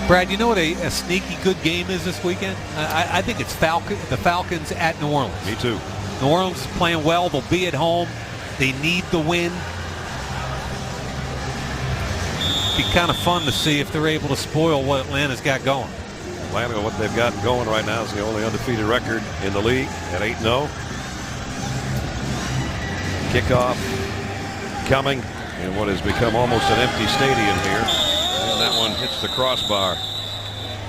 Brad, you know what a sneaky good game is this weekend? I think it's the Falcons at New Orleans. Me too. New Orleans is playing well. They'll be at home. They need the win. Be kind of fun to see if they're able to spoil what Atlanta's got going. Atlanta, what they've got going right now is the only undefeated record in the league at 8-0. Kickoff coming in what has become almost an empty stadium here. And that one hits the crossbar.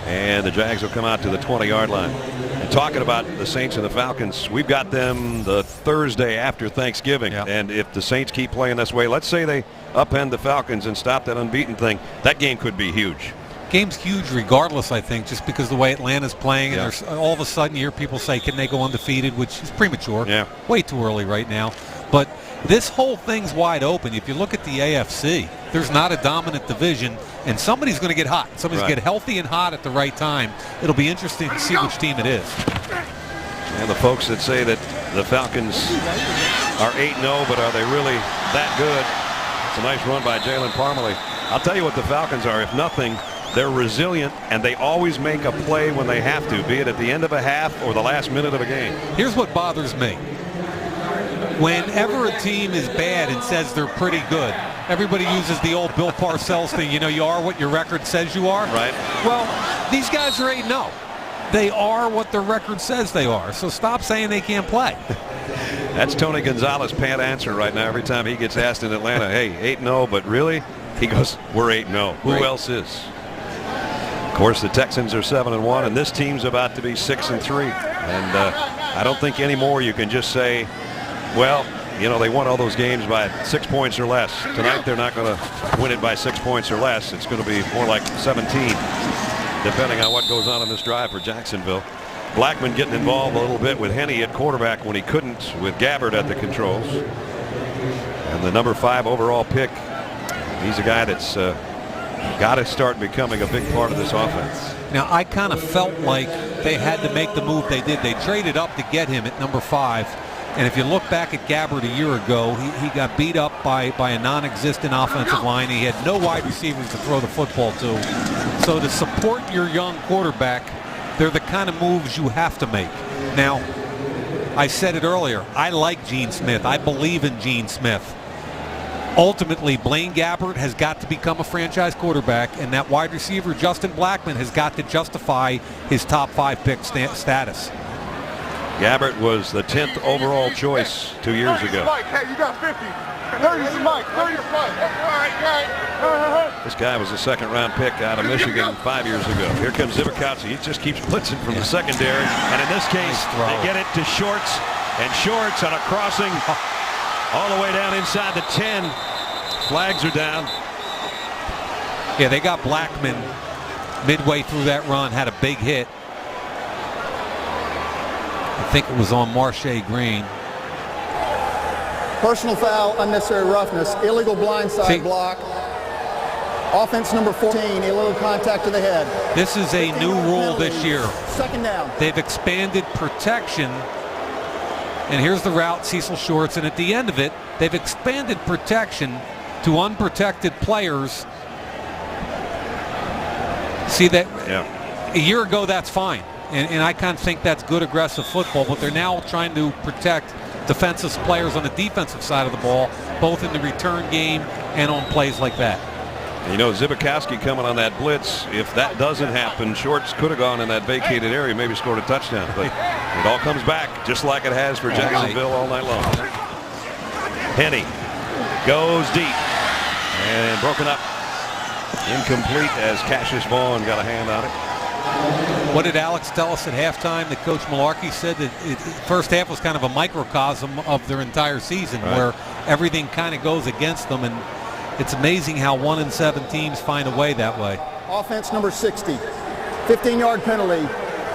And the Jags will come out to the 20-yard line. And talking about the Saints and the Falcons, we've got them the Thursday after Thanksgiving. Yeah. And if the Saints keep playing this way, let's say they upend the Falcons and stop that unbeaten thing, that game could be huge. Game's huge regardless, I think, just because the way Atlanta's playing. And there's all of a sudden you hear people say, can they go undefeated, which is premature. Yeah. Way too early right now. But this whole thing's wide open. If you look at the AFC, there's not a dominant division, and somebody's going to get hot. Somebody's going to get healthy and hot at the right time. It'll be interesting to see which team it is. And the folks that say that the Falcons are 8-0, but are they really that good? It's a nice run by Jalen Parmalee. I'll tell you what the Falcons are. If nothing, they're resilient, and they always make a play when they have to, be it at the end of a half or the last minute of a game. Here's what bothers me. Whenever a team is bad and says they're pretty good, everybody uses the old Bill Parcells thing, you know, you are what your record says you are. Right. Well, these guys are 8-0. They are what their record says they are, so stop saying they can't play. That's Tony Gonzalez's pant answer right now every time he gets asked in Atlanta, hey, 8-0, but really? He goes, we're 8-0. Who else is? Of course, the Texans are 7-1, and this team's about to be 6-3. And I don't think anymore you can just say, well, you know, they won all those games by 6 points or less. Tonight they're not going to win it by 6 points or less. It's going to be more like 17, depending on what goes on in this drive for Jacksonville. Blackman getting involved a little bit with Henney at quarterback when he couldn't with Gabbard at the controls. And the number 5 overall pick, he's a guy that's got to start becoming a big part of this offense. Now, I kind of felt like they had to make the move they did. They traded up to get him at number 5. And if you look back at Gabbard a year ago, he got beat up by a non-existent offensive line. He had no wide receivers to throw the football to. So to support your young quarterback, they're the kind of moves you have to make. Now, I said it earlier, I like Gene Smith. I believe in Gene Smith. Ultimately, Blaine Gabbert has got to become a franchise quarterback, and that wide receiver, Justin Blackman, has got to justify his top 5 pick status. Gabbert was the 10th overall choice 2 years ago. Mike, hey, you got 50. 30 Mike, 30 Mike. All right. This guy was a second-round pick out of Michigan 5 years ago. Here comes Zibikowski. He just keeps blitzing from the secondary. And in this case, they get it to Shorts. And Shorts on a crossing all the way down inside the 10. Flags are down. Yeah, they got Blackman midway through that run, had a big hit. I think it was on Marche Green. Personal foul, unnecessary roughness, illegal blindside block. Offense number 14, illegal contact to the head. This is a new rule this year. Second down. They've expanded protection. And here's the route, Cecil Shorts. And at the end of it, they've expanded protection to unprotected players. See that? Yeah. A year ago, that's fine. And I kind of think that's good aggressive football, but they're now trying to protect defensive players on the defensive side of the ball, both in the return game and on plays like that. You know, Zibikowski coming on that blitz, if that doesn't happen, Shorts could have gone in that vacated area, maybe scored a touchdown. But it all comes back, just like it has for Jacksonville all night long. Henney goes deep and broken up. Incomplete as Cassius Vaughn got a hand on it. What did Alex tell us at halftime? That Coach Malarkey said that first half was kind of a microcosm of their entire season, where everything kind of goes against them, and it's amazing how 1-7 teams find a way that way. Offense number 60, 15-yard penalty,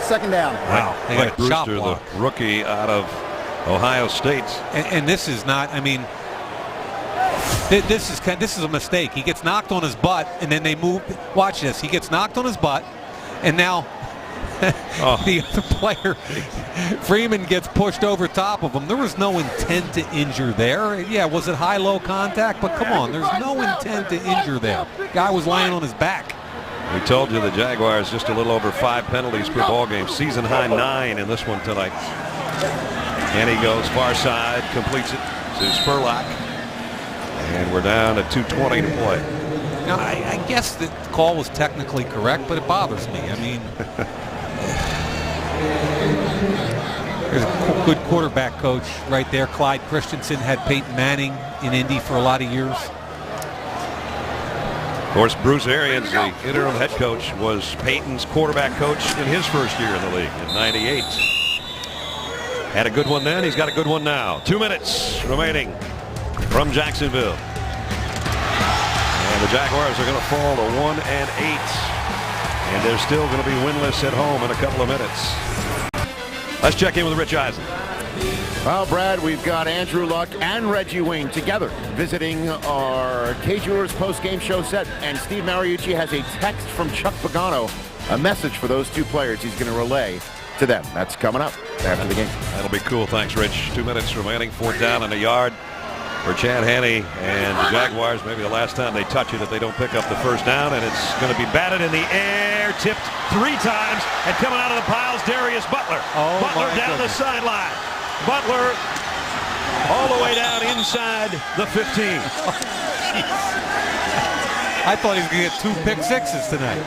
second down. Wow, they got a chop Brewster, block. the rookie out of Ohio State. And this is not, I mean, this is a mistake. He gets knocked on his butt, and then they move. Watch this. He gets knocked on his butt. And now the other player, Freeman, gets pushed over top of him. There was no intent to injure there. Yeah, was it high-low contact? But come on, there's no intent to injure there. Guy was lying on his back. We told you the Jaguars just a little over 5 penalties per ball game. Season high 9 in this one tonight. And he goes far side, completes it to Spurlock. And we're down to 2:20 to play. Now, I guess the call was technically correct, but it bothers me. I mean, there's a good quarterback coach right there. Clyde Christensen had Peyton Manning in Indy for a lot of years. Of course, Bruce Arians, the interim head coach, was Peyton's quarterback coach in his first year in the league in '98. Had a good one then. He's got a good one now. 2 minutes remaining from Jacksonville. And the Jaguars are going to fall to 1-8. And they're still going to be winless at home in a couple of minutes. Let's check in with Rich Eisen. Well, Brad, we've got Andrew Luck and Reggie Wayne together visiting our K-Jewelers post-game show set. And Steve Mariucci has a text from Chuck Pagano, a message for those two players he's going to relay to them. That's coming up after the game. That'll be cool. Thanks, Rich. 2 minutes remaining. 4th down and a yard for Chad Henne and the Jaguars. Maybe the last time they touch it if they don't pick up the first down. And it's going to be batted in the air, tipped 3 times, and coming out of the piles, Darius Butler. Butler down the sideline. Butler all the way down inside the 15. I thought he was going to get 2 pick sixes tonight.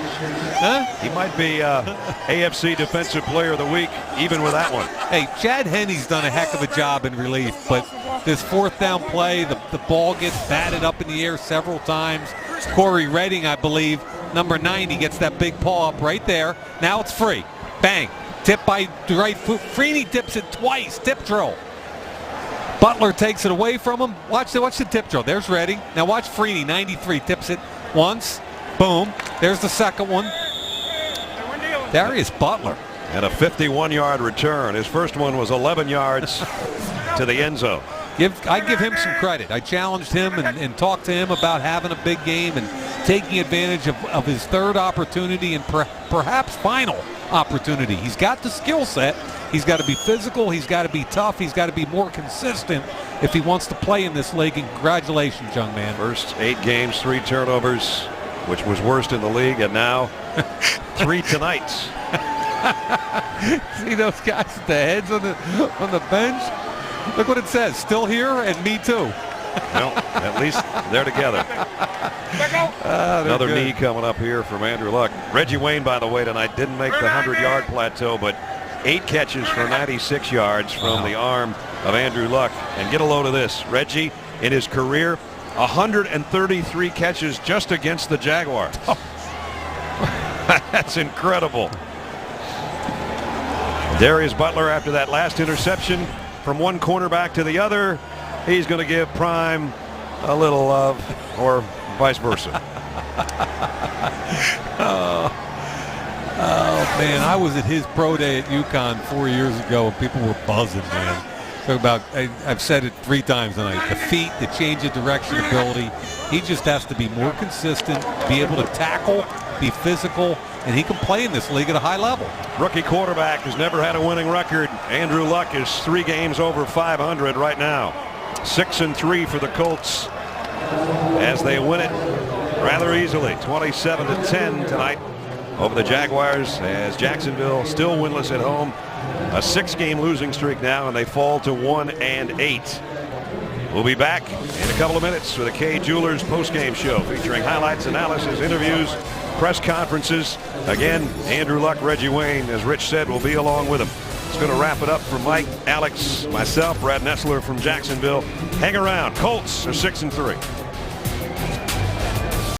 Huh? He might be AFC Defensive Player of the Week, even with that one. Hey, Chad Henne's done a heck of a job in relief, but this 4th down play, the ball gets batted up in the air several times. Corey Redding, I believe, number 90, gets that big paw up right there. Now it's free. Bang. Tip by right foot. Freeney tips it twice. Tip drill. Butler takes it away from him. Watch the tip drill. There's Redding. Now watch Freeney, 93, tips it once. Boom. There's the second one. Darius Butler. And a 51-yard return. His first one was 11 yards to the end zone. I give him some credit. I challenged him and talked to him about having a big game and taking advantage of his 3rd opportunity and perhaps final opportunity. He's got the skill set. He's got to be physical. He's got to be tough. He's got to be more consistent if he wants to play in this league. And congratulations, young man. First 8 games, 3 turnovers, which was worst in the league, and now 3 tonight. See those guys with the heads on the bench? Look what it says. Still here and me too. Well, at least they're together. Another knee coming up here from Andrew Luck. Reggie Wayne, by the way, tonight didn't make the 100-yard plateau, but 8 catches for 96 yards from the arm of Andrew Luck. And get a load of this. Reggie, in his career, 133 catches just against the Jaguars. That's incredible. Darius Butler, after that last interception, from one cornerback to the other, he's going to give Prime a little love, or vice versa. Oh, man, I was at his pro day at UConn 4 years ago, and people were buzzing, man. Talk about, I've said it 3 times tonight, the feet, the change of direction ability. He just has to be more consistent, be able to tackle, be physical, and he can play in this league at a high level. Rookie quarterback has never had a winning record. Andrew Luck is 3 games over 500 right now. 6-3 for the Colts as they win it rather easily, 27-10 tonight over the Jaguars, as Jacksonville still winless at home. A 6-game losing streak now, and they fall to 1-8. We'll be back in a couple of minutes with a K-Jewelers post-game show featuring highlights, analysis, interviews, press conferences. Again, Andrew Luck, Reggie Wayne, as Rich said, will be along with him. It's going to wrap it up for Mike, Alex, myself, Brad Nessler from Jacksonville. Hang around. Colts are 6-3.